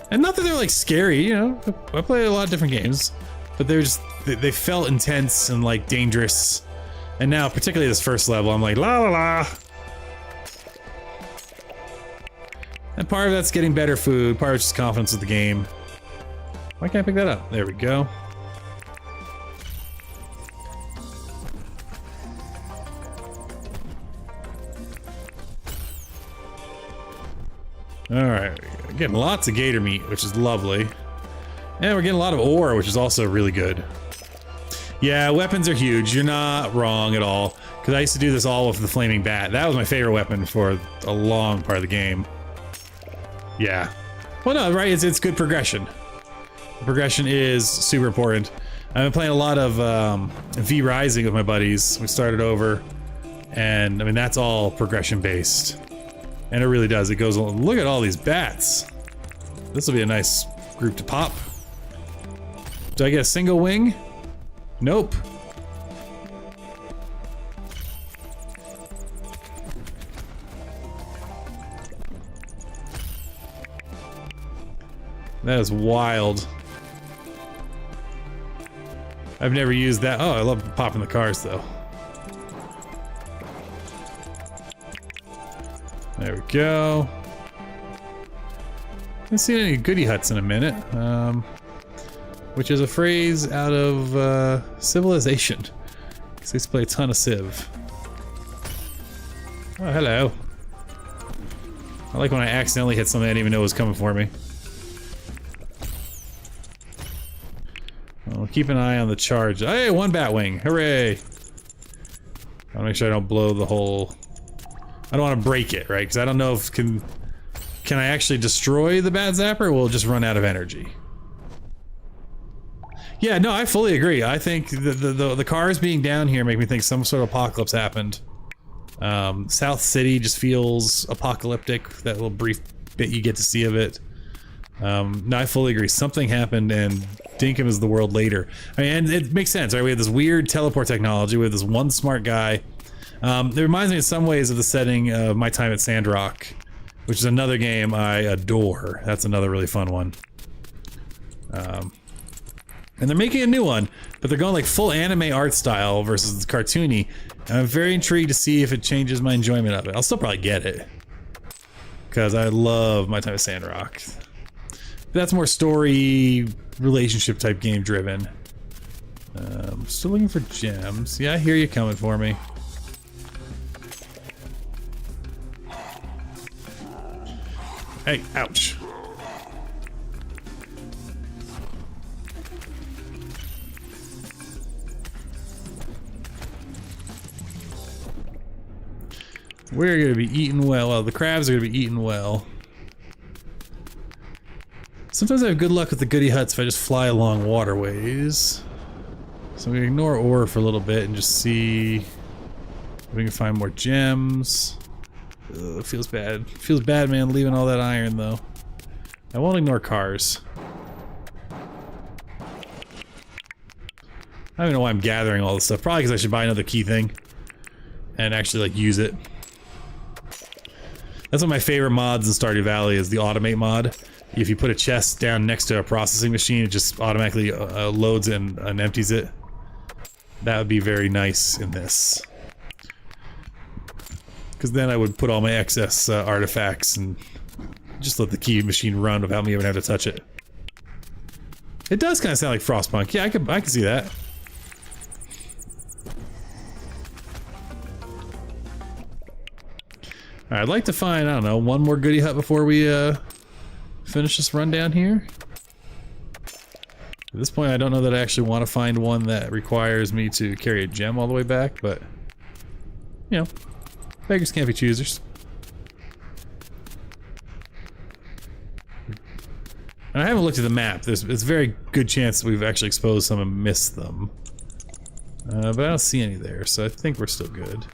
And not that they're, like, scary, you know? I play a lot of different games. But they're just, they felt intense and, like, dangerous. And now, particularly this first level, I'm like, la la la. And part of that's getting better food, part of it's just confidence with the game. Why can't I pick that up? There we go. Alright, we're getting lots of gator meat, which is lovely. And we're getting a lot of ore, which is also really good. Yeah, weapons are huge. You're not wrong at all. Because I used to do this all with the flaming bat. That was my favorite weapon for a long part of the game. Yeah. Well, no, right? It's good progression. Progression is super important. I've been playing a lot of V Rising with my buddies. We started over. And, I mean, that's all progression based. And it really does. It goes, look at all these bats. This will be a nice group to pop. Do I get a single wing? Nope. That is wild. I've never used that. Oh, I love popping the cars though. There we go. Haven't seen any goody huts in a minute. Which is a phrase out of Civilization. I used to play a ton of Civ. Oh, hello. I like when I accidentally hit something I didn't even know was coming for me. Well, keep an eye on the charge. Hey, one bat wing! Hooray! I want to make sure I don't blow the whole... I don't want to break it, right? Because I don't know if can I actually destroy the bat zapper, or will it just run out of energy? Yeah, no, I fully agree. I think the cars being down here make me think some sort of apocalypse happened. South City just feels apocalyptic. That little brief bit you get to see of it. No, I fully agree. Something happened, and Dinkum is the world later. I mean, and it makes sense, right? We have this weird teleport technology. We have this one smart guy. It reminds me in some ways of the setting of My Time at Sandrock, which is another game I adore. That's another really fun one. And they're making a new one, but they're going like full anime art style versus cartoony. And I'm very intrigued to see if it changes my enjoyment of it. I'll still probably get it, because I love My Time at Sandrock. But that's more story, relationship type game driven. Still looking for gems. Yeah, I hear you coming for me. Hey, ouch. We're gonna be eating well. Well, the crabs are gonna be eating well. Sometimes I have good luck with the goody huts if I just fly along waterways. So I'm gonna ignore ore for a little bit and just see We can find more gems. Ugh, feels bad. Feels bad, man, leaving all that iron, though. I won't ignore cars. I don't even know why I'm gathering all this stuff. Probably because I should buy another key thing. And actually, like, use it. That's one of my favorite mods in Stardew Valley is the Automate mod. If you put a chest down next to a processing machine, it just automatically loads and empties it. That would be very nice in this. Because then I would put all my excess artifacts and just let the key machine run without me even having to touch it. It does kind of sound like Frostpunk. Yeah, I can see that. Alright, I'd like to find, I don't know, one more goodie hut before we finish this rundown here. At this point, I don't know that I actually want to find one that requires me to carry a gem all the way back, but, you know, beggars can't be choosers. And I haven't looked at the map. It's a very good chance that we've actually exposed some and missed them. But I don't see any there, so I think we're still good.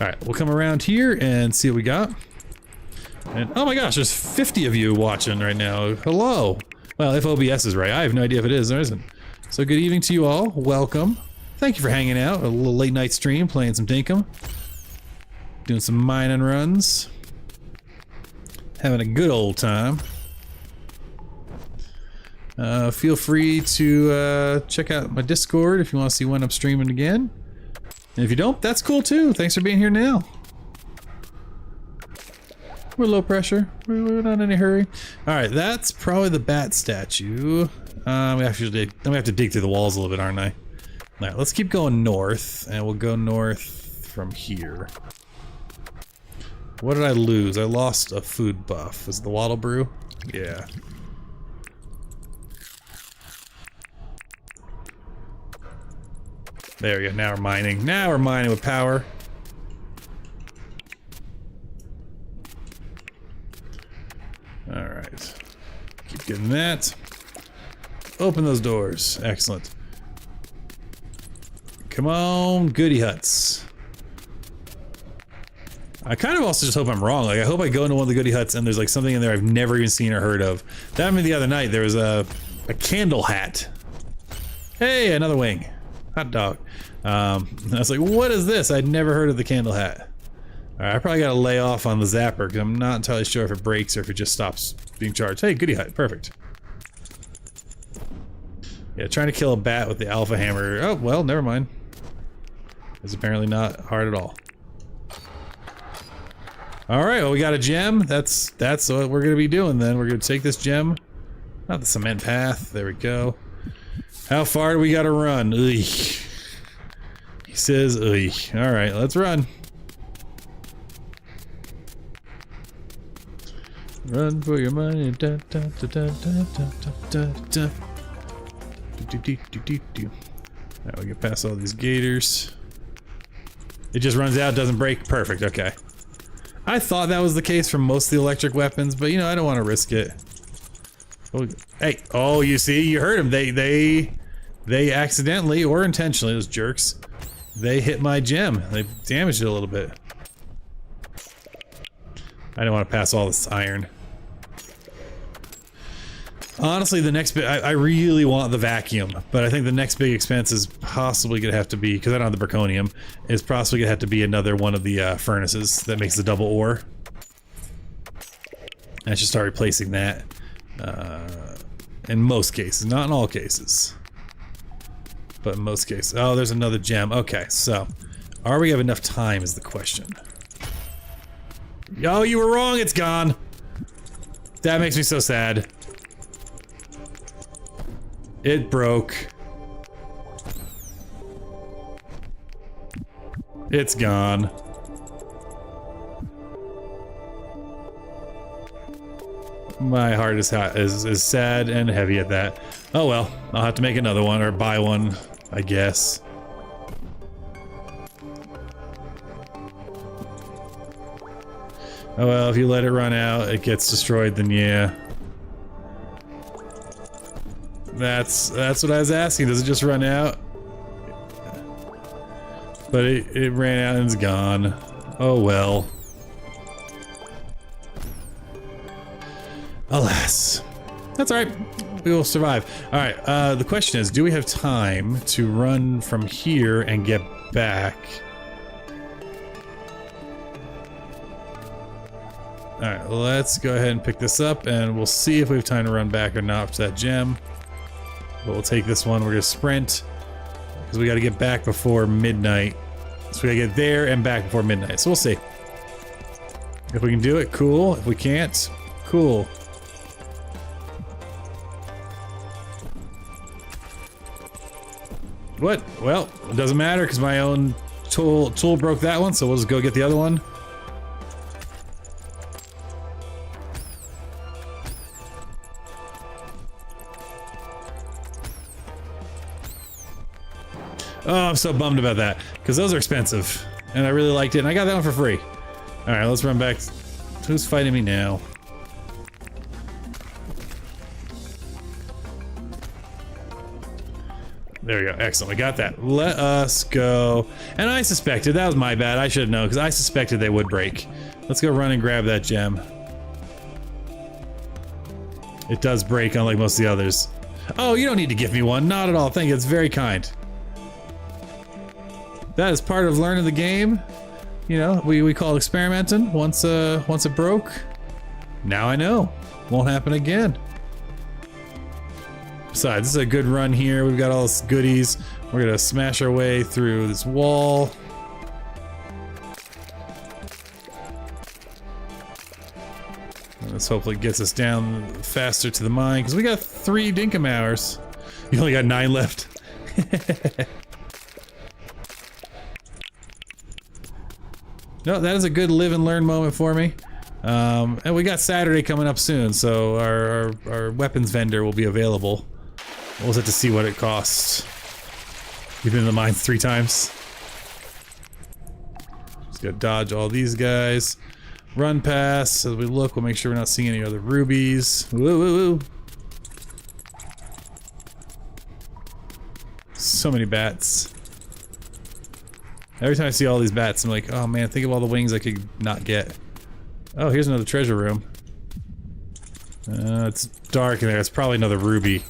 Alright, we'll come around here and see what we got. And oh my gosh, there's 50 of you watching right now. Hello! Well, if OBS is right, I have no idea if it is or isn't. So good evening to you all. Welcome. Thank you for hanging out. A little late night stream, playing some Dinkum. Doing some mining runs. Having a good old time. Feel free to check out my Discord if you want to see when I'm streaming again. And if you don't, that's cool too. Thanks for being here now. We're low pressure. We're not in any hurry. Alright, that's probably the bat statue. We have to dig through the walls a little bit, aren't I? Alright, let's keep going north, and we'll go north from here. What did I lose? I lost a food buff. Was it the Waddle Brew? Yeah. There we go, now we're mining. Now we're mining with power. Alright. Keep getting that. Open those doors. Excellent. Come on, goodie huts. I kind of also just hope I'm wrong. Like, I hope I go into one of the goodie huts and there's like something in there I've never even seen or heard of. That happened the other night. There was a candle hat. Hey, another wing. Hot dog. And I was like, what is this? I'd never heard of the candle hat. Alright, I probably gotta lay off on the zapper because I'm not entirely sure if it breaks or if it just stops being charged. Hey, goodie hut. Perfect. Yeah, trying to kill a bat with the alpha hammer. Oh, well, never mind. It's apparently not hard at all. Alright, well, we got a gem. That's what we're gonna be doing then. We're gonna take this gem. Not the cement path. There we go. How far do we gotta run? Ugh. He says, ugh. Alright, let's run. Run for your money. Da, da, da, da, da, da, da, da. Alright, we can pass all these gators. It just runs out, doesn't break. Perfect, okay. I thought that was the case for most of the electric weapons, but you know, I don't want to risk it. Oh, hey, oh, you see, you heard them. They accidentally or intentionally, those jerks, they hit my gem. They damaged it a little bit. I don't want to pass all this iron. Honestly, the next bit, I really want the vacuum, but I think the next big expense is possibly gonna have to be, because I don't have the Berkonium, is possibly gonna have to be another one of the furnaces that makes the double ore. I should start replacing that. In most cases, not in all cases. But in most cases. Oh, there's another gem. Okay, so, are we have enough time is the question. Oh, you were wrong, it's gone! That makes me so sad. It broke. It's gone. My heart is sad and heavy at that. Oh well, I'll have to make another one or buy one, I guess. Oh well, if you let it run out, it gets destroyed, then yeah. That's what I was asking. Does it just run out? But it ran out and it's gone. Oh well. Alas. That's alright. We will survive. Alright, the question is, do we have time to run from here and get back? Alright, let's go ahead and pick this up and we'll see if we have time to run back or not to that gem. But we'll take this one. We're gonna sprint because we gotta get back before midnight. So we gotta get there and back before midnight. So we'll see. If we can do it, cool. If we can't, cool. What? Well, it doesn't matter because my own tool broke that one, so we'll just go get the other one. Oh, I'm so bummed about that because those are expensive and I really liked it and I got that one for free. All right, let's run back. Who's fighting me now? There we go. Excellent. We got that. Let us go. And I suspected. That was my bad. I should know because I suspected they would break. Let's go run and grab that gem. It does break unlike most of the others. Oh, you don't need to give me one. Not at all. Thank you. It's very kind. That is part of learning the game. You know, we call it experimenting. Once it broke, now I know. Won't happen again. Besides, this is a good run here. We've got all this goodies. We're gonna smash our way through this wall. And this hopefully gets us down faster to the mine, because we got 3 Dinkum hours. You only got 9 left. No, that is a good live and learn moment for me. And we got Saturday coming up soon, so our weapons vendor will be available. We'll just have to see what it costs. We've been in the mines 3 times. Just gotta dodge all these guys. Run past. As we look, we'll make sure we're not seeing any other rubies. Woo woo woo. So many bats. Every time I see all these bats, I'm like, oh man, think of all the wings I could not get. Oh, here's another treasure room. It's dark in there. It's probably another ruby.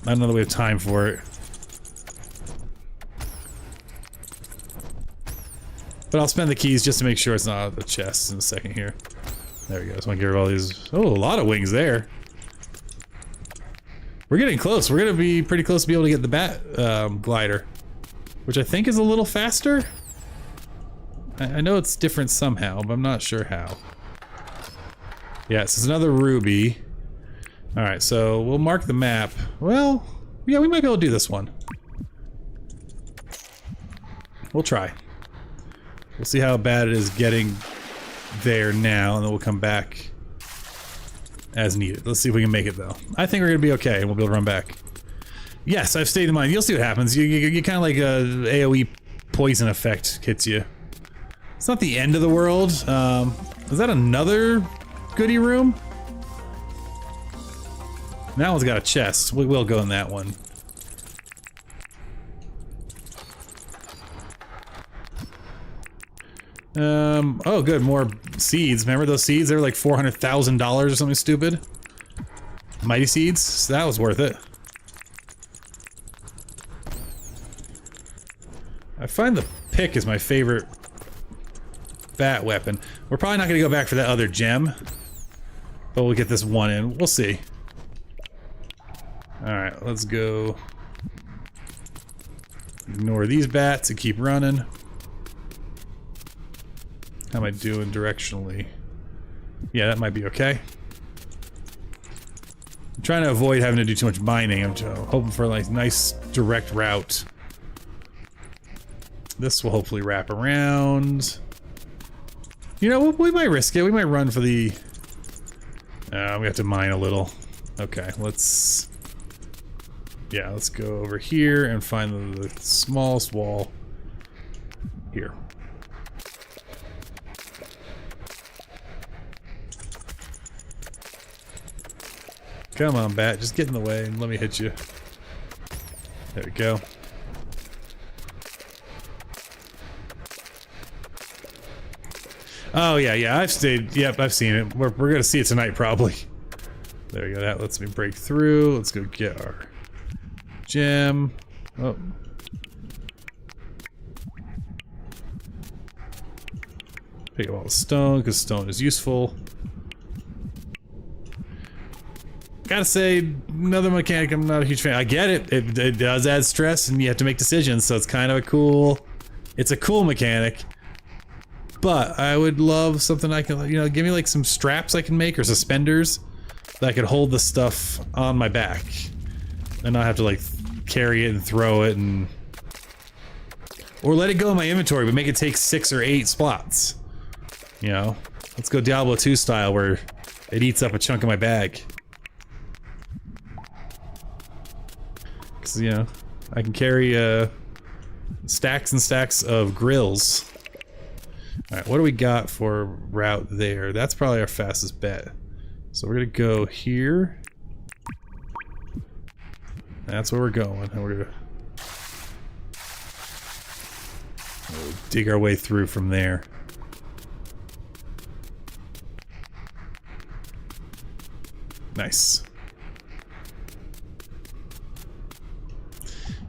I don't know that we have time for it. But I'll spend the keys just to make sure it's not a chest in a second here. There we go. Just want to get rid of all these. Oh, a lot of wings there. We're getting close. We're going to be pretty close to be able to get the bat glider. Which I think is a little faster. I know it's different somehow, but I'm not sure how. Yes, it's another ruby. Alright, so we'll mark the map. Well, yeah, we might be able to do this one. We'll try. We'll see how bad it is getting there now, and then we'll come back as needed. Let's see if we can make it, though. I think we're going to be okay, and we'll be able to run back. Yes, I've stayed in mind. You'll see what happens. You kind of like a AoE poison effect hits you. It's not the end of the world. Is that another goodie room? That one's got a chest. We will go in that one. Oh good, more seeds. Remember those seeds? They were like $400,000 or something stupid. Mighty seeds? So that was worth it. I find the pick is my favorite bat weapon. We're probably not going to go back for that other gem, but we'll get this one in. We'll see. Alright, let's go. Ignore these bats and keep running. How am I doing directionally? Yeah, that might be okay. I'm trying to avoid having to do too much mining. I'm hoping for like a nice direct route. This will hopefully wrap around. You know, we might risk it. We might run for the... we have to mine a little. Okay, let's... Yeah, let's go over here and find the smallest wall. Here. Come on, bat. Just get in the way and let me hit you. There we go. Oh, yeah, yeah, I've stayed. Yep, I've seen it. We're gonna see it tonight, probably. There we go. That lets me break through. Let's go get our gem. Oh. Pick up all the stone, because stone is useful. Gotta say, another mechanic I'm not a huge fan. I get it. It does add stress, and you have to make decisions, so it's kind of a cool... It's a cool mechanic. But I would love something I can, you know, give me like some straps I can make, or suspenders, that I could hold the stuff on my back. And not have to, like, carry it and throw it, and... Or let it go in my inventory, but make it take 6 or 8 spots. You know? Let's go Diablo 2 style, where it eats up a chunk of my bag. Because, you know, I can carry, stacks and stacks of grills. Alright, what do we got for route there? That's probably our fastest bet. So we're gonna go here. That's where we're going. And we're gonna we'll dig our way through from there. Nice.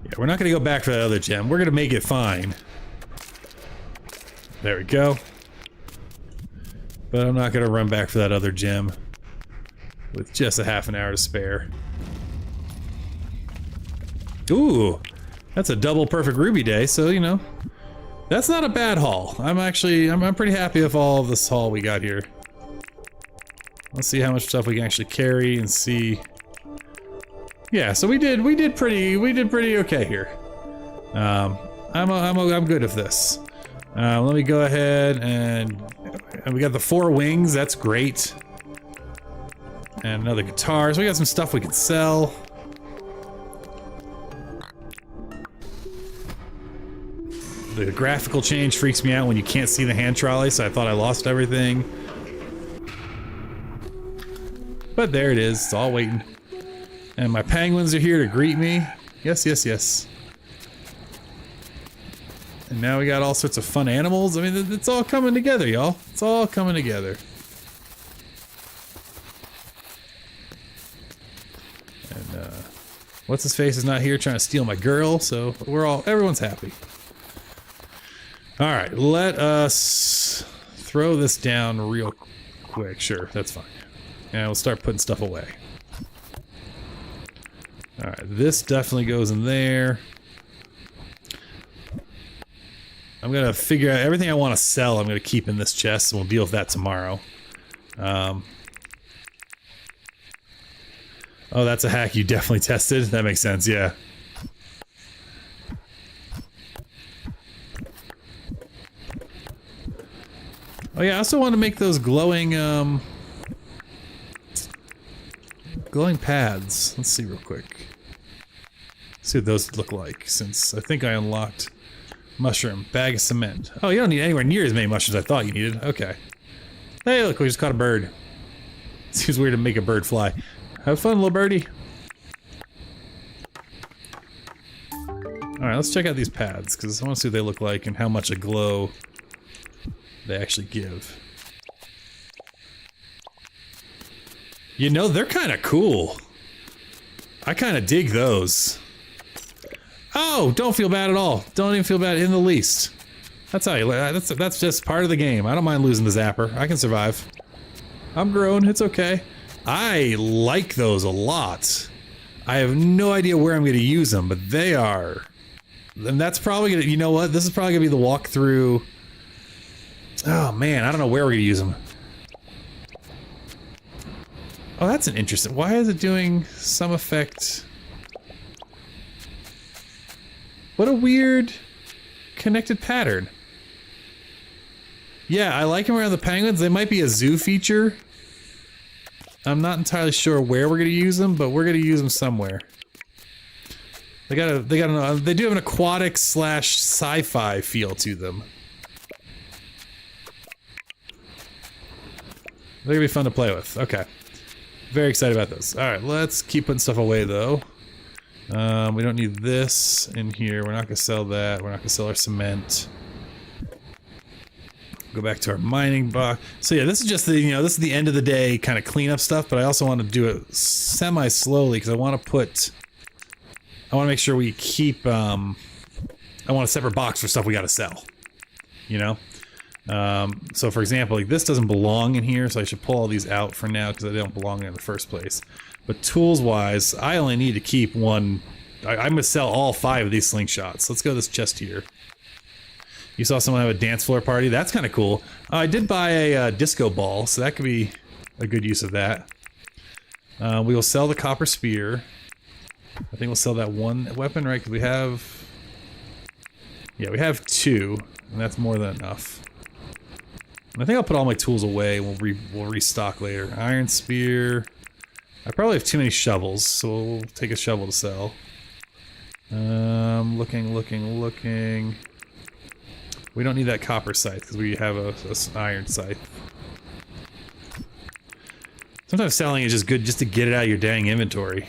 Yeah, we're not gonna go back for that other gem. We're gonna make it fine. There we go. But I'm not gonna run back for that other gem with just a half an hour to spare. Ooh, that's a double perfect ruby day, so you know, that's not a bad haul. I'm pretty happy with all of this haul we got here. Let's see how much stuff we can actually carry and see. Yeah, so we did pretty okay here. I'm good with this. Let me go ahead and we got the 4 wings. That's great. And another guitar. So we got some stuff we can sell. The graphical change freaks me out when you can't see the hand trolley, so I thought I lost everything. But there it is. It's all waiting. And my penguins are here to greet me. Yes, yes, yes. And now we got all sorts of fun animals. I mean, it's all coming together, y'all. It's all coming together. And, what's-his-face is not here trying to steal my girl, so everyone's happy. Alright, let us throw this down real quick. Sure, that's fine. And we'll start putting stuff away. Alright, this definitely goes in there. I'm gonna figure out everything I want to sell. I'm gonna keep in this chest, and we'll deal with that tomorrow. Oh, that's a hack you definitely tested. That makes sense, yeah. Oh yeah, I also want to make those glowing, glowing pads. Let's see real quick. See what those look like, since I think I unlocked mushroom, bag of cement. Oh, you don't need anywhere near as many mushrooms as I thought you needed. Okay. Hey, look, we just caught a bird. Seems weird to make a bird fly. Have fun, little birdie. Alright, let's check out these pads, because I want to see what they look like and how much a glow they actually give. You know, they're kind of cool. I kind of dig those. Oh, don't feel bad at all. Don't even feel bad in the least. That's how you. That's just part of the game. I don't mind losing the zapper. I can survive. I'm grown. It's okay. I like those a lot. I have no idea where I'm going to use them, but they are. And that's probably gonna. You know what? This is probably gonna be the walkthrough. Oh man, I don't know where we're gonna use them. Oh, that's an interesting. Why is it doing some effect? What a weird connected pattern. Yeah, I like them around the penguins. They might be a zoo feature. I'm not entirely sure where we're gonna use them, but we're gonna use them somewhere. They do have an aquatic / sci-fi feel to them. They're gonna be fun to play with. Okay. Very excited about this. Alright, let's keep putting stuff away though. We don't need this in here. We're not gonna sell that. We're not gonna sell our cement. Go back to our mining box. So yeah, this is just the, you know, this is the end of the day kind of cleanup stuff, but I also want to do it semi-slowly because I want to make sure we keep, I want a separate box for stuff we got to sell, you know? So for example, like this doesn't belong in here, so I should pull all these out for now because they don't belong in the first place. But tools-wise, I only need to keep one. I'm going to sell all 5 of these slingshots. Let's go to this chest here. You saw someone have a dance floor party. That's kind of cool. I did buy a disco ball, so that could be a good use of that. We will sell the copper spear. I think we'll sell that one weapon, right? Because we have... Yeah, we have 2, and that's more than enough. And I think I'll put all my tools away, and we'll restock later. Iron spear. I probably have too many shovels, so we'll take a shovel to sell. Looking. We don't need that copper scythe because we have a iron scythe. Sometimes selling is just good just to get it out of your dang inventory.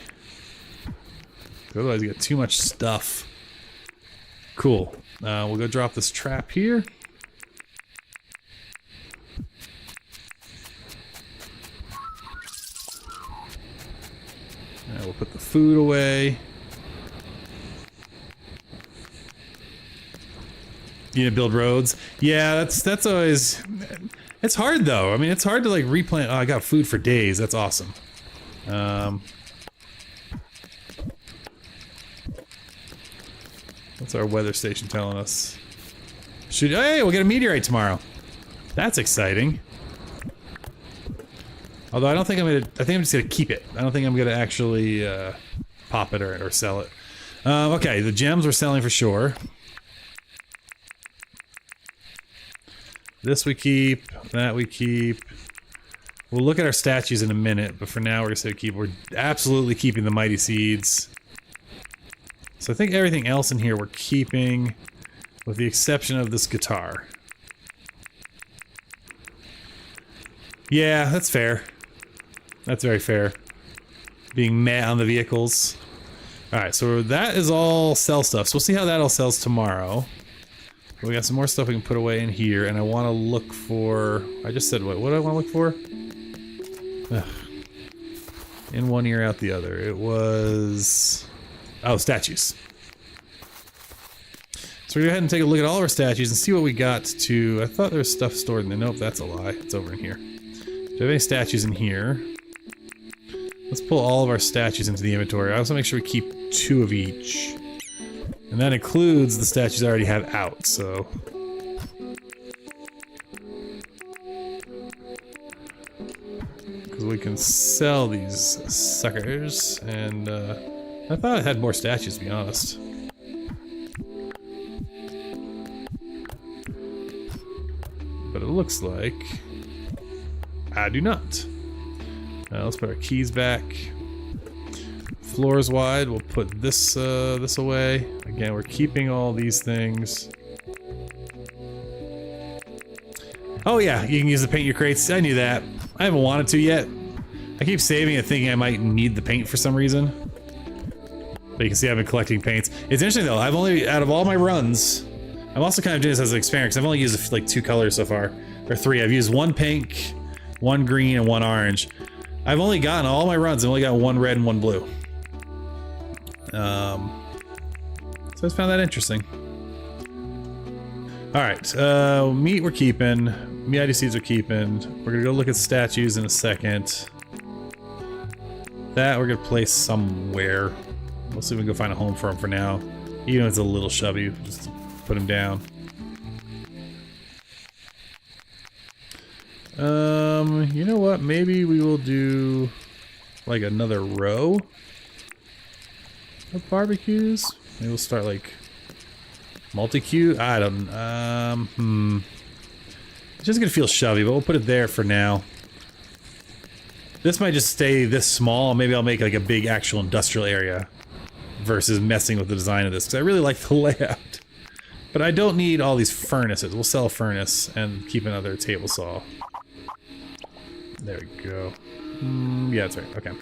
Otherwise you get too much stuff. Cool. We'll go drop this trap here. We'll put the food away. You need to build roads. Yeah, that's always... It's hard though. I mean, it's hard to like replant. Oh, I got food for days. That's awesome. What's our weather station telling us? Hey, we'll get a meteorite tomorrow. That's exciting. Although I don't think I think I'm just gonna keep it. I don't think I'm gonna actually pop it or sell it. Okay, the gems we're selling for sure. This we keep, that we keep. We'll look at our statues in a minute, but for now we're just gonna keep, we're absolutely keeping the mighty seeds. So I think everything else in here we're keeping, with the exception of this guitar. Yeah, that's fair. That's very fair. Being meh on the vehicles. Alright, so that is all sell stuff. So we'll see how that all sells tomorrow. We got some more stuff we can put away in here, and I want to look for... I just said what? What do I want to look for? Ugh. In one ear, out the other. It was... Oh, statues. So we'll go ahead and take a look at all of our statues and see what we got to... I thought there was stuff stored in there. Nope, that's a lie. It's over in here. Do we have any statues in here? Let's pull all of our statues into the inventory. I also make sure we keep 2 of each. And that includes the statues I already have out, so... Because we can sell these suckers, and I thought it had more statues, to be honest. But it looks like I do not. Let's put our keys back. Floors wide, we'll put this this away. Again, we're keeping all these things. Oh yeah, you can use the paint your crates. I knew that. I haven't wanted to yet. I keep saving it thinking I might need the paint for some reason. But you can see I've been collecting paints. It's interesting though, I've only, out of all my runs, I'm also kind of doing this as an experiment because I've only used like 2 colors so far. Or 3. I've used 1 pink, 1 green, and 1 orange. I've only gotten, all my runs, I've only got 1 red and 1 blue. So I just found that interesting. Alright, meat we're keeping. Meat seeds we're keeping. We're gonna go look at statues in a second. That we're gonna place somewhere. We'll see if we can go find a home for him for now. Even if it's a little chubby, just put him down. You know what? Maybe we will do like another row of barbecues. Maybe we'll start like multi-queue. I don't. It's just gonna feel shovey, but we'll put it there for now. This might just stay this small. Maybe I'll make like a big actual industrial area versus messing with the design of this because I really like the layout. But I don't need all these furnaces. We'll sell a furnace and keep another table saw. There we go. Yeah, that's right. Okay.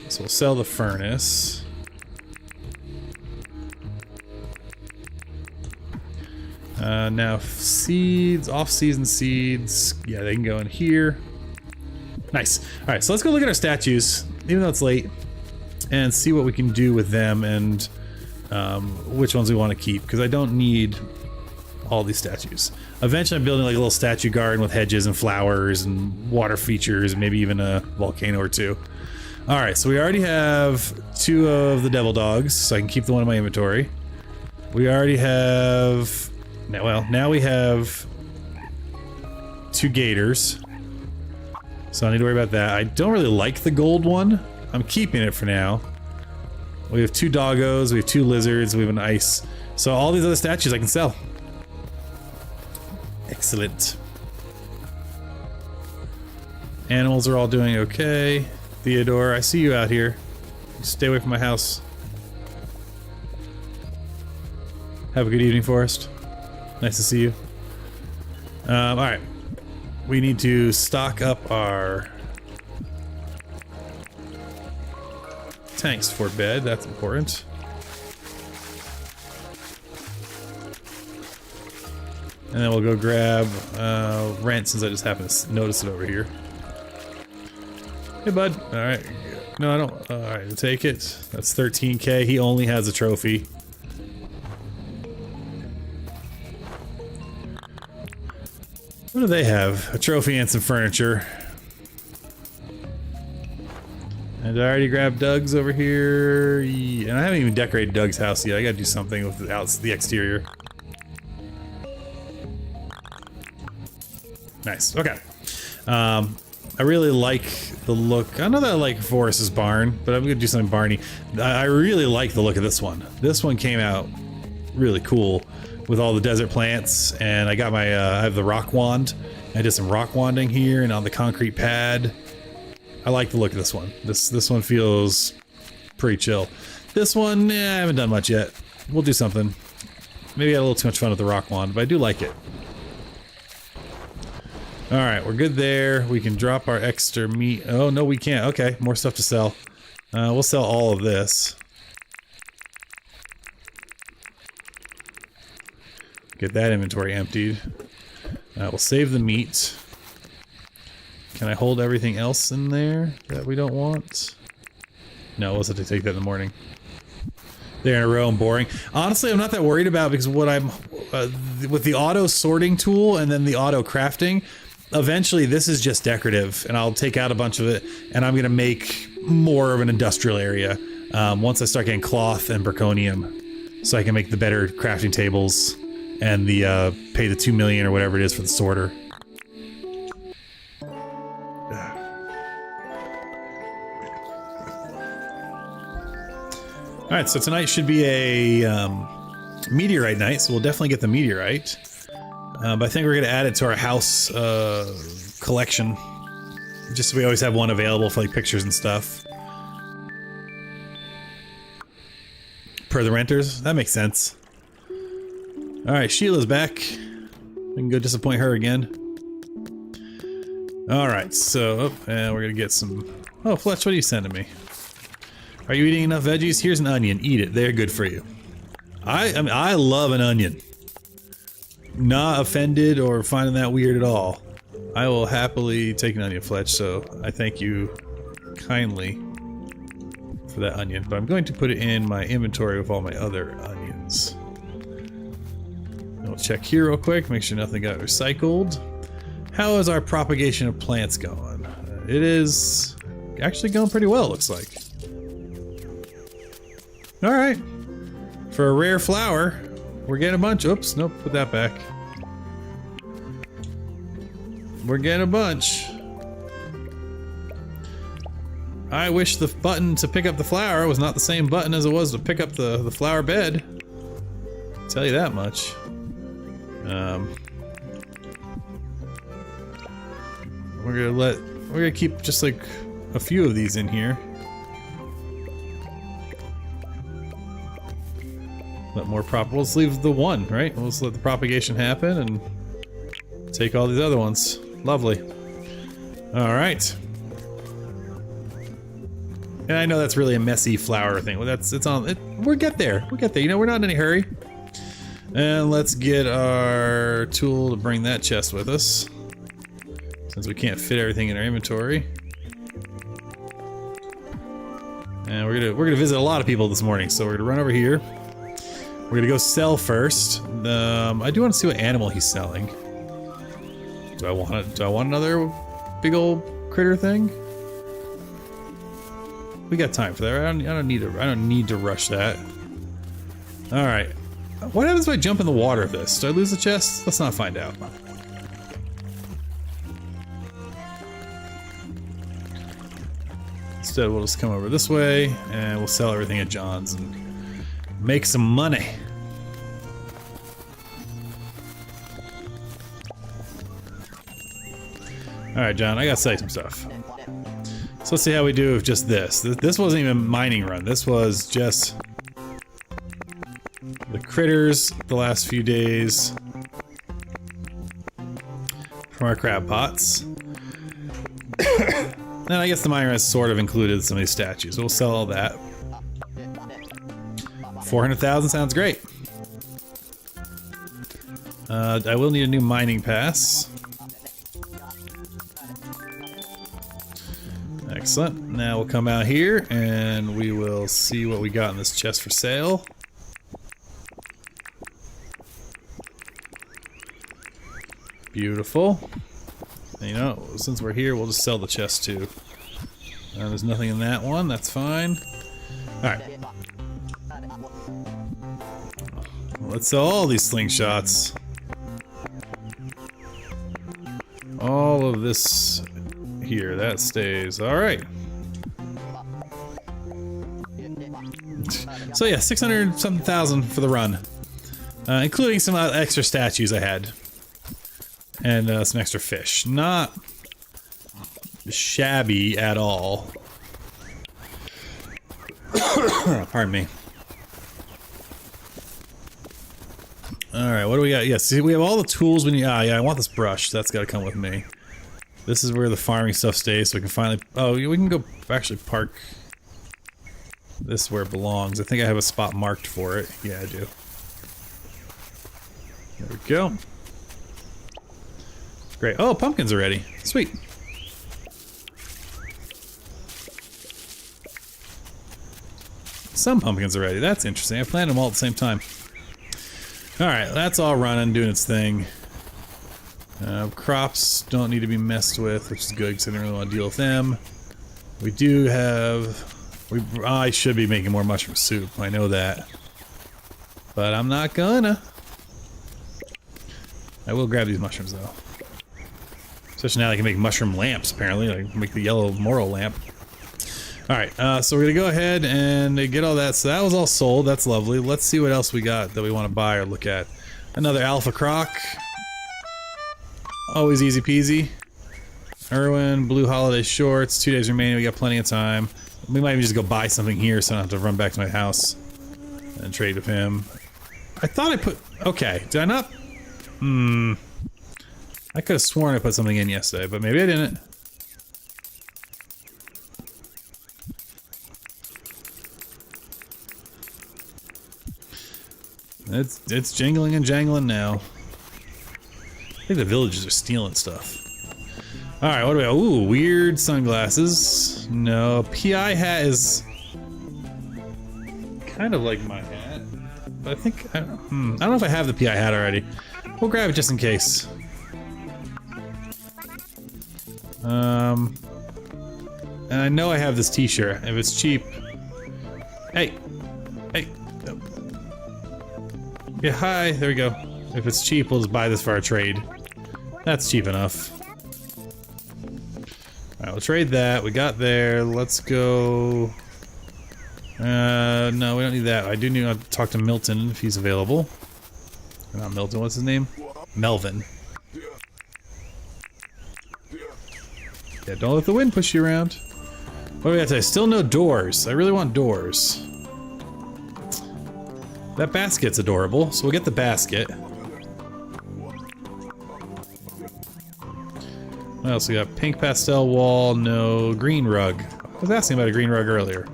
So we'll sell the Now seeds, off-season seeds. Yeah, they can go in here. Nice. All right, so let's go look at our statues, even though it's late, and see what we can do with them and which ones we want to keep, because I don't need all these statues. Eventually I'm building like a little statue garden with hedges and flowers and water features and maybe even a volcano or two. All right, so we already have 2 of the devil dogs, so I can keep the one in my inventory. We already have, well, now we have 2 gators, so I don't need to worry about that. I don't really like the gold one. I'm keeping it for now. We have 2 doggos, we have 2 lizards, we have an ice. So all these other statues I can sell. Excellent. Animals are all doing okay. Theodore, I see you out here. Stay away from my house. Have a good evening, Forrest. Nice to see you. Alright. We need to stock up our tanks for bed. That's important. And then we'll go grab rent, since I just happened to notice it over here. Hey, bud. Alright. No, I don't. Alright, we'll take it. That's 13k. He only has a trophy. What do they have? A trophy and some furniture. And I already grabbed Doug's over here. Yeah, and I haven't even decorated Doug's house yet. I gotta do something with the exterior. Nice. Okay. I really like the look. I know that I like Forrest's barn, but I'm gonna do something barny. I really like the look of this one. This one came out really cool with all the desert plants, and I got my I have the rock wand. I did some rock wanding here and on the concrete pad. I like the look of this one. This one feels pretty chill. This one, I haven't done much yet. We'll do something. Maybe I had a little too much fun with the rock wand, but I do like it. Alright, we're good there. We can drop our extra meat. Oh, no, we can't. Okay, more stuff to sell. We'll sell all of this. Get that inventory emptied. We'll save the meat. Can I hold everything else in there that we don't want? No, we'll have to take that in the morning. They're in a row and boring. Honestly, I'm not that worried about, because what I'm with the auto sorting tool and then the auto crafting, eventually this is just decorative, and I'll take out a bunch of it and I'm gonna make more of an industrial area once I start getting cloth and zirconium, so I can make the better crafting tables and the pay the 2 million or whatever it is for the sorter. Alright, so tonight should be a meteorite night, so we'll definitely get the meteorite. But I think we're going to add it to our house collection, just so we always have one available for like pictures and stuff. Per the renters? That makes sense. Alright, Sheila's back. We can go disappoint her again. Alright, so, and we're going to get some... Oh, Fletch, what are you sending me? Are you eating enough veggies? Here's an onion. Eat it. They're good for you. I mean, I love an onion. Not offended or finding that weird at all. I will happily take an onion, Fletch, so I thank you kindly for that onion. But I'm going to put it in my inventory with all my other onions. I'll check here real quick, make sure nothing got recycled. How is our propagation of plants going? It is actually going pretty well, it looks like. Alright. For a rare flower, we're getting a bunch. Oops, nope, put that back. We're getting a bunch. I wish the button to pick up the flower was not the same button as it was to pick up the flower bed. I'll tell you that much. We're gonna keep just like a few of these in here. Let's leave the one, right? We'll just let the propagation happen and take all these other ones. Lovely. Alright. And I know that's really a messy flower thing. Well, we'll get there. You know, we're not in any hurry. And let's get our tool to bring that chest with us, since we can't fit everything in our inventory. And we're gonna visit a lot of people this morning, so we're gonna run over here. We're gonna go sell first. I do want to see what animal he's selling. Do I want another big old critter thing? We got time for that. I don't need to rush that. All right. What happens if I jump in the water of this? Do I lose the chest? Let's not find out. Instead, we'll just come over this way and we'll sell everything at John's and make some money. All right, John, I gotta sell you some stuff. So let's see how we do with just this. This wasn't even a mining run. This was just the critters the last few days from our crab pots. And I guess the miner has sort of included some of these statues. So we'll sell all that. 400,000 sounds great. I will need a new mining pass. Excellent. Now we'll come out here and we will see what we got in this chest for sale. Beautiful. And, you know, since we're here, we'll just sell the chest too. There's nothing in that one. That's fine. Alright. Let's sell all these slingshots. All of this here, that stays. Alright. So yeah, 600-something thousand for the run. Including some extra statues I had. And some extra fish. Not shabby at all. Pardon me. Alright, what do we got? Yes, see, we have all the tools we need. Ah, yeah, I want this brush. That's got to come with me. This is where the farming stuff stays, so we can finally... Oh, we can go actually park this where it belongs. I think I have a spot marked for it. Yeah, I do. There we go. Great. Oh, pumpkins are ready. Sweet. Some pumpkins are ready. That's interesting. I planted them all at the same time. Alright, that's all running, doing its thing. Crops don't need to be messed with, which is good because I don't really want to deal with them. We do have... I should be making more mushroom soup. I know that. But I'm not gonna. I will grab these mushrooms, though. Especially now I can make mushroom lamps, apparently. I can make the yellow moral lamp. Alright, so we're gonna go ahead and get all that. So that was all sold. That's lovely. Let's see what else we got that we want to buy or look at. Another alpha croc. Always easy peasy. Irwin, blue holiday shorts. 2 days remaining. We got plenty of time. We might even just go buy something here so I don't have to run back to my house and trade with him. I thought I put... Okay, did I not... I could have sworn I put something in yesterday, but maybe I didn't. It's jingling and jangling now. I think the villagers are stealing stuff. Alright, what do we have? Ooh, weird sunglasses. No, PI hat is kind of like my hat. But I think... I don't know if I have the PI hat already. We'll grab it just in case. And I know I have this t-shirt. If it's cheap... Hey! Hey! Yeah, hi! There we go. If it's cheap, we'll just buy this for our trade. That's cheap enough. Alright, we'll trade that. We got there. Let's go... no, we don't need that. I do need to talk to Milton if he's available. Not Milton, what's his name? Melvin. Yeah, don't let the wind push you around. What do we got today? Still no doors. I really want doors. That basket's adorable, so we'll get the basket. What else we got? Pink pastel wall, no green rug. I was asking about a green rug earlier.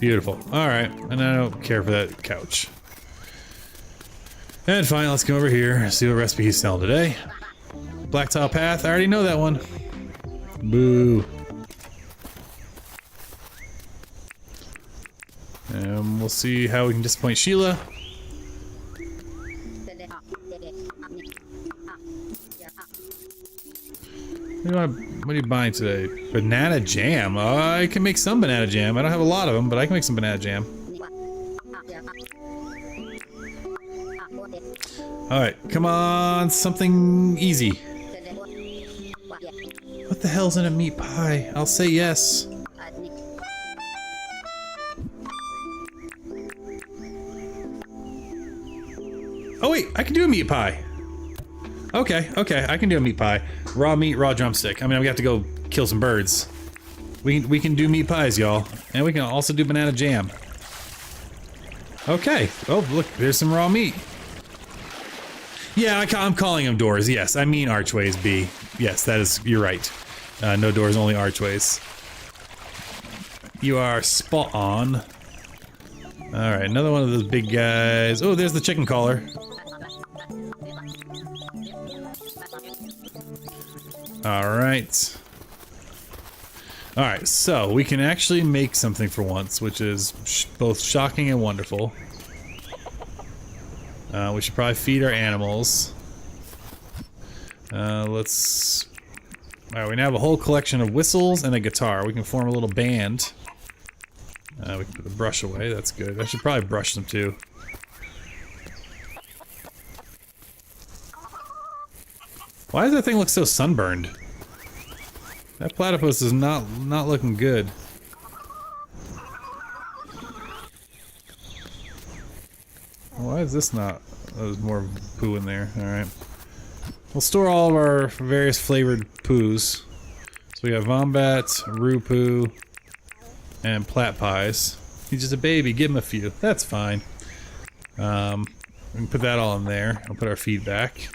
Beautiful. Alright, and I don't care for that couch. And fine, let's go over here, see what recipe he's selling today. Blacktop path, I already know that one. Boo. And we'll see how we can disappoint Sheila. What are you buying today? Banana jam. Oh, I can make some banana jam. I don't have a lot of them, but I can make some banana jam. Alright, come on, something easy. What the hell's in a meat pie? I'll say yes. Oh wait, I can do a meat pie. Okay, I can do a meat pie. Raw meat, raw drumstick. I mean, we have to go kill some birds. We can do meat pies, y'all. And we can also do banana jam. Okay. Oh, look, there's some raw meat. Yeah, I'm calling them doors. Yes, I mean archways, B. Yes, that is, you're right. No doors, only archways. You are spot on. Alright, another one of those big guys. Oh, there's the chicken collar. Alright. Alright, so we can actually make something for once, which is both shocking and wonderful. We should probably feed our animals. Let's... Alright, we now have a whole collection of whistles and a guitar. We can form a little band. We can put the brush away, that's good. I should probably brush them too. Why does that thing look so sunburned? That platypus is not looking good. Why is this not? Oh, there's more poo in there. Alright. We'll store all of our various flavored poos. So we got Vombat, Roo Poo, and Plat Pies. He's just a baby, give him a few. That's fine. We can put that all in there. I'll put our feed back.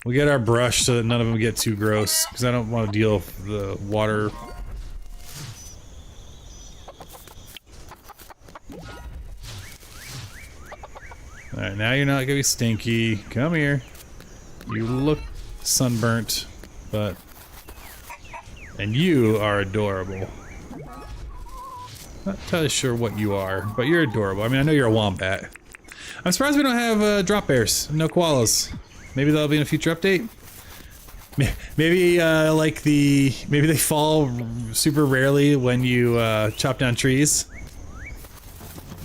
We'll get our brush so that none of them get too gross, because I don't want to deal with the water. Alright, now you're not gonna be stinky. Come here. You look sunburnt, but... And you are adorable. Not entirely sure what you are, but you're adorable. I mean, I know you're a wombat. I'm surprised we don't have drop bears. No koalas. Maybe that'll be in a future update. Maybe maybe they fall super rarely when you chop down trees.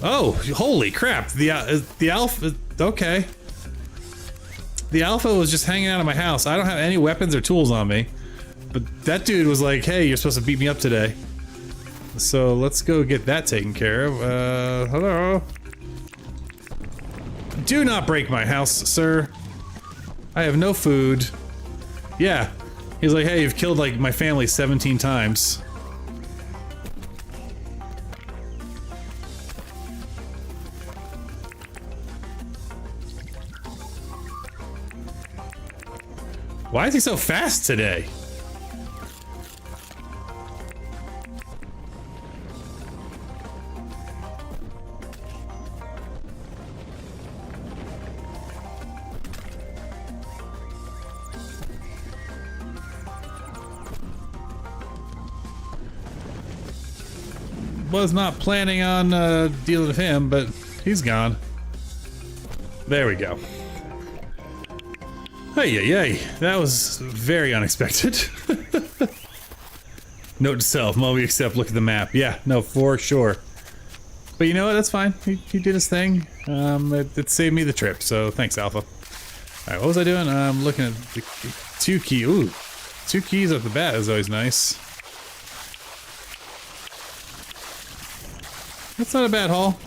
Oh, holy crap! The alpha. Okay. The alpha was just hanging out of my house. I don't have any weapons or tools on me, but that dude was like, "Hey, you're supposed to beat me up today." So let's go get that taken care of. Hello. Do not break my house, sir. I have no food. Yeah. He's like, hey, you've killed like my family 17 times. Why is he so fast today? Was not planning on dealing with him, but he's gone. There we go. Hey, that was very unexpected. Note to self, Moby except look at the map. Yeah, no, for sure. But you know what, that's fine. He did his thing. It saved me the trip, so thanks, Alpha. Alright, what was I doing? I'm looking at the 2 key. Ooh, 2 keys off the bat is always nice. That's not a bad haul.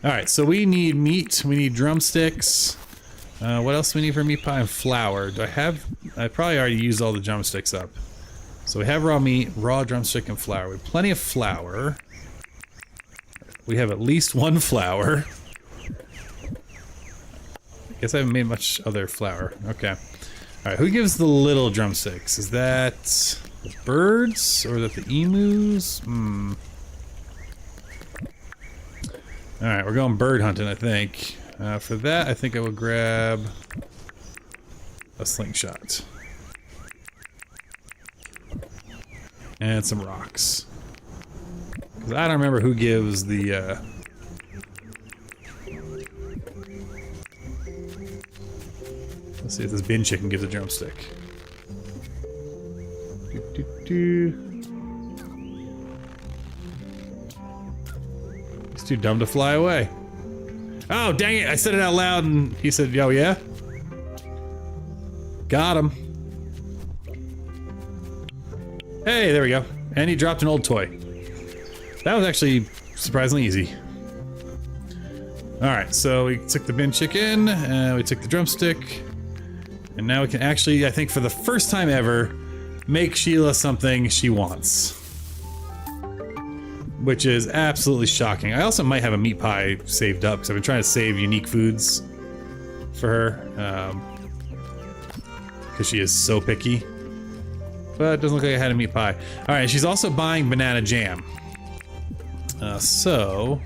Alright, so we need meat, we need drumsticks. What else do we need for meat pie? And flour. Do I have... I probably already used all the drumsticks up. So we have raw meat, raw drumstick, and flour. We have plenty of flour. We have at least 1 flour. I guess I haven't made much other flour. Okay. Alright, who gives the little drumsticks? Is that... the birds? Or is that the emus? Alright, we're going bird hunting, I think. For that, I think I will grab a slingshot. And some rocks. Because I don't remember who gives the, Let's see if this bin chicken gives a drumstick. He's too dumb to fly away. Oh, dang it! I said it out loud and he said, yo, yeah? Got him. Hey, there we go. And he dropped an old toy. That was actually surprisingly easy. Alright, so we took the bin chicken, we took the drumstick, and now we can actually, I think for the first time ever, make Sheila something she wants. Which is absolutely shocking. I also might have a meat pie saved up, because I've been trying to save unique foods for her. Because she is so picky. But it doesn't look like I had a meat pie. Alright, she's also buying banana jam. So...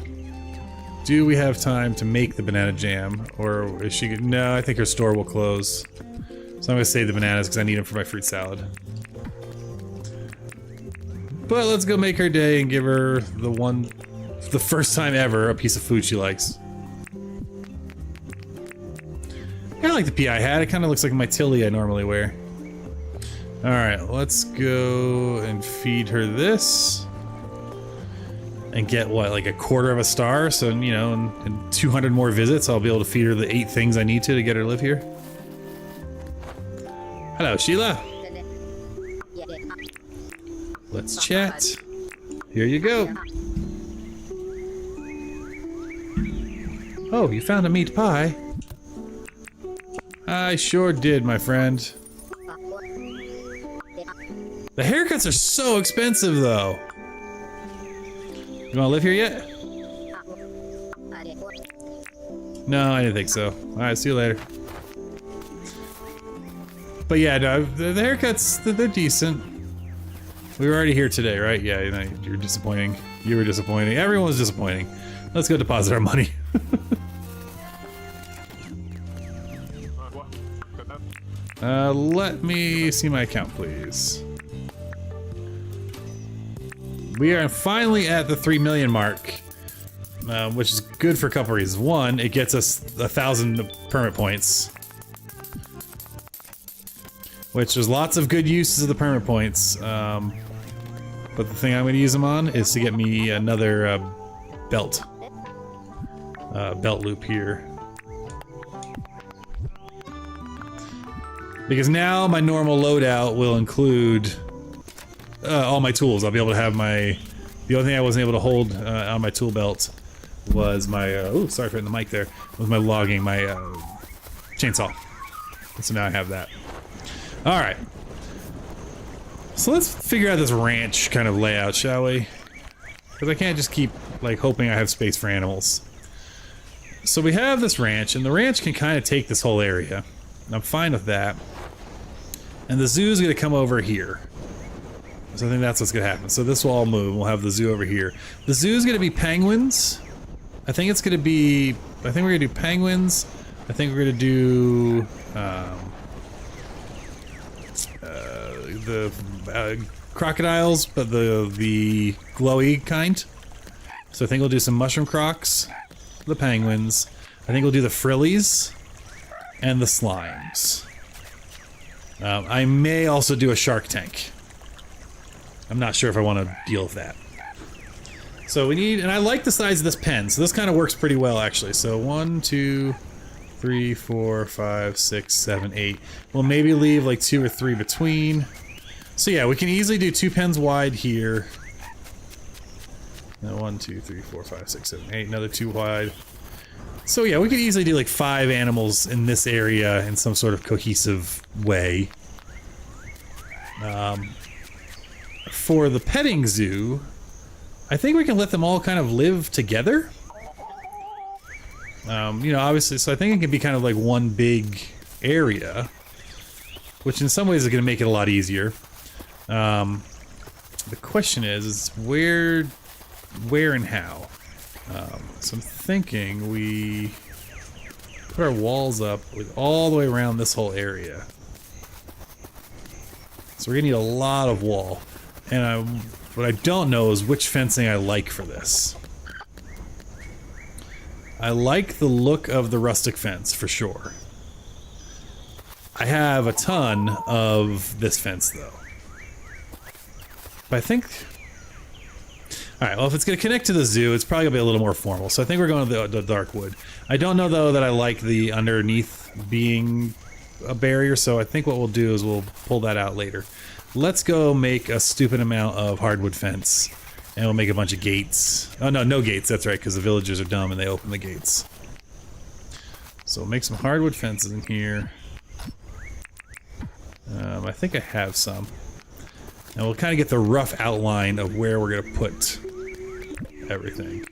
do we have time to make the banana jam? Or is she... no, I think her store will close. So I'm gonna save the bananas because I need them for my fruit salad. But let's go make her day and give her the first time ever, a piece of food she likes. I like the PI hat. It kind of looks like my Tilly I normally wear. Alright, let's go and feed her this. And get, what, like a quarter of a star? So, you know, in 200 more visits, I'll be able to feed her the 8 things I need to get her to live here. Hello, Sheila. Let's chat. Here you go. Oh, you found a meat pie? I sure did, my friend. The haircuts are so expensive, though. You wanna live here yet? No, I didn't think so. Alright, see you later. But yeah, no, the haircuts, they're decent. We were already here today, right? Yeah, you know, you're disappointing. You were disappointing. Everyone was disappointing. Let's go deposit our money. Let me see my account, please. We are finally at the 3 million mark, which is good for a couple reasons. One, it gets us 1,000 permit points, which there's lots of good uses of the permit points. But the thing I'm going to use them on is to get me another belt loop here. Because now my normal loadout will include all my tools. I'll be able to have my... the only thing I wasn't able to hold on my tool belt was my... oh, sorry for hitting the mic there. Was my logging, my chainsaw. So now I have that. Alright. So let's figure out this ranch kind of layout, shall we? Because I can't just keep, like, hoping I have space for animals. So we have this ranch, and the ranch can kind of take this whole area. And I'm fine with that. And the zoo's gonna come over here. So I think that's what's gonna happen. So this will all move. We'll have the zoo over here. The zoo's gonna be penguins. I think it's gonna be... I think we're gonna do penguins. I think we're gonna do... the crocodiles, but the glowy kind. So I think we'll do some mushroom crocs, the penguins. I think we'll do the frillies and the slimes. I may also do a shark tank. I'm not sure if I want to deal with that. So we need, and I like the size of this pen, so this kind of works pretty well actually. So 1, 2, 3, 4, 5, 6, 7, 8. We'll maybe leave like 2 or 3 between. So yeah, we can easily do 2 pens wide here. 1, 2, 3, 4, 5, 6, 7, 8. Another 2 wide. So yeah, we could easily do like 5 animals in this area in some sort of cohesive way. For the petting zoo, I think we can let them all kind of live together. You know, obviously, so I think it can be kind of like one big area, which in some ways is going to make it a lot easier. The question is where and how? So I'm thinking we put our walls up all the way around this whole area. So we're gonna need a lot of wall. And what I don't know is which fencing I like for this. I like the look of the rustic fence, for sure. I have a ton of this fence, though. But I think... Alright, well, if it's going to connect to the zoo, it's probably going to be a little more formal. So I think we're going to the dark wood. I don't know, though, that I like the underneath being a barrier, so I think what we'll do is we'll pull that out later. Let's go make a stupid amount of hardwood fence. And we'll make a bunch of gates. Oh, no, no gates, that's right, because the villagers are dumb and they open the gates. So we'll make some hardwood fences in here. I think I have some. And we'll kind of get the rough outline of where we're going to put everything.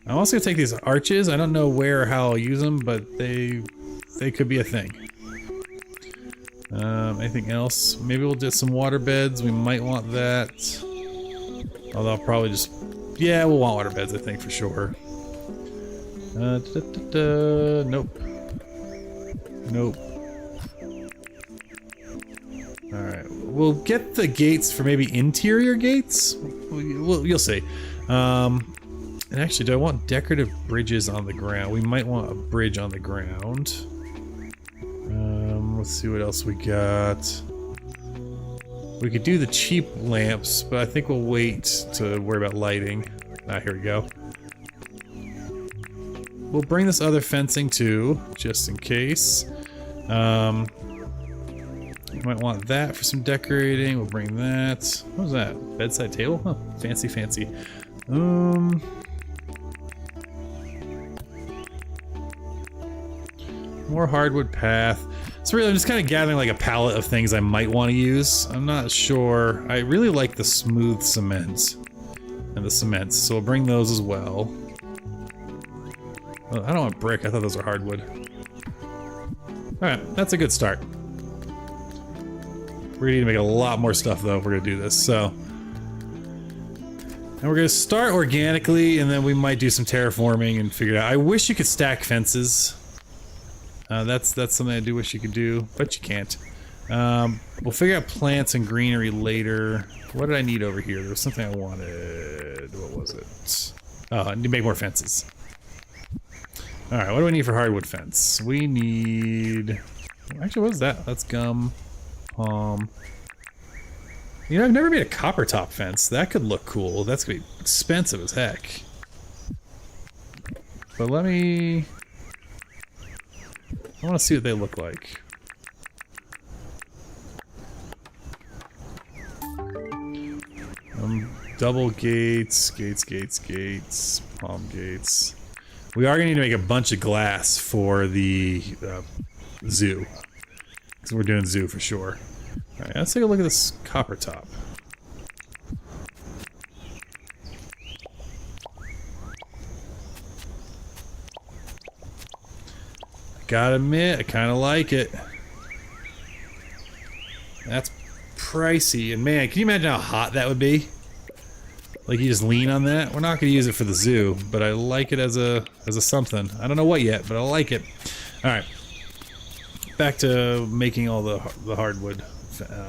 I'm also going to take these arches. I don't know where or how I'll use them, but they could be a thing. Anything else? Maybe we'll do some water beds. We might want that. Although I'll probably just... Yeah, we'll want water beds, I think, for sure. Nope. Nope. Alright, we'll get the gates for maybe interior gates? You'll see. And actually, do I want decorative bridges on the ground? We might want a bridge on the ground. Let's see what else we got. We could do the cheap lamps, but I think we'll wait to worry about lighting. Ah, here we go. We'll bring this other fencing too, just in case. You might want that for some decorating. We'll bring that. What was that? Bedside table? Huh, fancy, fancy. More hardwood path. So really, I'm just kind of gathering like a palette of things I might want to use. I'm not sure. I really like the smooth cement and the cements, so we'll bring those as well. Oh, I don't want brick. I thought those were hardwood. Alright, that's a good start. We're gonna need to make a lot more stuff though if we're gonna do this, so. And we're gonna start organically, and then we might do some terraforming and figure it out. I wish you could stack fences. That's something I do wish you could do, but you can't. We'll figure out plants and greenery later. What did I need over here? There was something I wanted. What was it? Oh, I need to make more fences. Alright, what do we need for hardwood fence? We need... Actually, what was that? That's gum. You know, I've never made a copper top fence. That could look cool. That's gonna be expensive as heck. But let me... I want to see what they look like. Double gates, gates, palm gates. We are going to need to make a bunch of glass for the zoo. Because we're doing zoo for sure. Alright, let's take a look at this copper top. Gotta admit, I kind of like it. That's pricey, and man, can you imagine how hot that would be? Like you just lean on that. We're not gonna use it for the zoo, but I like it as a something. I don't know what yet, but I like it. All right, back to making all the hardwood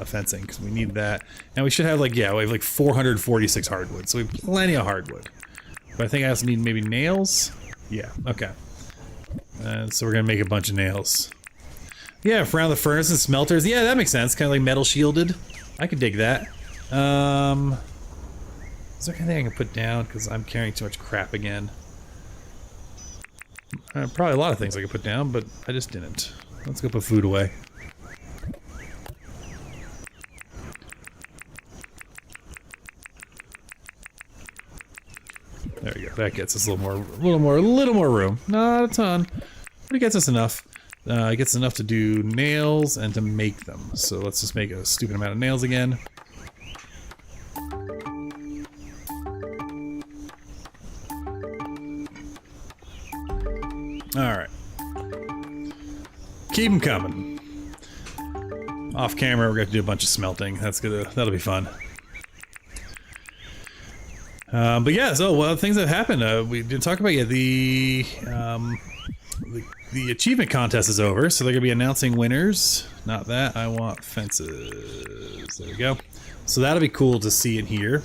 fencing because we need that, and we should have like we have like 446 hardwood, so we have plenty of hardwood. But I think I also need maybe nails. Yeah, okay. So we're gonna make a bunch of nails. Yeah, around the furnace and smelters. Yeah, that makes sense. Kind of like metal shielded. I could dig that. Is there anything I can put down? Because I'm carrying too much crap again. Probably a lot of things I could put down, but I just didn't. Let's go put food away. There we go. That gets us a little more room. Not a ton, but it gets us enough. It gets enough to do nails and to make them. So let's just make a stupid amount of nails again. All right. Keep them coming. Off camera, we're going to do a bunch of smelting. That'll be fun. But yeah, so well, things that happened. We didn't talk about yet. The achievement contest is over, so they're gonna be announcing winners. Not that I want fences. There we go. So that'll be cool to see and hear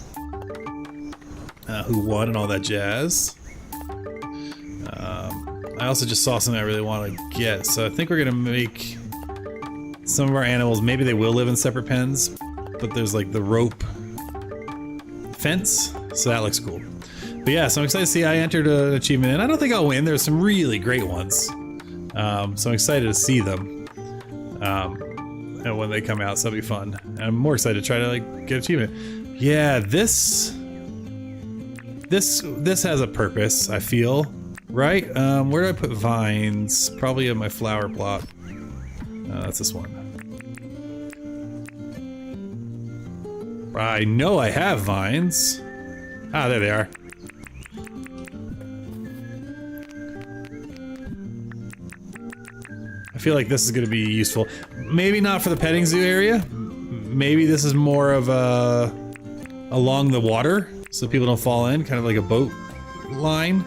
who won and all that jazz. I also just saw something I really want to get, so I think we're gonna make some of our animals. Maybe they will live in separate pens, but there's like the rope fence, so that looks cool. But yeah, so I'm excited to see I entered an achievement, and I don't think I'll win. There's some really great ones, so I'm excited to see them. And when they come out, so that'll be fun. And I'm more excited to try to like get achievement. Yeah, this has a purpose, I feel. Right? Where do I put vines? Probably in my flower plot. That's this one. I know I have vines. Ah, there they are. I feel like this is going to be useful. Maybe not for the petting zoo area. Maybe this is more of a along the water, so people don't fall in, kind of like a boat line.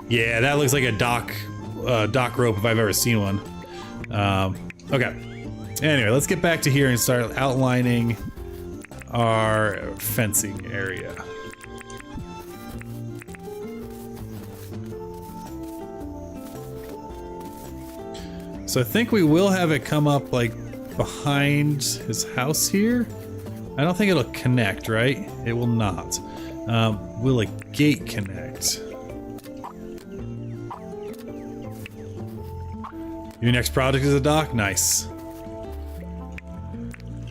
Yeah, that looks like a dock rope if I've ever seen one. Okay. Anyway, let's get back to here and start outlining our fencing area. So I think we will have it come up like behind his house here. I don't think it'll connect, right? It will not. Will a gate connect? Your next project is a dock? Nice.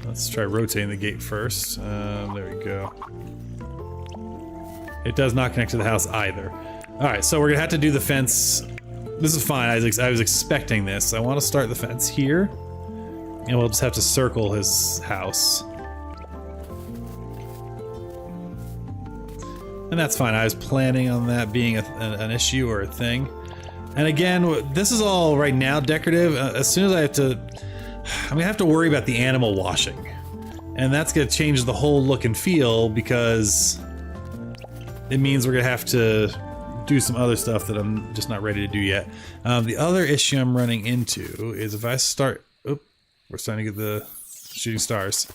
Let's try rotating the gate first. There we go. It does not connect to the house either. Alright, so we're gonna have to do the fence. This is fine, I was expecting this. I want to start the fence here, and we'll just have to circle his house. And that's fine, I was planning on that being an issue or a thing. And again, this is all right now decorative. As soon as I have to, I'm gonna have to worry about the animal washing. And that's gonna change the whole look and feel, because it means we're gonna have to do some other stuff that I'm just not ready to do yet. The other issue I'm running into is if I start, oh, we're starting to get the shooting stars.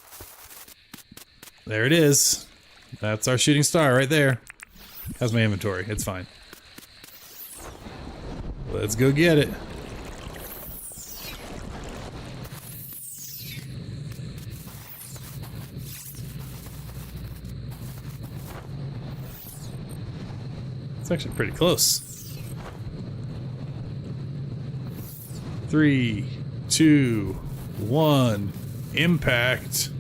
There it is. That's our shooting star right there. How's my inventory? It's fine. Let's go get it. It's actually pretty close. 3, 2, 1, impact.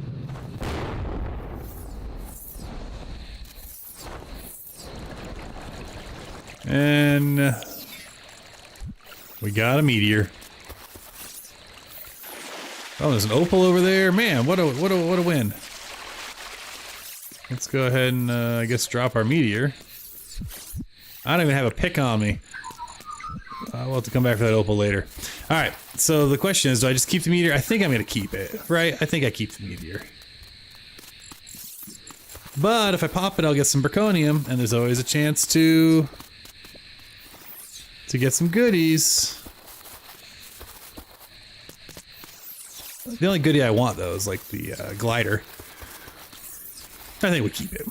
And we got a meteor. Oh, there's an opal over there. Man, what a win. Let's go ahead and I guess drop our meteor. I don't even have a pick on me. We'll have to come back for that opal later. Alright, so the question is, do I just keep the meteor? I think I'm gonna keep it, right? I think I keep the meteor. But if I pop it, I'll get some Braconium, and there's always a chance to get some goodies. The only goodie I want, though, is like the glider. I think we keep it.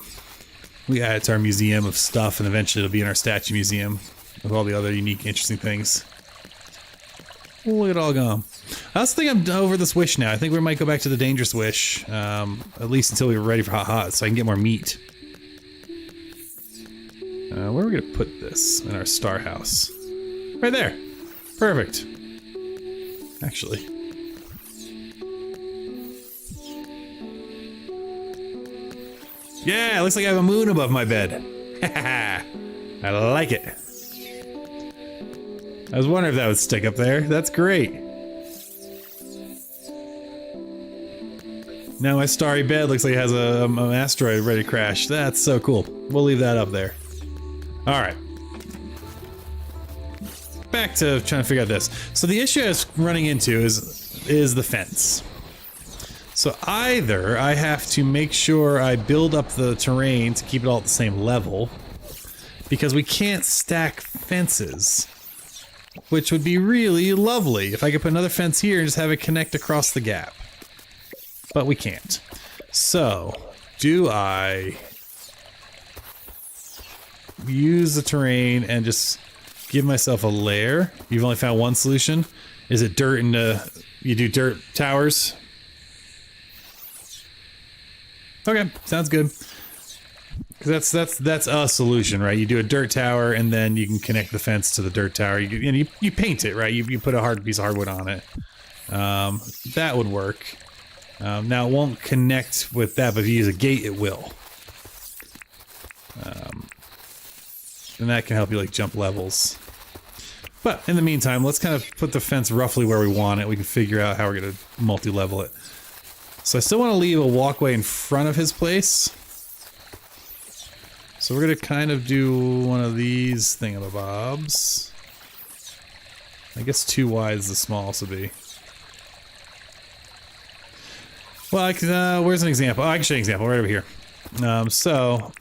We add it to our museum of stuff, and eventually it'll be in our statue museum with all the other unique, interesting things. Look at it all gone. I also think I'm over this wish now. I think we might go back to the dangerous wish, at least until we're ready for hot, so I can get more meat. Where are we gonna put this in our star house? Right there. Perfect. Actually. Yeah, it looks like I have a moon above my bed. I like it. I was wondering if that would stick up there. That's great. Now my starry bed looks like it has an asteroid ready to crash. That's so cool. We'll leave that up there. Alright. Back to trying to figure out this. So the issue I was running into is the fence. So either I have to make sure I build up the terrain to keep it all at the same level, because we can't stack fences, which would be really lovely if I could put another fence here and just have it connect across the gap. But we can't. So, do I use the terrain and just give myself a layer? You've only found one solution? Is it dirt and you do dirt towers? Okay, sounds good. Because that's a solution, right? You do a dirt tower and then you can connect the fence to the dirt tower. You paint it, right? You put a hard piece of hardwood on it. That would work. Now it won't connect with that, but if you use a gate, it will. And that can help you like jump levels. But in the meantime, let's kind of put the fence roughly where we want it. We can figure out how we're going to multi-level it. So I still want to leave a walkway in front of his place. So we're going to kind of do one of these thingamabobs. I guess 2 wide is the smallest would be. Well, I can, where's an example? Oh, I can show you an example right over here. So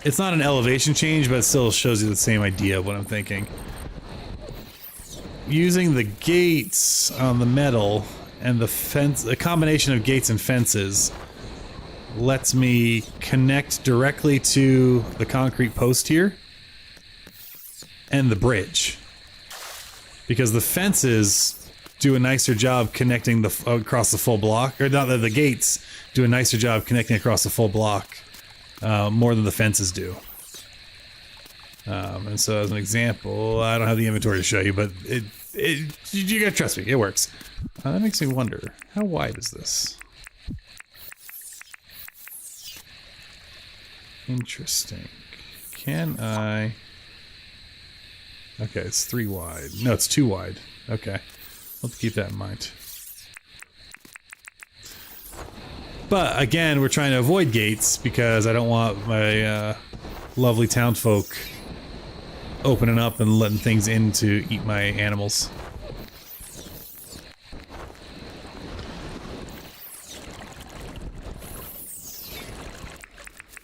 it's not an elevation change, but it still shows you the same idea of what I'm thinking. Using the gates on the metal and the fence, a combination of gates and fences lets me connect directly to the concrete post here and the bridge. Because the fences do a nicer job connecting across the full block, or not that the gates do a nicer job connecting across the full block more than the fences do. And so as an example, I don't have the inventory to show you, but you gotta trust me, it works. That makes me wonder, how wide is this? Interesting. Can I... Okay, it's 3 wide. No, it's 2 wide. Okay. I'll have to keep that in mind. But, again, we're trying to avoid gates because I don't want my lovely townfolk opening up and letting things in to eat my animals.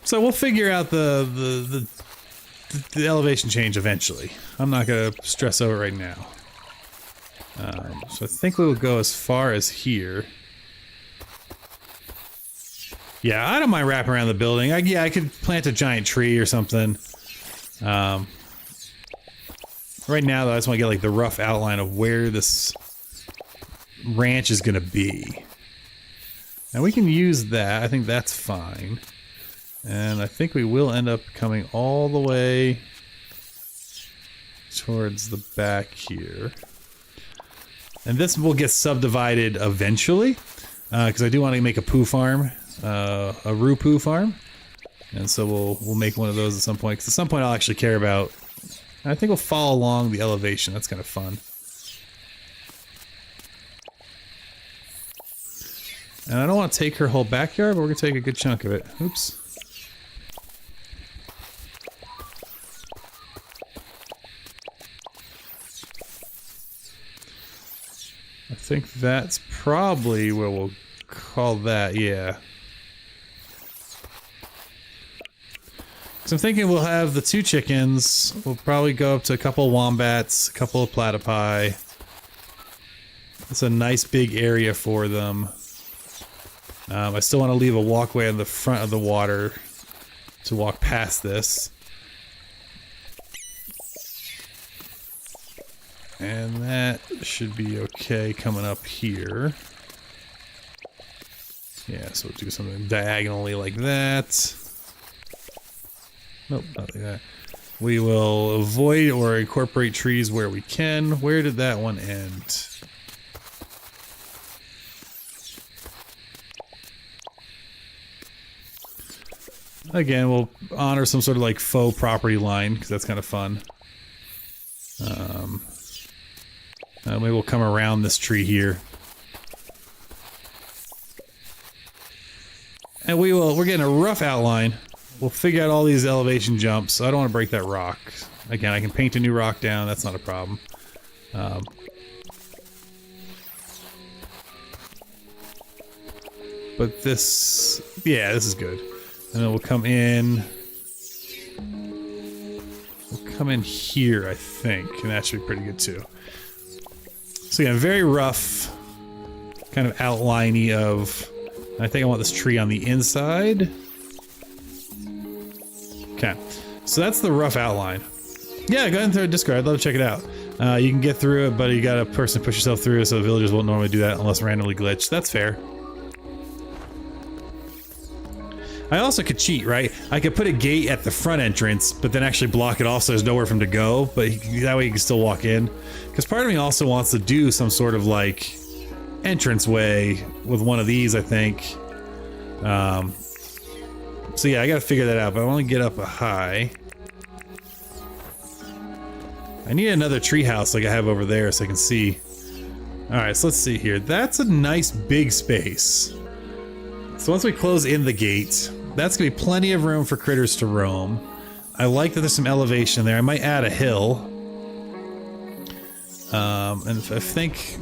So we'll figure out the elevation change eventually. I'm not going to stress over it right now. So I think we will go as far as here. Yeah, I don't mind wrapping around the building. Yeah, I could plant a giant tree or something. Right now, though, I just want to get like the rough outline of where this ranch is going to be. Now we can use that. I think that's fine. And I think we will end up coming all the way towards the back here. And this will get subdivided eventually, because I do want to make a poo farm, a roo poo farm. And so we'll make one of those at some point, because at some point I'll actually care about... I think we'll follow along the elevation. That's kind of fun. And I don't want to take her whole backyard, but we're going to take a good chunk of it. Oops. I think that's probably where we'll call that, yeah. So I'm thinking we'll have the 2 chickens. We'll probably go up to a couple of wombats, a couple of platypi. It's a nice big area for them. I still want to leave a walkway on the front of the water to walk past this. And that should be okay coming up here. Yeah, so we'll do something diagonally like that. Nope, not like that. We will avoid or incorporate trees where we can. Where did that one end? Again, we'll honor some sort of like faux property line, because that's kind of fun. Maybe we'll come around this tree here. And we're getting a rough outline. We'll figure out all these elevation jumps. I don't want to break that rock. Again, I can paint a new rock down, that's not a problem. But this, yeah, this is good. And then we'll come in. We'll come in here, I think, and that should be pretty good too. So yeah, very rough, kind of outliney of. I think I want this tree on the inside. Okay, so that's the rough outline. Yeah, go ahead and throw a Discord. I'd love to check it out. You can get through it, but you got to personally push yourself through, so the villagers won't normally do that unless randomly glitched. That's fair. I also could cheat, right? I could put a gate at the front entrance, but then actually block it off so there's nowhere for him to go, but that way he can still walk in. Because part of me also wants to do some sort of, like, entrance way with one of these, I think. So yeah, I gotta figure that out, but I want to get up a high. I need another tree house like I have over there so I can see. Alright, so let's see here. That's a nice big space. So once we close in the gate, that's gonna be plenty of room for critters to roam. I like that there's some elevation there. I might add a hill. And I think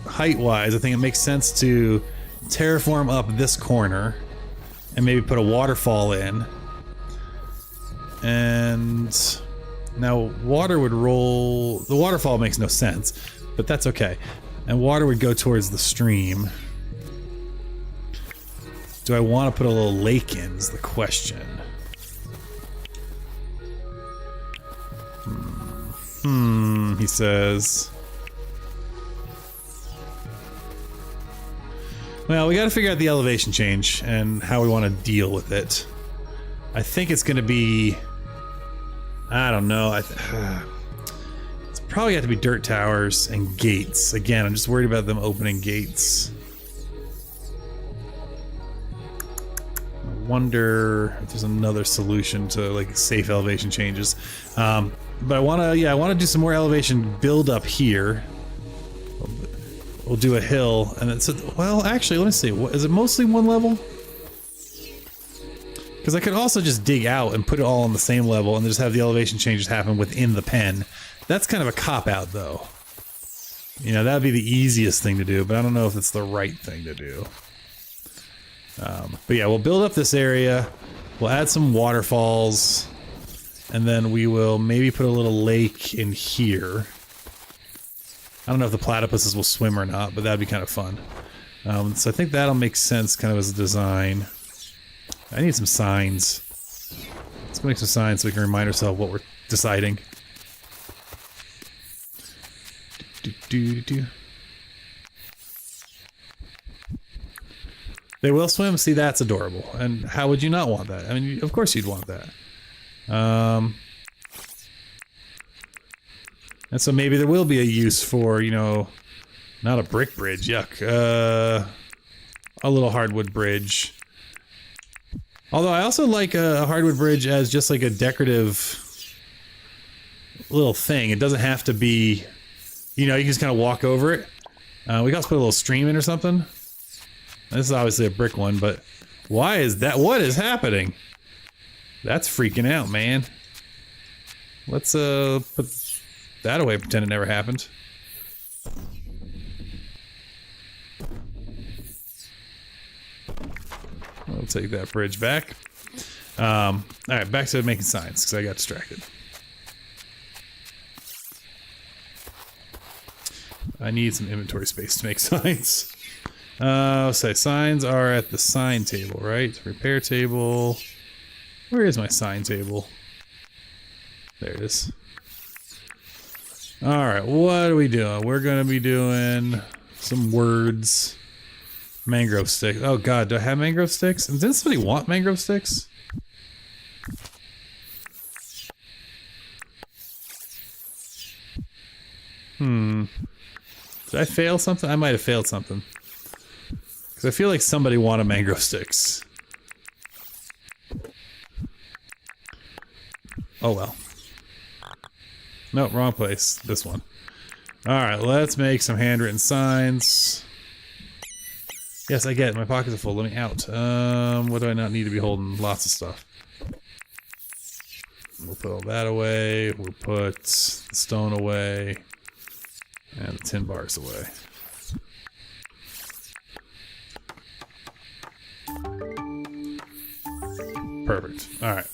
height-wise, I think it makes sense to terraform up this corner and maybe put a waterfall in. And now water would roll. The waterfall makes no sense, but that's okay. And water would go towards the stream. Do I want to put a little lake in is the question. He says. Well, we got to figure out the elevation change and how we want to deal with it. I think it's going to be... I don't know. It's probably got to be dirt towers and gates. Again, I'm just worried about them opening gates. I wonder if there's another solution to like safe elevation changes. But I want to, yeah, I want to do some more elevation build up here. We'll do a hill, and it's well, actually, let me see. Is it mostly one level? Because I could also just dig out and put it all on the same level, and just have the elevation changes happen within the pen. That's kind of a cop-out, though. You know, that'd be the easiest thing to do, but I don't know if it's the right thing to do. But yeah, we'll build up this area. We'll add some waterfalls, and then we will maybe put a little lake in here. I don't know if the platypuses will swim or not, but that'd be kind of fun. So I think that'll make sense kind of as a design. I need some signs. Let's make some signs so we can remind ourselves what we're deciding. They will swim? See, that's adorable. And how would you not want that? I mean, of course you'd want that. And so maybe there will be a use for, you know, not a brick bridge, yuck. A little hardwood bridge. Although I also like a hardwood bridge as just like a decorative little thing. It doesn't have to be, you know, you can just kind of walk over it. We can also put a little stream in or something. This is obviously a brick one, but why is that? What is happening? That's freaking out, man. Let's put that away, pretend it never happened. I'll take that bridge back. Alright, back to making signs, because I got distracted. I need some inventory space to make signs. Say signs are at the sign table, right? Repair table. Where is my sign table? There it is. Alright, what are we doing? We're gonna be doing some words. Mangrove sticks. Oh god, do I have mangrove sticks? Didn't somebody want mangrove sticks? Did I fail something? I might have failed something. Because I feel like somebody wanted mangrove sticks. Oh well. Nope, wrong place. This one. Alright, let's make some handwritten signs. Yes, I get it. My pockets are full. Let me out. What do I not need to be holding? Lots of stuff. We'll put all that away. We'll put the stone away. 10 bars away. Perfect. All right.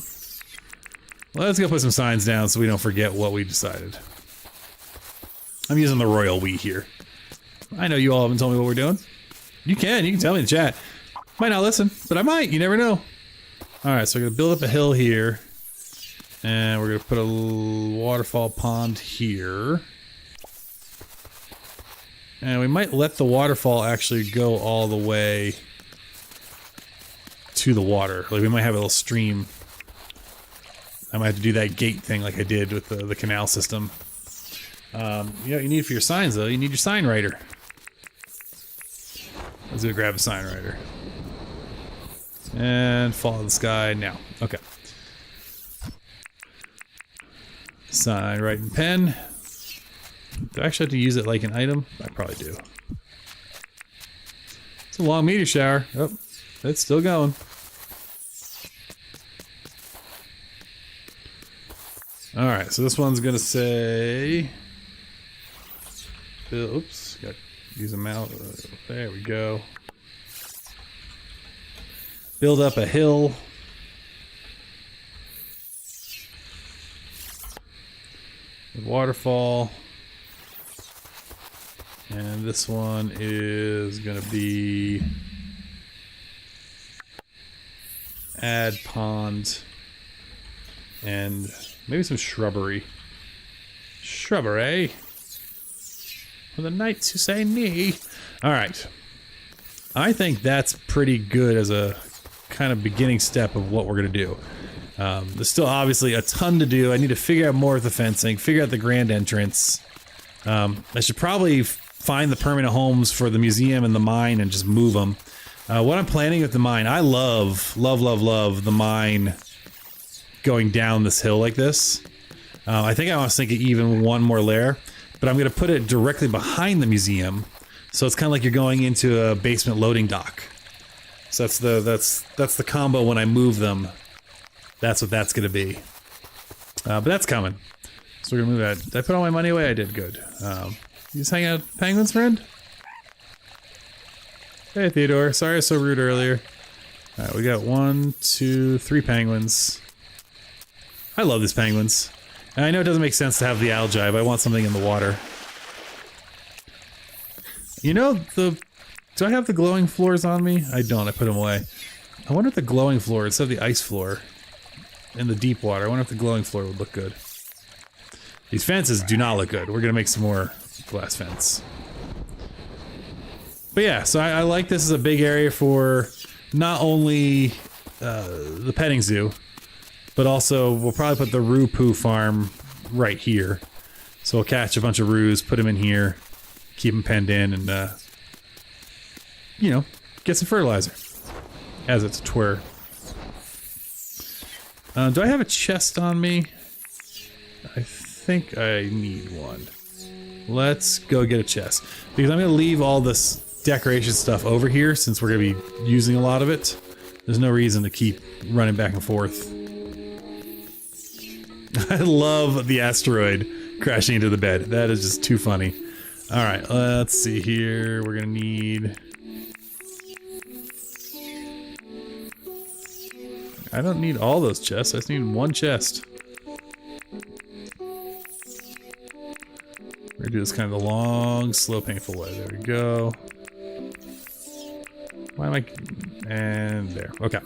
Let's go put some signs down so we don't forget what we decided. I'm using the royal we here. I know you all haven't told me what we're doing. You can tell me in the chat. Might not listen, but I might. You never know. All right, so we're gonna build up a hill here, and we're gonna put a waterfall pond here, and we might let the waterfall actually go all the way to the water. Like we might have a little stream. I might have to do that gate thing like I did with the canal system. You know what you need for your signs though? You need your sign writer. Let's go grab a sign writer. And follow the sky now. Okay. Sign writing pen. Do I actually have to use it like an item? I probably do. It's a long meteor shower. Oh, it's still going. Alright, so this one's gonna say... Oops, got to use a mouse. There we go. Build up a hill. A waterfall. And this one is gonna be... add pond. And maybe some shrubbery. Shrubbery. For the knights who say knee. Alright. I think that's pretty good as a kind of beginning step of what we're going to do. There's still obviously a ton to do. I need to figure out more of the fencing, figure out the grand entrance. I should probably find the permanent homes for the museum and the mine and just move them. What I'm planning with the mine, I love the mine going down this hill like this. I think I want to sink it even one more layer, but I'm going to put it directly behind the museum, so it's kind of like you're going into a basement loading dock. So that's the combo when I move them. That's what that's going to be. But that's coming. So we're going to move that. Did I put all my money away? I did. Good. You just hang out with penguins, friend? Hey, Theodore. Sorry I was so rude earlier. Alright, we got 1, 2, 3 penguins. I love these penguins. And I know it doesn't make sense to have the algae, but I want something in the water. You know, do I have the glowing floors on me? I don't, I put them away. I wonder if the glowing floor, instead of the ice floor, in the deep water, I wonder if the glowing floor would look good. These fences do not look good. We're gonna make some more glass fence. But yeah, so I like this as a big area for not only the petting zoo, but also we'll probably put the Roo Poo farm right here. So we'll catch a bunch of roos, put them in here, keep them penned in, and you know, get some fertilizer as it's a twir. Do I have a chest on me? I think I need one. Let's go get a chest, because I'm gonna leave all this decoration stuff over here since we're gonna be using a lot of it. There's no reason to keep running back and forth. I love the asteroid crashing into the bed. That is just too funny. Alright, let's see here. We're gonna need... I don't need all those chests. I just need one chest. We're gonna do this kind of the long, slow, painful way. There we go. Why am I... And there. Okay.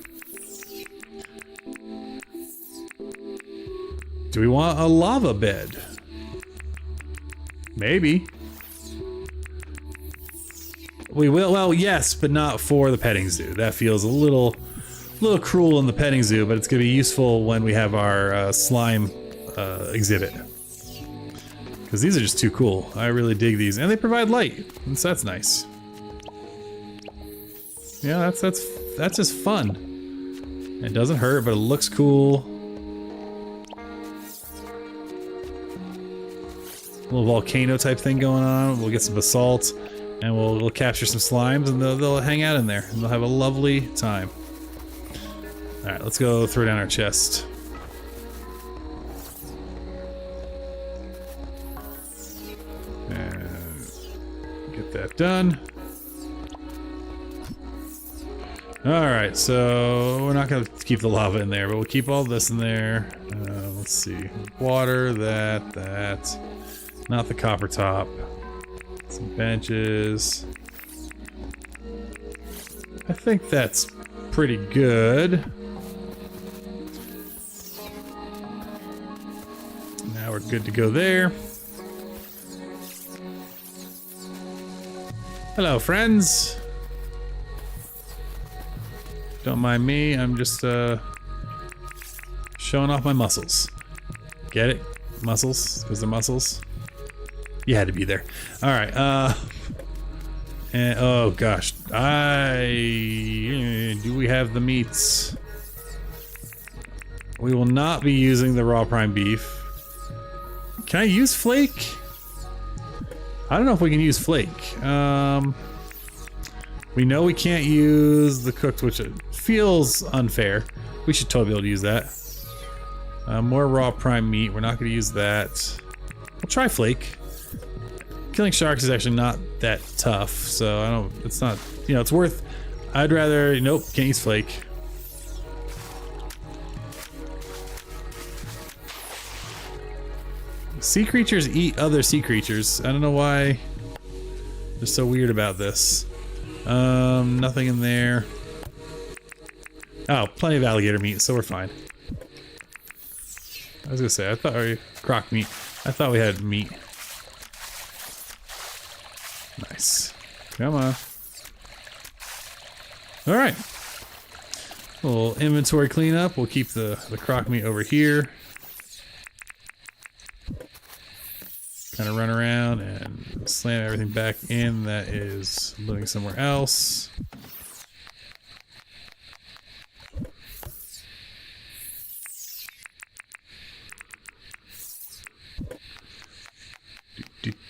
Do we want a lava bed? Maybe. We will. Well, yes, but not for the petting zoo. That feels a little cruel in the petting zoo, but it's gonna be useful when we have our slime exhibit. Because these are just too cool. I really dig these, and they provide light, so that's nice. Yeah, that's just fun. It doesn't hurt, but it looks cool. Little volcano type thing going on. We'll get some basalt, and we'll capture some slimes, and they'll hang out in there, and they'll have a lovely time. All right, let's go throw down our chest. And Get that done. Alright, so we're not going to keep the lava in there, but we'll keep all this in there. Let's see. Water, that. Not the copper top. Some benches. I think that's pretty good. Now we're good to go there. Hello, friends. Don't mind me, I'm just showing off my muscles. Get it? Muscles? Because they're muscles? You had to be there. Alright, and oh gosh. Do we have the meats? We will not be using the raw prime beef. Can I use flake? I don't know if we can use flake. We know we can't use the cooked, which feels unfair. We should totally be able to use that. More raw prime meat. We're not going to use that. We'll try flake. Killing sharks is actually not that tough, so I don't. It's not. You know, it's worth. I'd rather. Nope, can't use flake. Sea creatures eat other sea creatures. I don't know why they're so weird about this. Nothing in there. Oh, plenty of alligator meat, so we're fine. I was gonna say, I thought croc meat. I thought we had meat. Nice. Come on. All right. A little inventory cleanup. We'll keep the croc meat over here. Kind of run around and slam everything back in that is living somewhere else.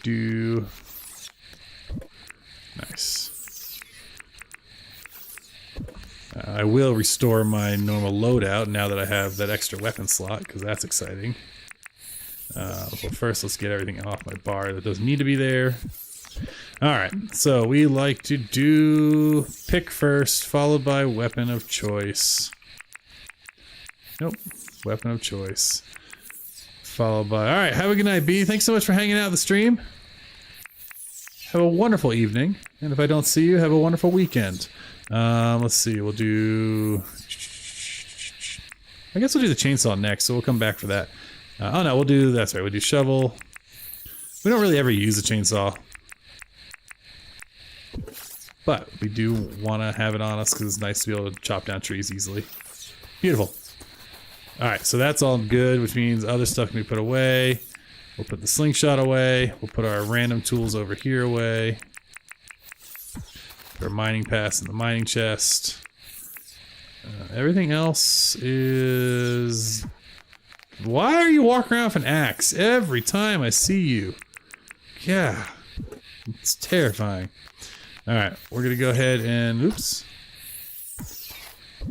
Do. Nice. I will restore my normal loadout now that I have that extra weapon slot, because that's exciting. But first, let's get everything off my bar that doesn't need to be there. Alright, so we like to do pick first, followed by weapon of choice. Nope, weapon of choice. Followed by... Alright, have a good night, B. Thanks so much for hanging out the stream. Have a wonderful evening. And if I don't see you, have a wonderful weekend. Let's see, we'll do... I guess we'll do the chainsaw next, so we'll come back for that. Oh no, we'll do... That's right, we'll do shovel. We don't really ever use a chainsaw. But we do want to have it on us because it's nice to be able to chop down trees easily. Beautiful. Alright, so that's all good, which means other stuff can be put away. We'll put the slingshot away. We'll put our random tools over here away. Put our mining pass in the mining chest. Everything else is... Why are you walking around with an axe every time I see you? Yeah, it's terrifying. Alright, we're gonna go ahead and... Oops.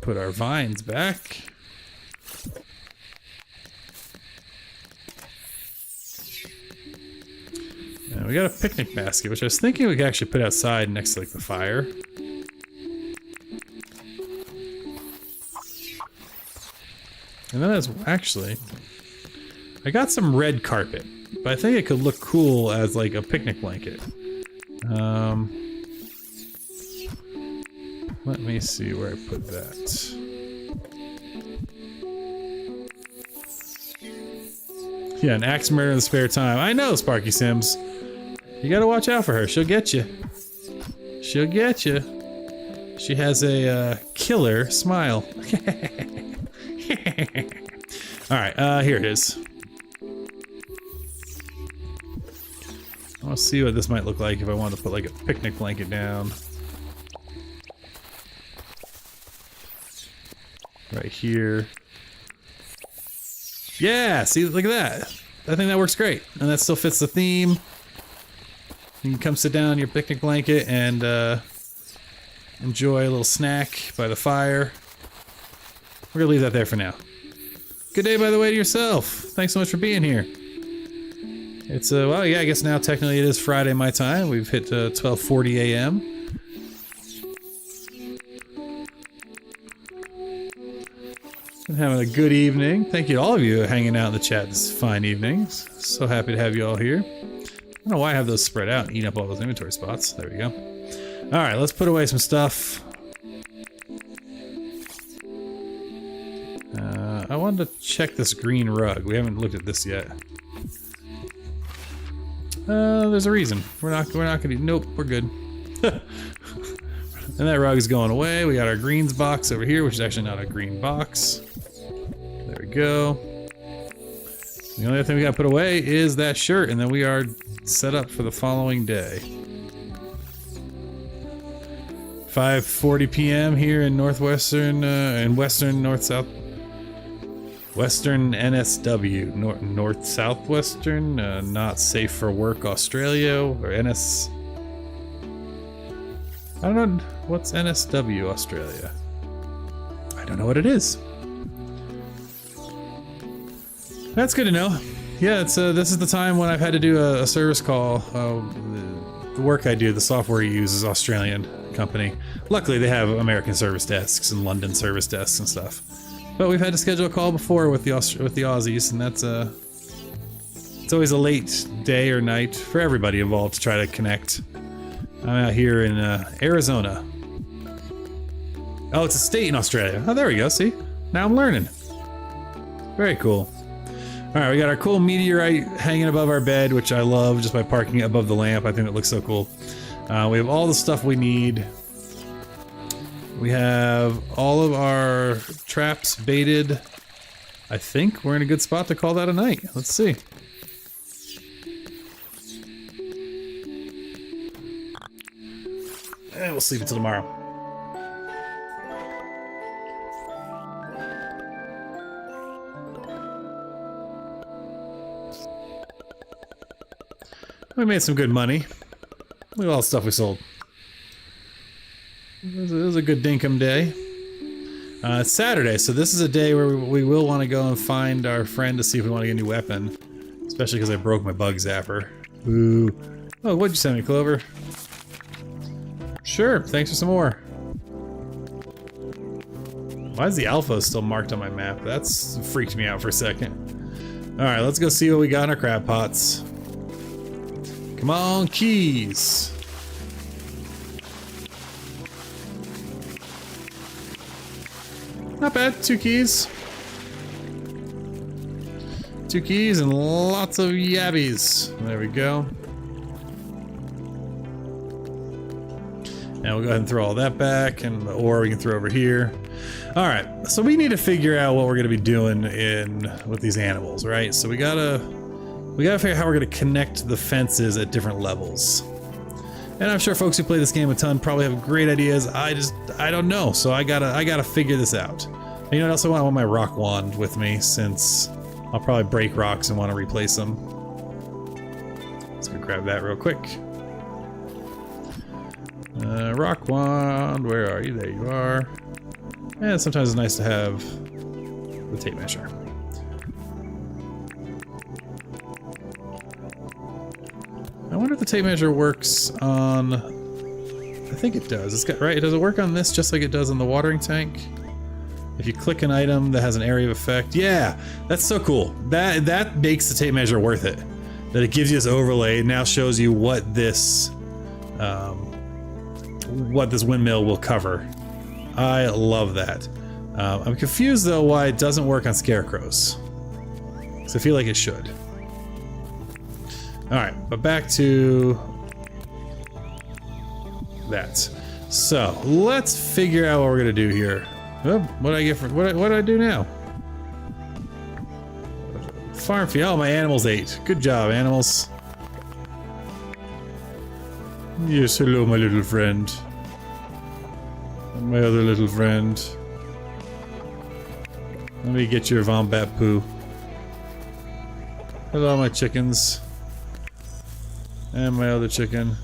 Put our vines back. And we got a picnic basket, which I was thinking we could actually put outside next to like the fire. And then as actually, I got some red carpet, but I think it could look cool as like a picnic blanket. Let me see where I put that. Yeah, an axe murder in the spare time. I know, Sparky Sims. You gotta watch out for her. She'll get you. She'll get you. She has a killer smile. Alright, here it is. I want to see what this might look like if I wanted to put like a picnic blanket down. Right here. Yeah, see, look at that. I think that works great. And that still fits the theme. You can come sit down on your picnic blanket and enjoy a little snack by the fire. We're gonna leave that there for now. Good day, by the way, to yourself. Thanks so much for being here. It's well, yeah, I guess now technically it is Friday my time. We've hit 12:40 a.m. Been having a good evening. Thank you to all of you hanging out in the chat this fine evening. So happy to have you all here. I don't know why I have those spread out and eat up all those inventory spots. There we go. All right, let's put away some stuff. I wanted to check this green rug. We haven't looked at this yet. There's a reason. We're not gonna. Nope, we're good. And that rug is going away. We got our greens box over here, which is actually not a green box. There we go. The only other thing we gotta put away is that shirt, and then we are set up for the following day. 5:40 p.m. here in northwestern, western north-south, western NSW, north southwestern, not safe for work Australia, or NS. I don't know what's NSW Australia. I don't know what it is. That's good to know. Yeah, it's this is the time when I've had to do a service call. The work I do, the software you use is Australian company. Luckily, they have American service desks and London service desks and stuff. But we've had to schedule a call before with the Aussies, and that's it's always a late day or night for everybody involved to try to connect. I'm out here in Arizona. Oh, it's a state in Australia. Oh, there we go. See, now I'm learning. Very cool. All right, we got our cool meteorite hanging above our bed, which I love just by parking it above the lamp. I think it looks so cool. We have all the stuff we need. We have all of our traps baited. I think we're in a good spot to call that a night. Let's see. And we'll sleep until tomorrow. We made some good money. Look at all the stuff we sold. It was a good Dinkum day. It's Saturday, so this is a day where we will want to go and find our friend to see if we want to get a new weapon. Especially because I broke my bug zapper. Ooh. Oh, what'd you send me, Clover? Sure, thanks for some more. Why is the alpha still marked on my map? That's freaked me out for a second. Alright, let's go see what we got in our crab pots. Come on, keys. Not bad, 2 keys. 2 keys and lots of yabbies. There we go. And we'll go ahead and throw all that back, and the ore we can throw over here. All right, so we need to figure out what we're gonna be doing with these animals, right? So we gotta figure out how we're gonna connect the fences at different levels. And I'm sure folks who play this game a ton probably have great ideas. I don't know, so I gotta figure this out. And you know what else I want? I want my rock wand with me, since I'll probably break rocks and want to replace them. Let's go grab that real quick. Rock wand, where are you? There you are. And sometimes it's nice to have the tape measure. I wonder if the tape measure works on... I think it does. It's got, right? Does it work on this just like it does on the watering tank? If you click an item that has an area of effect. Yeah, that's so cool. That makes the tape measure worth it. That it gives you this overlay. It now shows you what this windmill will cover. I love that. I'm confused though why it doesn't work on scarecrows. Because I feel like it should. Alright, but back to that. So, let's figure out what we're gonna do here. Oh, what do I get for what do I do now? Farm feed. Oh, my animals ate. Good job, animals. Yes, hello, my little friend. And my other little friend. Let me get your Vombat poo. Hello, my chickens. And my other chicken.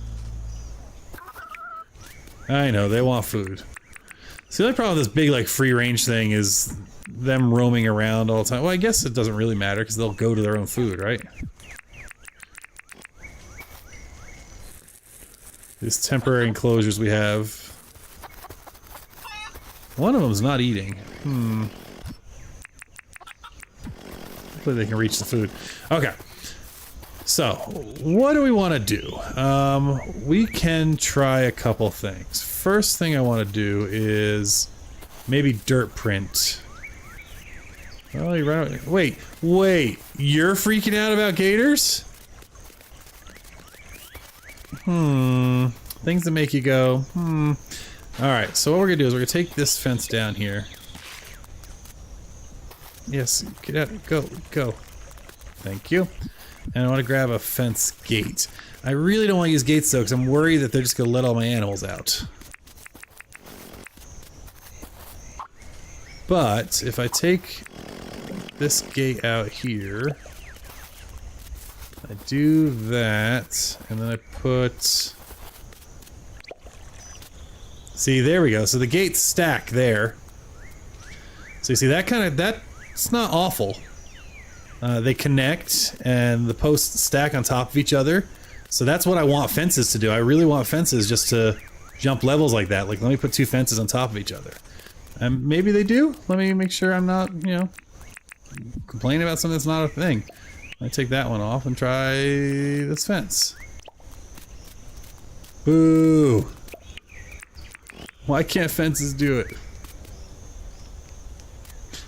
I know, they want food. See, the only problem with this big, like, free-range thing is them roaming around all the time. Well, I guess it doesn't really matter, because they'll go to their own food, right? These temporary enclosures we have. One of them's not eating. Hopefully they can reach the food. Okay. So, what do we want to do? We can try a couple things. First thing I want to do is maybe dirt print. Oh, you ran out. Wait, you're freaking out about gators? Things that make you go, Alright, so what we're gonna do is we're gonna take this fence down here. Yes, get out, go. Thank you. And I want to grab a fence gate. I really don't want to use gates though, because I'm worried that they're just gonna let all my animals out. But, if I take this gate out here, I do that, and then I put... See, there we go. So the gates stack there. So you see that that's not awful. They connect, and the posts stack on top of each other. So that's what I want fences to do. I really want fences just to jump levels like that. Like, let me put two fences on top of each other. And maybe they do. Let me make sure I'm not, you know, complaining about something that's not a thing. I take that one off and try this fence. Boo! Why can't fences do it?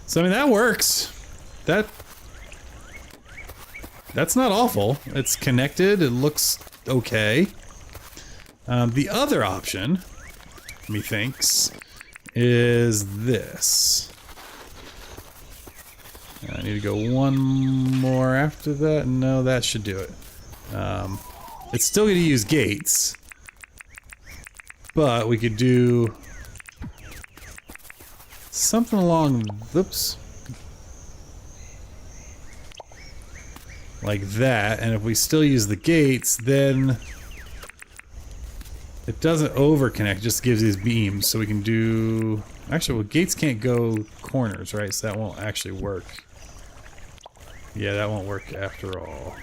So I mean that works. That's not awful. It's connected. It looks okay. The other option, methinks, is this. I need to go one more after that. No, that should do it. It's still going to use gates, but we could do something along, oops, like that. And if we still use the gates, then it doesn't over-connect, it just gives these beams. So we can do... Actually, well, gates can't go corners, right? So that won't actually work. Yeah, that won't work after all.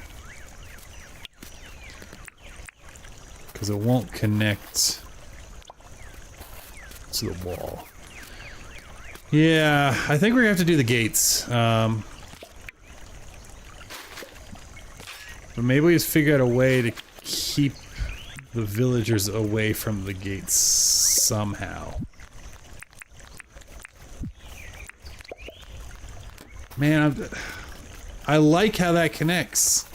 Because it won't connect to the wall. Yeah, I think we're gonna have to do the gates. But maybe we just figure out a way to keep the villagers away from the gates somehow. Man, I like how that connects.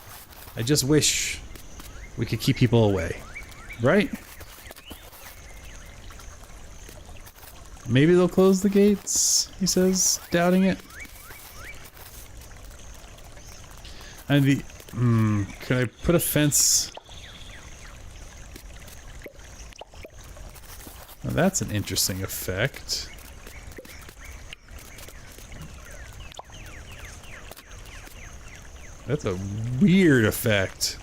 I just wish we could keep people away. Right? Maybe they'll close the gates, he says, doubting it. And the... could I put a fence... Now that's an interesting effect. That's a weird effect.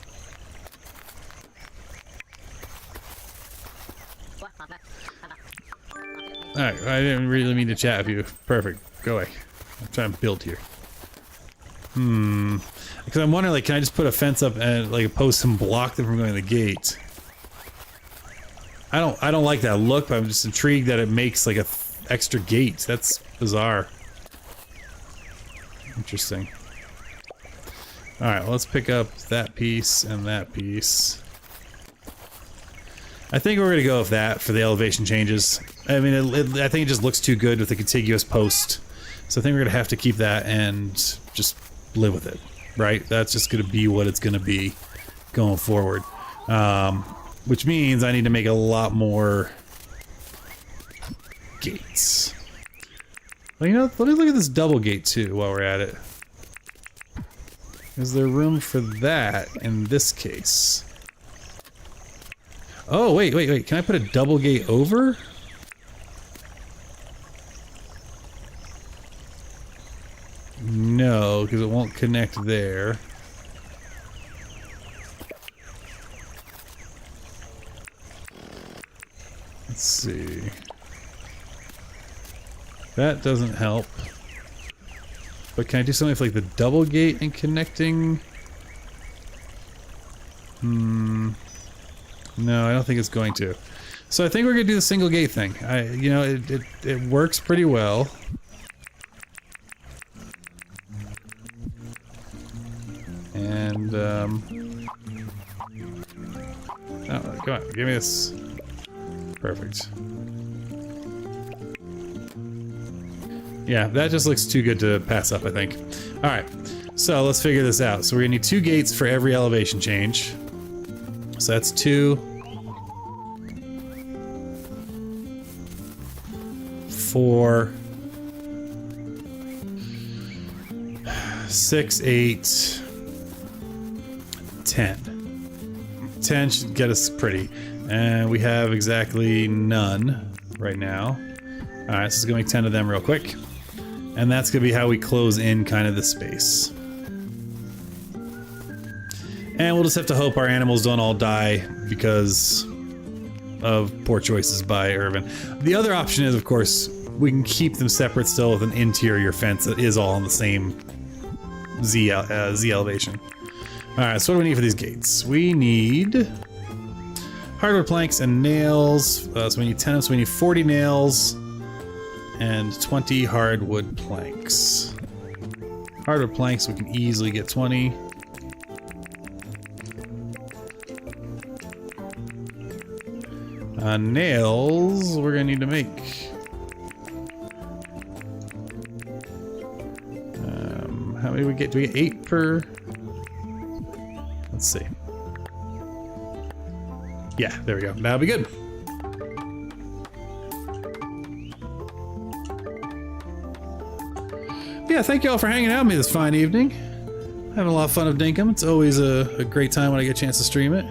Alright, I didn't really mean to chat with you. Perfect. Go away. I'm trying to build here. Because I'm wondering, like, can I just put a fence up and, like, a post and block them from going to the gate? I don't like that look, but I'm just intrigued that it makes, like, a extra gate. That's bizarre. Interesting. Alright, well, let's pick up that piece and that piece. I think we're gonna go with that for the elevation changes. I mean, I think it just looks too good with the contiguous post. So I think we're gonna have to keep that and just live with it, right? That's just gonna be what it's gonna be going forward. Which means I need to make a lot more gates. Well, you know, let me look at this double gate too while we're at it. Is there room for that in this case? Oh, wait. Can I put a double gate over? No, because it won't connect there. Let's see. That doesn't help. But can I do something with, like, the double gate and connecting? No, No, I don't think it's going to. So I think we're gonna do the single gate thing. You know, it works pretty well. And oh, come on, give me this. Perfect. Yeah, that just looks too good to pass up, I think. All right, so let's figure this out. So we're gonna need 2 gates for every elevation change. So that's 2, 4, 6, 8, 10. 10 should get us pretty. And we have exactly none right now. Alright, so it's gonna make 10 of them real quick. And that's gonna be how we close in kind of the space. And we'll just have to hope our animals don't all die because of poor choices by Irvin. The other option is, of course, we can keep them separate still with an interior fence that is all on the same Z elevation. Alright, so what do we need for these gates? We need hardwood planks and nails. So we need 10 of them, so we need 40 nails and 20 hardwood planks. Hardwood planks, we can easily get 20. Nails, we're gonna need to make. How many do we get? Do we get 8 per? Let's see. Yeah, there we go. That'll be good. Yeah, thank you all for hanging out with me this fine evening. Having a lot of fun with Dinkum. It's always a great time when I get a chance to stream it.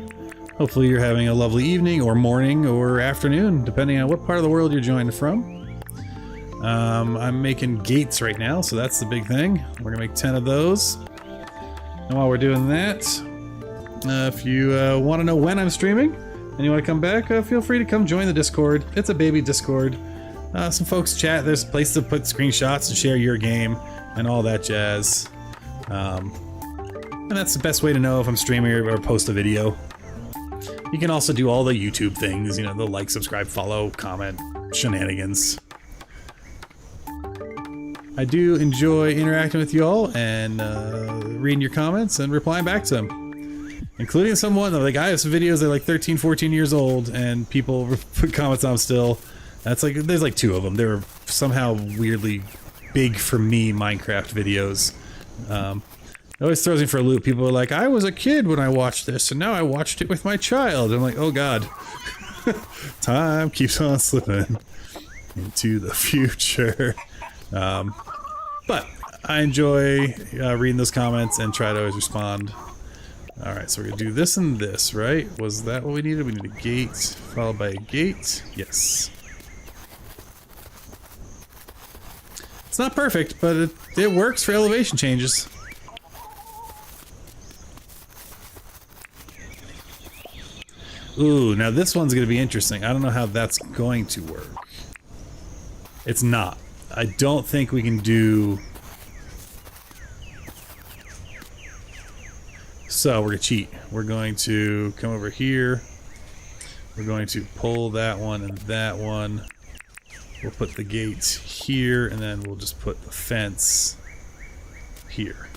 Hopefully you're having a lovely evening or morning or afternoon, depending on what part of the world you're joining from. I'm making gates right now, so that's the big thing. We're gonna make 10 of those. And while we're doing that, if you want to know when I'm streaming and you want to come back, feel free to come join the Discord. It's a baby Discord. Some folks chat. There's a place to put screenshots and share your game and all that jazz. And that's the best way to know if I'm streaming or post a video. You can also do all the YouTube things, you know, the like, subscribe, follow, comment, shenanigans. I do enjoy interacting with you all and reading your comments and replying back to them. Including someone, like I have some videos that are like 13, 14 years old and people put comments on them still. That's like, there's like 2 of them. They were somehow weirdly big for me Minecraft videos. It always throws me for a loop. People are like, I was a kid when I watched this and now I watched it with my child. I'm like, oh god. Time keeps on slipping into the future. But I enjoy reading those comments and try to always respond. Alright, so we're gonna do this and this, right? Was that what we needed? We need a gate followed by a gate. Yes. It's not perfect, but it works for elevation changes. Ooh, now this one's gonna be interesting. I don't know how that's going to work. It's not. I don't think we can do... So, we're gonna cheat. We're going to come over here. We're going to pull that one and that one. We'll put the gates here, and then we'll just put the fence here.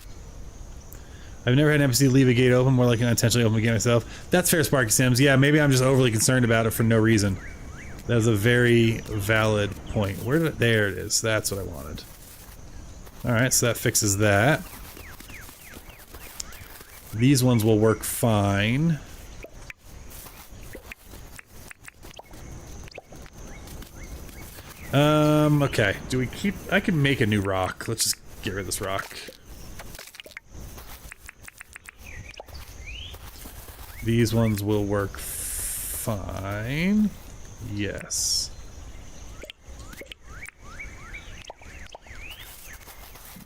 I've never had an NPC leave a gate open, more like an intentionally open gate myself. That's fair, Sparky Sims. Yeah, maybe I'm just overly concerned about it for no reason. That was a very valid point. Where did it, there it is. That's what I wanted. Alright, so that fixes that. These ones will work fine. Okay. Do we keep... I can make a new rock. Let's just get rid of this rock. These ones will work fine. Yes.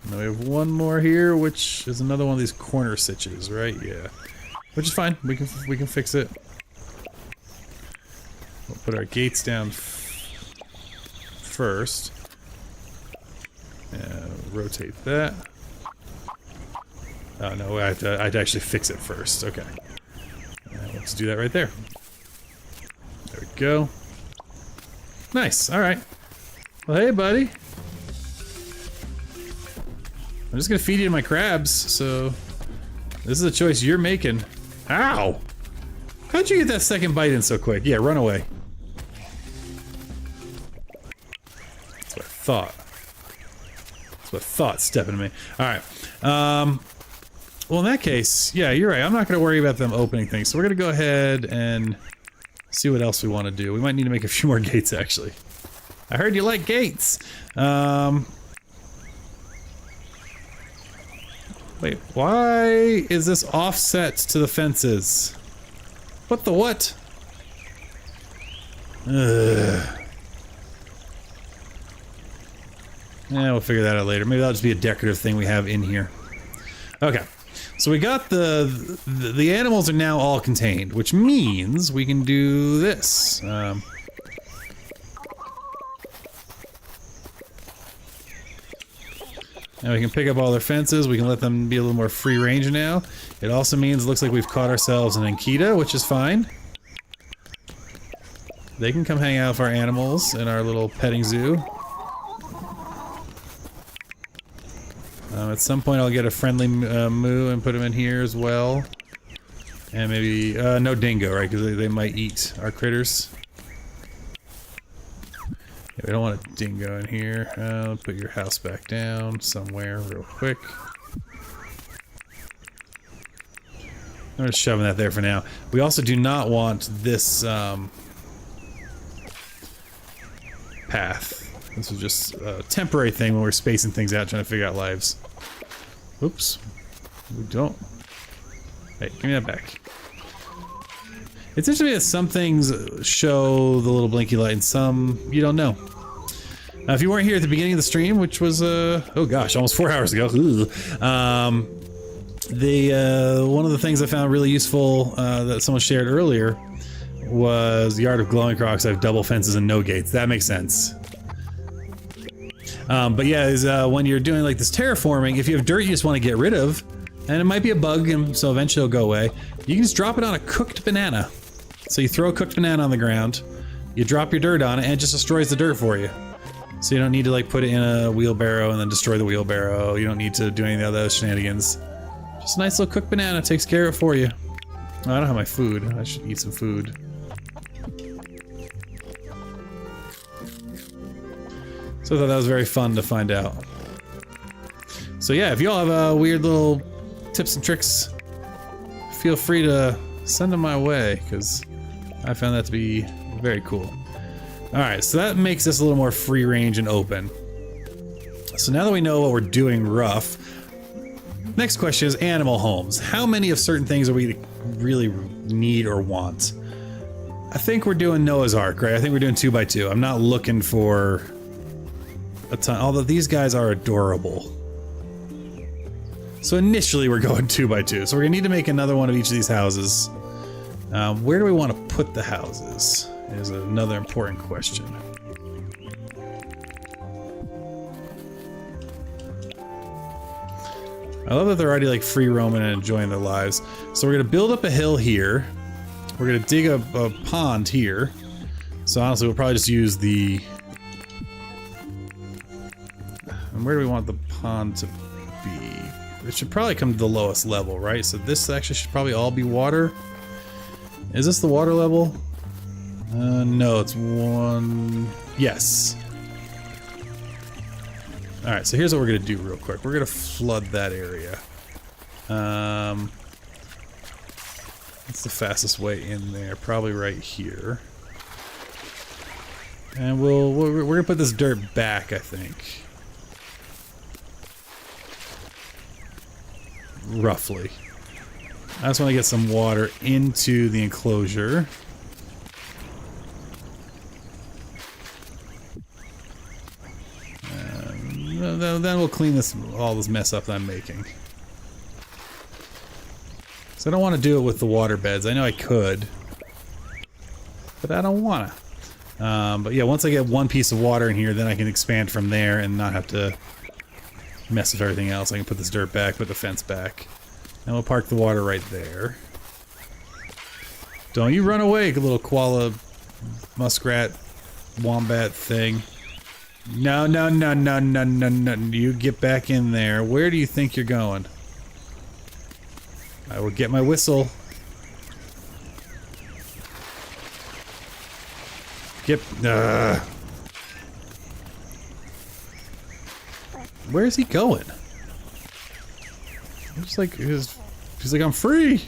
Now we have one more here, which is another one of these corner stitches, right? Yeah. Which is fine. We can fix it. We'll put our gates down first. Rotate that. Oh no, I'd actually fix it first. Okay. Let's do that right there. go. Nice, alright. Well, hey, buddy. I'm just gonna feed you to my crabs, so... This is a choice you're making. Ow! How'd you get that second bite in so quick? Yeah, run away. That's what I thought. That's what I thought, stepping to me. Alright. Well, in that case, yeah, you're right. I'm not gonna worry about them opening things. So we're gonna go ahead and see what else we want to do. We might need to make a few more gates, actually. I heard you like gates. Wait, why is this offset to the fences? What the what? Ugh. Yeah, we'll figure that out later. Maybe that'll just be a decorative thing we have in here. Okay, so we got the animals are now all contained, which means we can do this. Now we can pick up all their fences, we can let them be a little more free range now. It also means it looks like we've caught ourselves an Ankita, which is fine. They can come hang out with our animals in our little petting zoo. At some point I'll get a friendly moo and put him in here as well. And maybe, no dingo, right, because they might eat our critters. Yeah, we don't want a dingo in here. Put your house back down somewhere real quick. I'm just shoving that there for now. We also do not want this path. This is just a temporary thing when we're spacing things out, trying to figure out lives. Oops. We don't. Hey, give me that back. It's interesting that some things show the little blinky light and some you don't know. If you weren't here at the beginning of the stream, which was, oh gosh, almost 4 hours ago, one of the things I found really useful that someone shared earlier was the art of glowing crocs. I have double fences and no gates. That makes sense. But yeah, when you're doing like this terraforming, if you have dirt you just want to get rid of, and it might be a bug, and so eventually it'll go away, you can just drop it on a cooked banana. So you throw a cooked banana on the ground, you drop your dirt on it, and it just destroys the dirt for you. So you don't need to like put it in a wheelbarrow and then destroy the wheelbarrow. You don't need to do any of those shenanigans. Just a nice little cooked banana takes care of it for you. Oh, I don't have my food. I should eat some food. So I thought that was very fun to find out. So yeah, if y'all have weird little tips and tricks, feel free to send them my way, because I found that to be very cool. Alright, so that makes this a little more free range and open. So now that we know what we're doing rough, next question is animal homes. How many of certain things are we really need or want? I think we're doing Noah's Ark, right? I think we're doing 2x2. I'm not looking for a ton, although these guys are adorable. So initially we're going 2x2. So we're gonna need to make another one of each of these houses. Where do we want to put the houses is another important question. I love that they're already like free roaming and enjoying their lives. So we're gonna build up a hill here. We're gonna dig a pond here. So honestly, we'll probably just use the... And where do we want the pond to be? It should probably come to the lowest level, right? So this actually should probably all be water. Is this the water level? No, it's one... Yes. Alright, so here's what we're gonna do real quick. We're gonna flood that area. What's the fastest way in there? Probably right here. And we're gonna put this dirt back, I think. Roughly. I just want to get some water into the enclosure. Then we'll clean all this mess up that I'm making. So I don't want to do it with the water beds. I know I could, but I don't wanna. But yeah, once I get one piece of water in here, then I can expand from there and not have to mess with everything else. I can put this dirt back, put the fence back, and we'll park the water right there. Don't you run away, little koala muskrat wombat thing. No, no, no, no, no, no, no. You get back in there. Where do you think you're going? I will get my whistle. Get. Where is he going? It's like he's like, I'm free.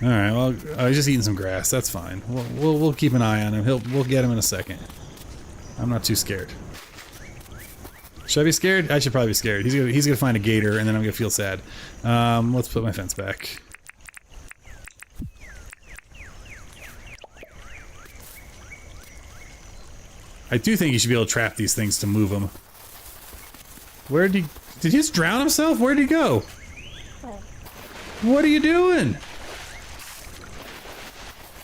All right. Well, he's just eating some grass. That's fine. We'll keep an eye on him. We'll get him in a second. I'm not too scared. Should I be scared? I should probably be scared. He's gonna find a gator, and then I'm gonna feel sad. Let's put my fence back. I do think you should be able to trap these things to move them. Did he just drown himself? Where'd he go? What are you doing?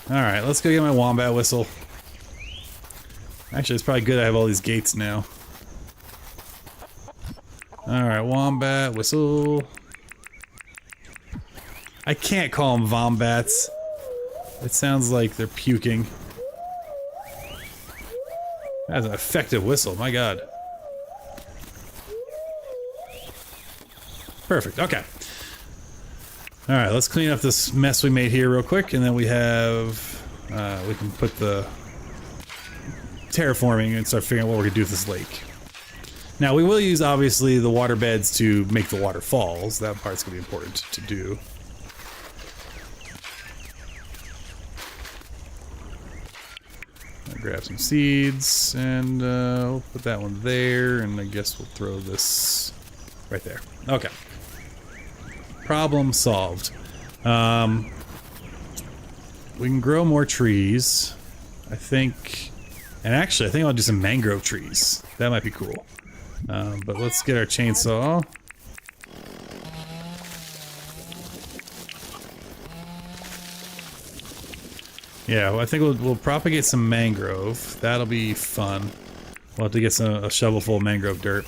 Alright, let's go get my wombat whistle. Actually, it's probably good I have all these gates now. Alright, wombat, whistle. I can't call them vombats. It sounds like they're puking. That's an effective whistle, my god. Perfect, okay. Alright, let's clean up this mess we made here real quick, and then we have... we can put the terraforming and start figuring out what we're gonna do with this lake. Now, we will use, obviously, the water beds to make the waterfalls. That part's gonna be important to do. I'll grab some seeds, and we'll put that one there, and I guess we'll throw this right there. Okay. Problem solved. We can grow more trees, I think. And actually, I think I'll do some mangrove trees. That might be cool. But let's get our chainsaw. Yeah, well, I think we'll propagate some mangrove. That'll be fun. We'll have to get a shovel full of mangrove dirt.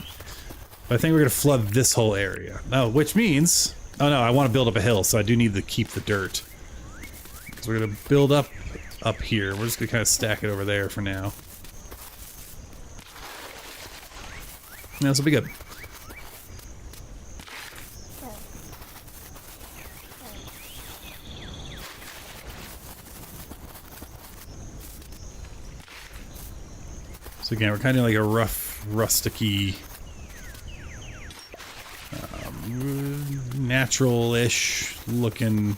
But I think we're gonna flood this whole area. Oh, which means... Oh no, I want to build up a hill, so I do need to keep the dirt. So we're gonna build up here. We're just gonna kind of stack it over there for now. Yeah, this will be good. So again, we're kind of like a rough, rusticy, natural-ish looking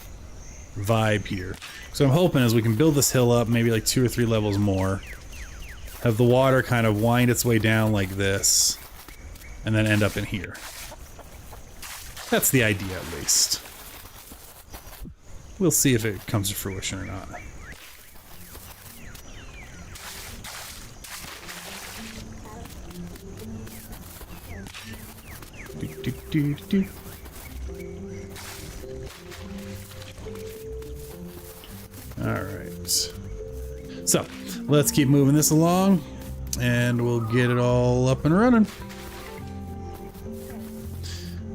vibe here. So I'm hoping as we can build this hill up maybe like 2 or 3 levels more, have the water kind of wind its way down like this, and then end up in here. That's the idea, at least. We'll see if it comes to fruition or not. Alright. So, let's keep moving this along, and we'll get it all up and running.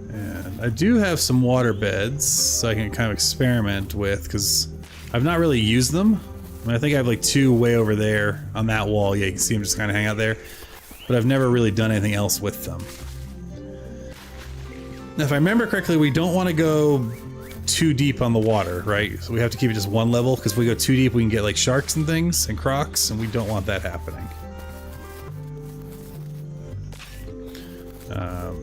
And I do have some water beds, so I can kind of experiment with, because I've not really used them. I mean, I think I have like 2 way over there on that wall. Yeah, you can see them just kind of hang out there. But I've never really done anything else with them. Now, if I remember correctly, we don't want to go too deep on the water, right? So we have to keep it just 1 level, because if we go too deep, we can get like sharks and things, and crocs, and we don't want that happening.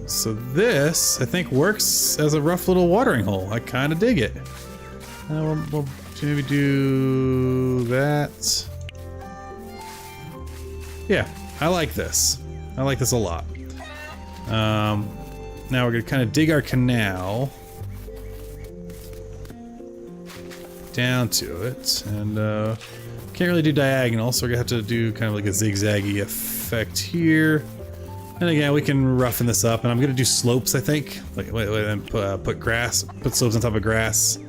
So this, I think, works as a rough little watering hole. I kind of dig it. We'll maybe do that. Yeah, I like this. I like this a lot. Now we're going to kind of dig our canal down to it, and can't really do diagonal, so we're going to have to do kind of like a zigzaggy effect here. And again, we can roughen this up, and I'm going to do slopes, I think. Like, and put grass, put slopes on top of grass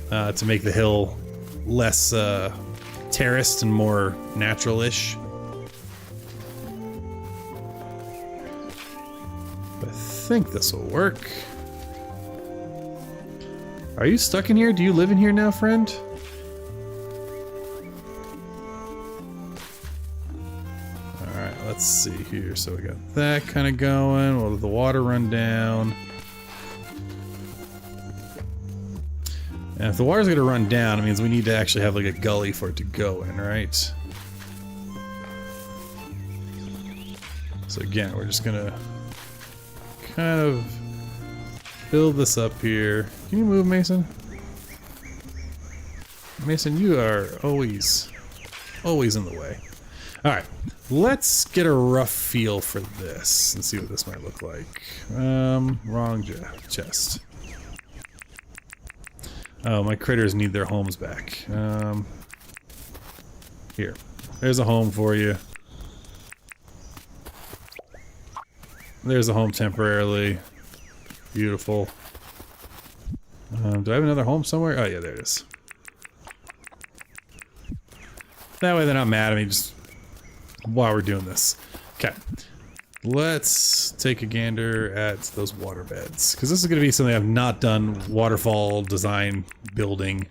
to make the hill less terraced and more natural-ish. I think this will work. Are you stuck in here? Do you live in here now, friend? Let's see here. So we got that kind of going. We'll let the water run down. And if the water's going to run down, it means we need to actually have like a gully for it to go in, right? So again, we're just going to kind of build this up here. Can you move, Mason? Mason, you are always in the way. Alright, let's get a rough feel for this and see what this might look like. Wrong chest. Oh, my critters need their homes back. Here. There's a home for you. There's a home temporarily. Beautiful. Do I have another home somewhere? Oh yeah, there it is. That way they're not mad at me just while we're doing this. Okay. Let's take a gander at those water beds. Because this is going to be something I've not done. Waterfall design building.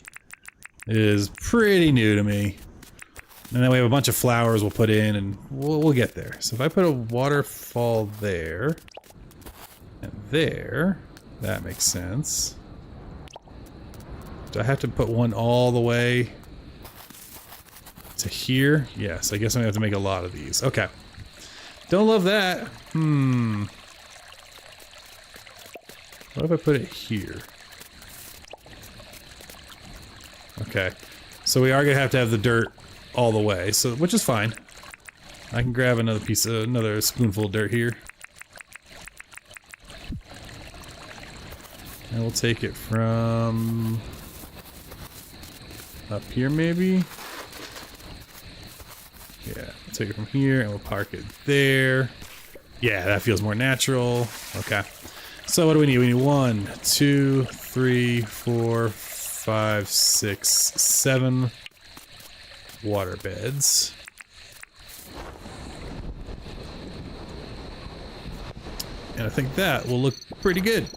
It is pretty new to me. And then we have a bunch of flowers we'll put in and we'll get there. So if I put a waterfall there and there, that makes sense. Do I have to put one all the way to here? Yes, I guess I'm gonna have to make a lot of these. Okay. Don't love that. What if I put it here? Okay. So we are gonna have to have the dirt all the way, so which is fine. I can grab another piece of another spoonful of dirt here. And we'll take it from up here maybe. Yeah, we'll take it from here and we'll park it there. Yeah, that feels more natural. Okay. So what do we need? We need 1, 2, 3, 4, 5, 6, 7 water beds. And I think that will look pretty good.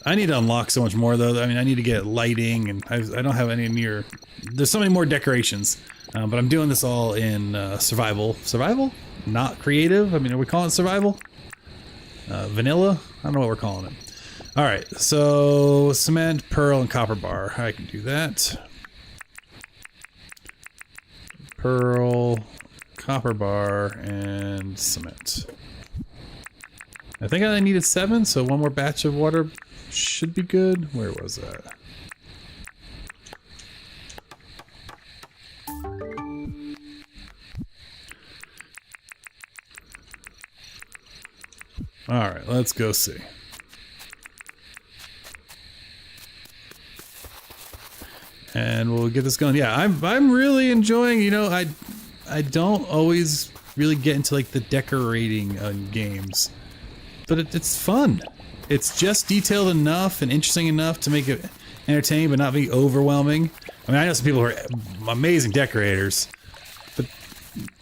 I need to unlock so much more though. I mean, I need to get lighting and I don't have any near... There's so many more decorations. But I'm doing this all in survival. Survival? Not creative? I mean, are we calling it survival? Vanilla? I don't know what we're calling it. Alright, so cement, pearl, and copper bar. I can do that. Pearl, copper bar, and cement. I think I needed 7, so one more batch of water should be good. Where was that? Alright, let's go see. And we'll get this going. Yeah, I'm really enjoying, you know, I don't always really get into like the decorating on games. But it's fun. It's just detailed enough and interesting enough to make it entertaining but not be overwhelming. I mean, I know some people who are amazing decorators, but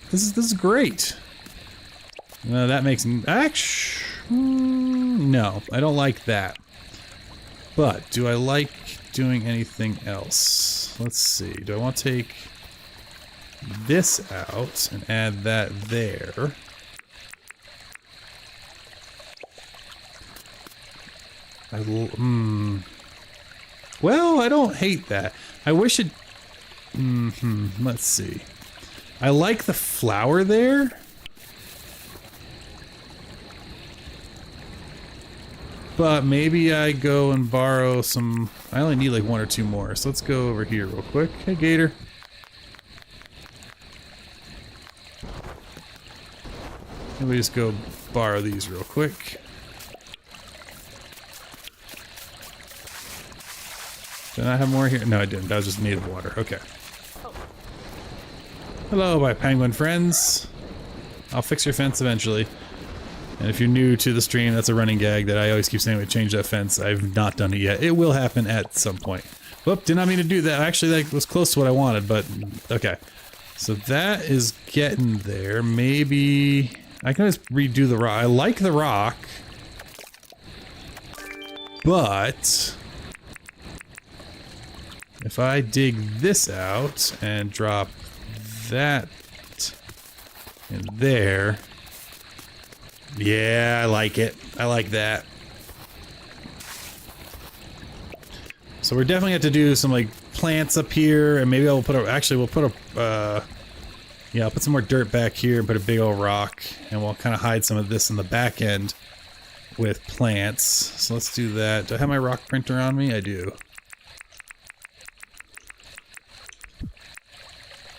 this is great. That makes actually no, I don't like that. But do I like doing anything else? Let's see. Do I want to take this out and add that there? Well, I don't hate that. I wish it... let's see. I like the flower there. But maybe I go and borrow some... I only need like 1 or 2 more, so let's go over here real quick. Hey, Gator. Let me just go borrow these real quick. Did I have more here? No, I didn't. That was just native water. Okay. Hello, my penguin friends. I'll fix your fence eventually. And if you're new to the stream, that's a running gag that I always keep saying we change that fence. I've not done it yet. It will happen at some point. Whoop, did not mean to do that. Actually, that was close to what I wanted, but okay. So that is getting there. Maybe I can just redo the rock. I like the rock, but if I dig this out and drop that in there. Yeah, I like it. I like that. So we're definitely have to do some like plants up here, and maybe I'll put a, actually we'll put a, yeah, I'll put some more dirt back here and put a big old rock, and we'll kind of hide some of this in the back end with plants. So let's do that. Do I have my rock printer on me? I do.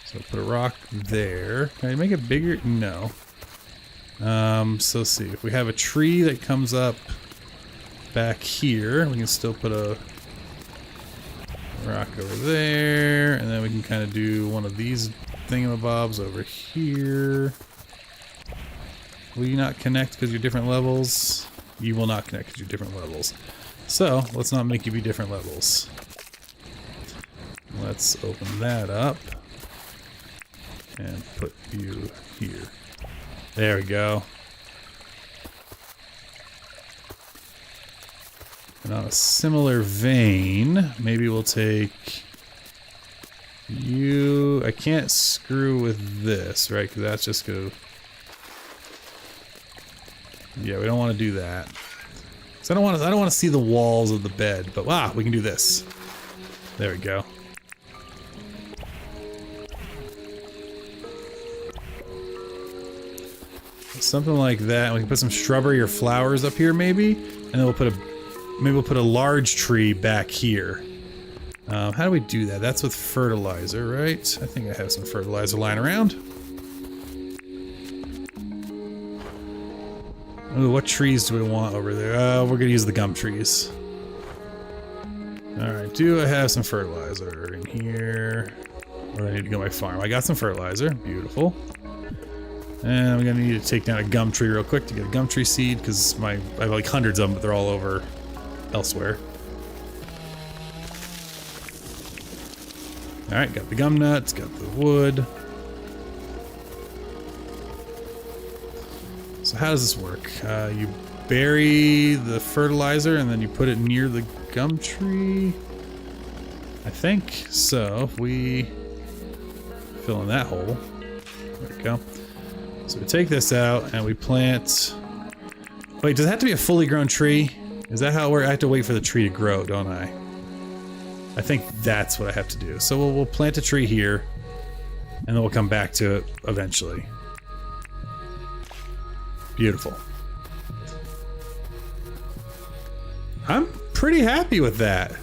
So put a rock there. Can I make it bigger? No. So let's see. If we have a tree that comes up back here, we can still put a rock over there, and then we can kind of do one of these thingamabobs over here. Will you not connect because you're different levels? You will not connect because you're different levels. So let's not make you be different levels. Let's open that up and put you here. There we go. And on a similar vein, maybe we'll take you. I can't screw with this, right? Because that's just go. Yeah, we don't want to do that. So I don't want to see the walls of the bed. But wow, we can do this. There we go. Something like that. We can put some shrubbery or flowers up here, maybe, and then we'll put a large tree back here. How do we do that? That's with fertilizer, right? I think I have some fertilizer lying around. Ooh, what trees do we want over there? We're gonna use the gum trees. Alright, do I have some fertilizer in here? Or do I need to go to my farm? I got some fertilizer. Beautiful. And I'm gonna need to take down a gum tree real quick to get a gum tree seed, because I have like hundreds of them, but they're all over elsewhere. Alright, got the gum nuts, got the wood. So how does this work? You bury the fertilizer and then you put it near the gum tree? I think so. If we fill in that hole. There we go. So we take this out and we plant... Wait, does it have to be a fully grown tree? Is that how it works? I have to wait for the tree to grow, don't I? I think that's what I have to do. So we'll plant a tree here, and then we'll come back to it eventually. Beautiful. I'm pretty happy with that.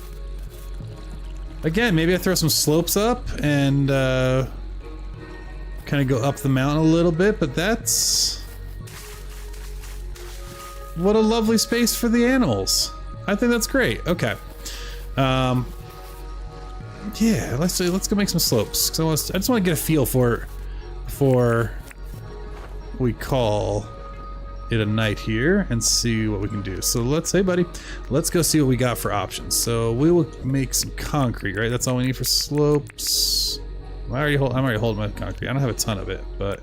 Again, maybe I throw some slopes up and kind of go up the mountain a little bit, but that's... What a lovely space for the animals. I think that's great. Okay. Yeah, let's go make some slopes. Cause I just want to get a feel for we call it a night here and see what we can do. So let's, hey buddy, let's go see what we got for options. So we will make some concrete, right? That's all we need for slopes. I'm already holding my concrete. I don't have a ton of it, but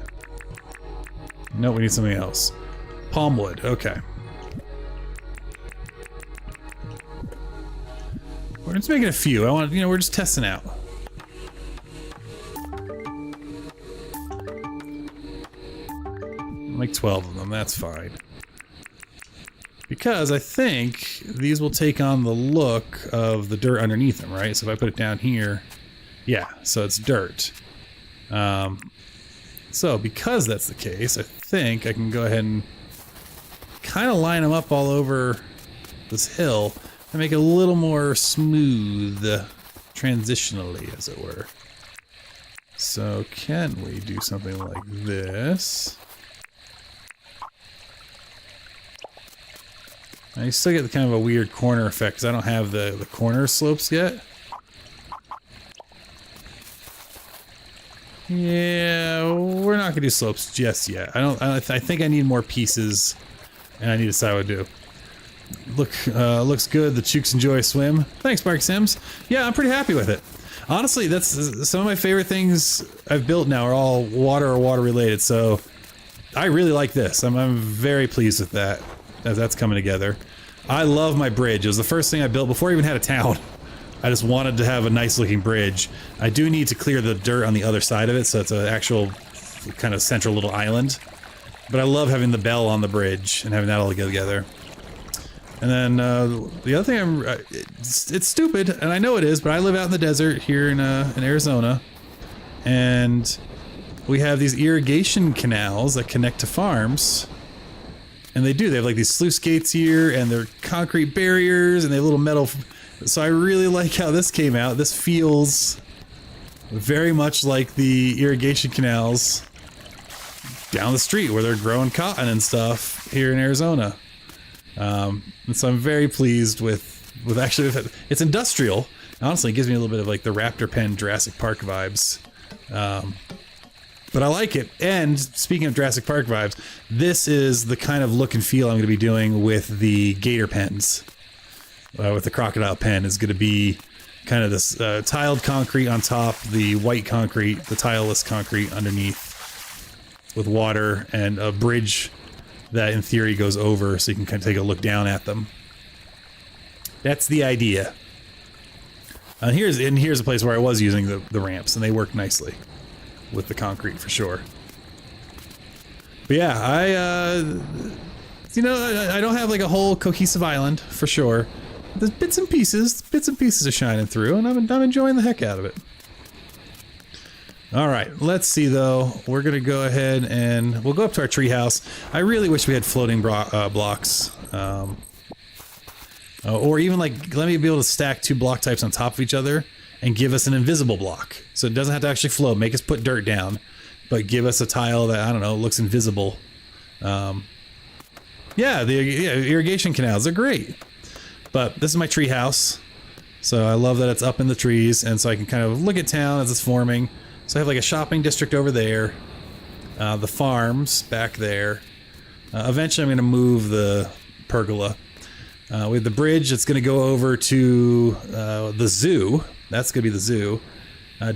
no, we need something else. Palm wood, okay. We're just making a few. We're just testing out. Like 12 of them, that's fine. Because I think these will take on the look of the dirt underneath them, right? So if I put it down here, yeah, so it's dirt. So because that's the case, I think I can go ahead and kind of line them up all over this hill and make it a little more smooth transitionally, as it were. So can we do something like this? Now you still get the kind of a weird corner effect because I don't have the corner slopes yet. Yeah, we're not gonna do slopes just yet. I think I need more pieces, and I need to decide what to do. Looks good. The chooks enjoy a swim. Thanks, Mark Sims. Yeah, I'm pretty happy with it. Honestly, that's some of my favorite things I've built now are all water or water related. So I really like this. I'm very pleased with that as that's coming together. I love my bridge. It was the first thing I built before I even had a town. I just wanted to have a nice looking bridge. I do need to clear the dirt on the other side of it, so it's an actual kind of central little island. But I love having the bell on the bridge and having that all go together. And then the other thing, it's stupid, and I know it is, but I live out in the desert here in Arizona, and we have these irrigation canals that connect to farms. And they have like these sluice gates here, and they're concrete barriers, and they have little metal. So I really like how this came out. This feels very much like the irrigation canals down the street where they're growing cotton and stuff here in Arizona. And so I'm very pleased with actually, it's industrial. Honestly, it gives me a little bit of like the Raptor Pen Jurassic Park vibes. But I like it. And speaking of Jurassic Park vibes, this is the kind of look and feel I'm going to be doing with the gator pens. With the crocodile pen is going to be kind of this tiled concrete on top, the white concrete, the tileless concrete underneath, with water and a bridge that in theory goes over so you can kind of take a look down at them. That's the idea. And here's a place where I was using the ramps, and they work nicely with the concrete for sure. But yeah, I don't have like a whole cohesive island for sure. There's bits and pieces are shining through, and I'm enjoying the heck out of it. All right, let's see though. We're gonna go ahead and we'll go up to our treehouse. I really wish we had floating blocks, or even like let me be able to stack 2 block types on top of each other and give us an invisible block, so it doesn't have to actually float. Make us put dirt down, but give us a tile that I don't know looks invisible. Yeah, the irrigation canals are great, but this is my treehouse, so I love that it's up in the trees, and so I can kind of look at town as it's forming. So I have like a shopping district over there, the farms back there. Eventually I'm going to move the pergola. We have the bridge that's going to go over to the zoo. That's going to be the zoo.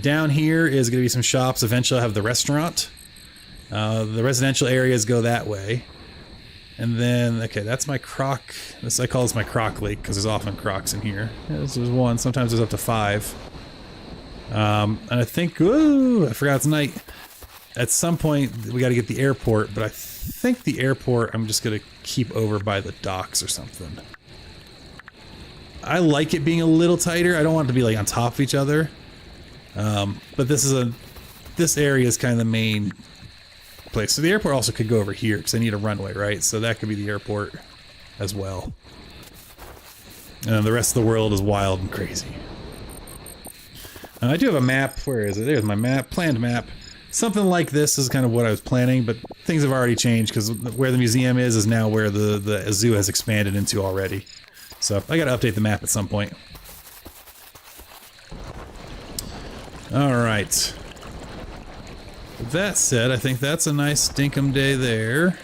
Down here is going to be some shops. Eventually I'll have the restaurant. The residential areas go that way. And then, okay, that's my croc. I call this my croc lake because there's often crocs in here. Yeah, there's one. Sometimes there's up to 5. And I think, ooh, I forgot it's night. At some point, we got to get the airport, but I think the airport I'm just going to keep over by the docks or something. I like it being a little tighter. I don't want it to be like on top of each other. But this area is kind of the main place. So the airport also could go over here because I need a runway, right? So that could be the airport as well. And the rest of the world is wild and crazy. I do have a map. Where is it? There's my map, planned map. Something like this is kind of what I was planning, but things have already changed because where the museum is now where the zoo has expanded into already. So I got to update the map at some point. All right. With that said, I think that's a nice Dinkum day there.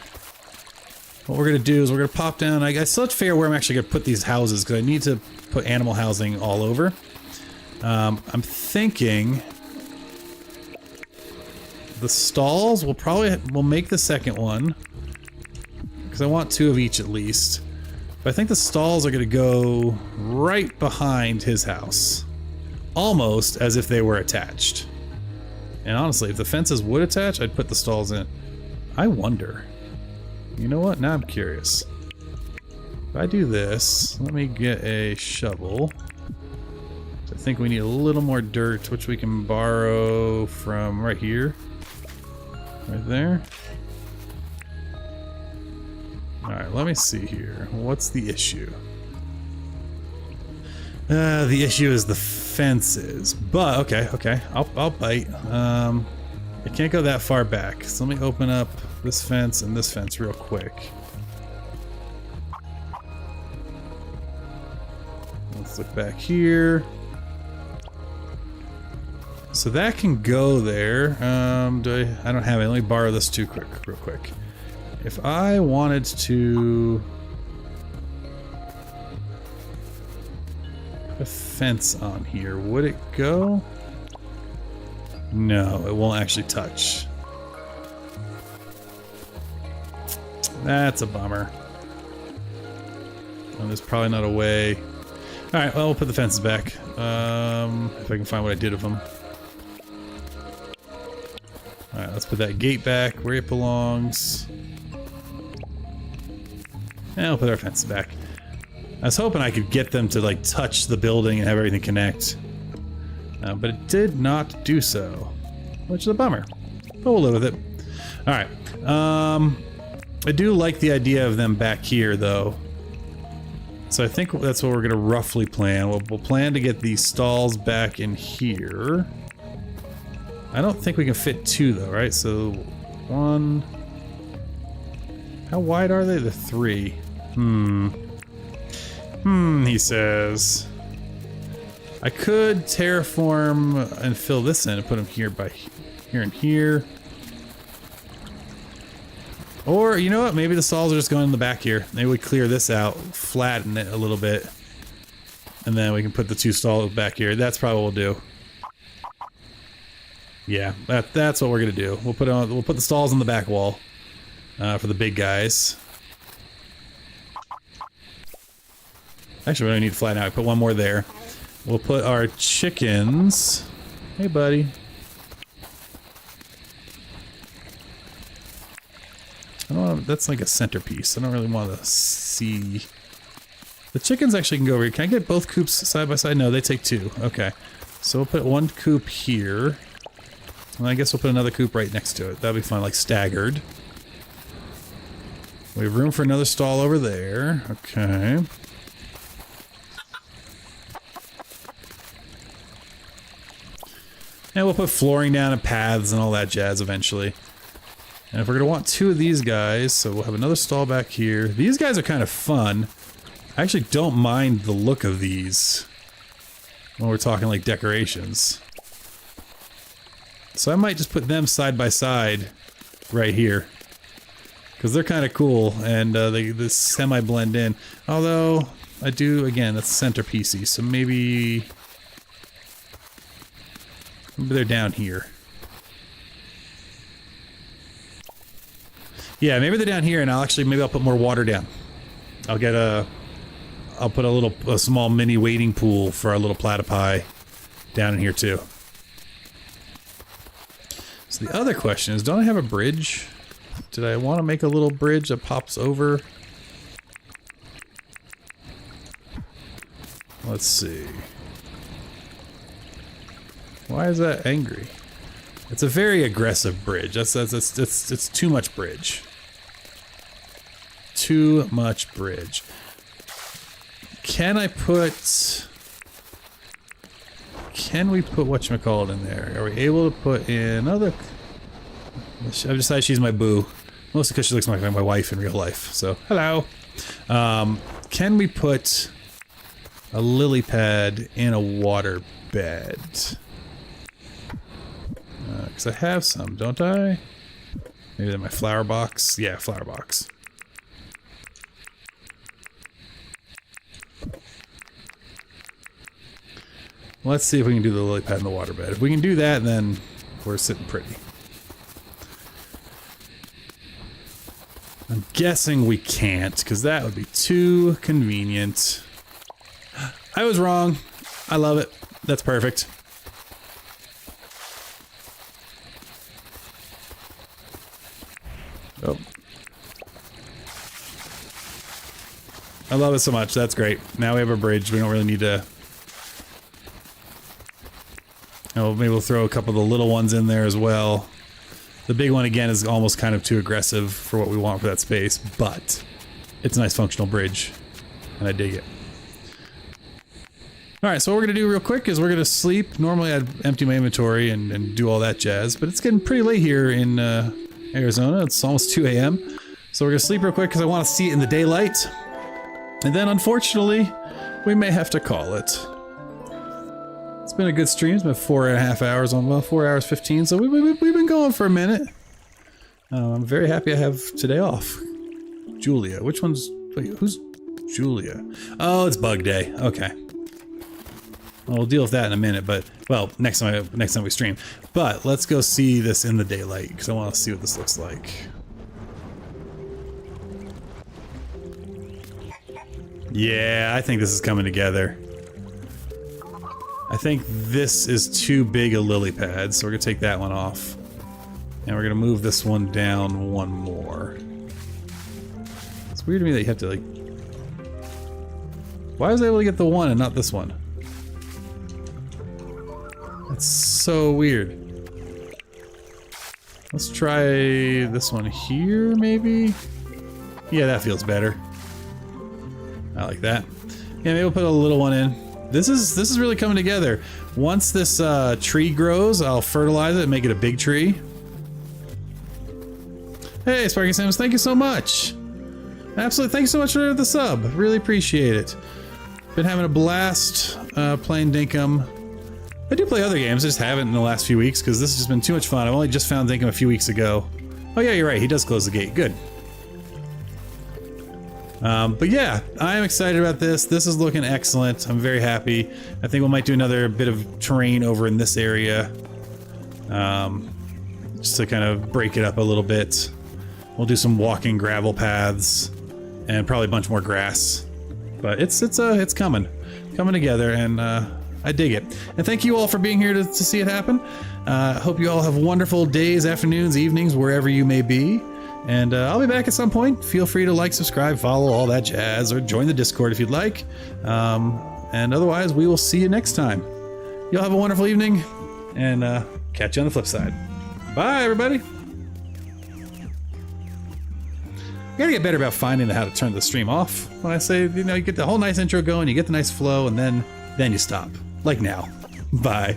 What we're going to do is we're going to pop down. I still have to figure out where I'm actually going to put these houses because I need to put animal housing all over. I'm thinking the stalls we'll make the second one because I want 2 of each at least. But I think the stalls are going to go right behind his house, almost as if they were attached. And honestly, if the fences would attach, I'd put the stalls in. I wonder. You know what? Now I'm curious. If I do this, let me get a shovel. I think we need a little more dirt, which we can borrow from right here. Right there. Alright, let me see here. What's the issue? The issue is the fences. But, okay. I'll bite. It can't go that far back. So let me open up this fence and this fence real quick. Let's look back here. So that can go there. I don't have it. Let me borrow this real quick. If I wanted to put a fence on here, would it go? No, it won't actually touch. That's a bummer. And there's probably not a way. Alright, well, we'll put the fences back. If I can find what I did with them. Alright, let's put that gate back where it belongs. And we'll put our fence back. I was hoping I could get them to like touch the building and have everything connect. But it did not do so, which is a bummer. But we'll live with it. Alright. I do like the idea of them back here though. So I think that's what we're going to roughly plan. We'll plan to get these stalls back in here. I don't think we can fit two though, right? So one... How wide are they? They're 3. He says. I could terraform and fill this in and put them here by here and here. Or, you know what? Maybe the stalls are just going in the back here. Maybe we clear this out, flatten it a little bit, and then we can put the 2 stalls back here. That's probably what we'll do. Yeah, that's what we're gonna do. We'll put the stalls on the back wall for the big guys. Actually, we don't need to flatten out. Put one more there. We'll put our chickens. Hey, buddy. I don't want, that's like a centerpiece. I don't really want to see. The chickens actually can go over here. Can I get both coops side by side? No, they take 2. Okay. So we'll put one coop here. And I guess we'll put another coop right next to it. That'll be fun, like staggered. We have room for another stall over there. Okay. And we'll put flooring down and paths and all that jazz eventually. And if we're going to want 2 of these guys, so we'll have another stall back here. These guys are kind of fun. I actually don't mind the look of these when we're talking like decorations. So I might just put them side by side right here. Because they're kind of cool and they semi-blend in. Although, I do, again, that's centerpiecey, so maybe they're down here. Yeah, maybe they're down here, and maybe I'll put more water down. I'll put a small mini wading pool for our little platypi down in here too. So the other question is, don't I have a bridge? Did I want to make a little bridge that pops over? Let's see. Why is that angry? It's a very aggressive bridge. It's too much bridge. Too much bridge. Can we put whatchamacallit in there? Are we able to put in other... I've decided she's my boo. Mostly because she looks like my wife in real life. So, hello. Can we put a lily pad in a water bed? Because I have some, don't I? Maybe they're my flower box. Yeah, flower box. Let's see if we can do the lily pad in the water bed. If we can do that, then we're sitting pretty. I'm guessing we can't, because that would be too convenient. I was wrong. I love it. That's perfect. Oh. I love it so much. That's great. Now we have a bridge. We don't really need to... Oh, maybe we'll throw a couple of the little ones in there as well. The big one, again, is almost kind of too aggressive for what we want for that space, but it's a nice functional bridge, and I dig it. Alright, so what we're going to do real quick is we're going to sleep. Normally I'd empty my inventory and do all that jazz, but it's getting pretty late here in Arizona. It's almost 2 a.m. So we're going to sleep real quick because I want to see it in the daylight. And then, unfortunately, we may have to call it. It's been a good stream. It's been 4.5 hours on, well, 4 hours 15, so we've been going for a minute. I'm very happy I have today off. Julia. Which one's... Wait, who's Julia? Oh, it's bug day. Okay. Well, we'll deal with that in a minute, but... Well, next time we stream. But let's go see this in the daylight, because I want to see what this looks like. Yeah, I think this is coming together. I think this is too big a lily pad, so we're gonna take that one off. And we're gonna move this one down one more. It's weird to me that you have to like... Why was I able to get the one and not this one? That's so weird. Let's try this one here, maybe? Yeah, that feels better. I like that. Yeah, maybe we'll put a little one in. This is really coming together. Once this tree grows, I'll fertilize it and make it a big tree. Hey, Sparky Sims, thank you so much. Absolutely, thank you so much for the sub. Really appreciate it. Been having a blast playing Dinkum. I do play other games, I just haven't in the last few weeks because this has just been too much fun. I've only just found Dinkum a few weeks ago. Oh yeah, you're right, he does close the gate. Good. But yeah, I'm excited about this. This is looking excellent. I'm very happy. I think we might do another bit of terrain over in this area. Just to kind of break it up a little bit. We'll do some walking gravel paths and probably a bunch more grass. But it's coming together, and I dig it. And thank you all for being here to see it happen. Hope you all have wonderful days, afternoons, evenings, wherever you may be. And I'll be back at some point. Feel free to like, subscribe, follow, all that jazz, or join the Discord if you'd like. And otherwise, we will see you next time. Y'all have a wonderful evening, and catch you on the flip side. Bye, everybody. I gotta get better about finding how to turn the stream off. When I say, you know, you get the whole nice intro going, you get the nice flow, and then you stop. Like now. Bye.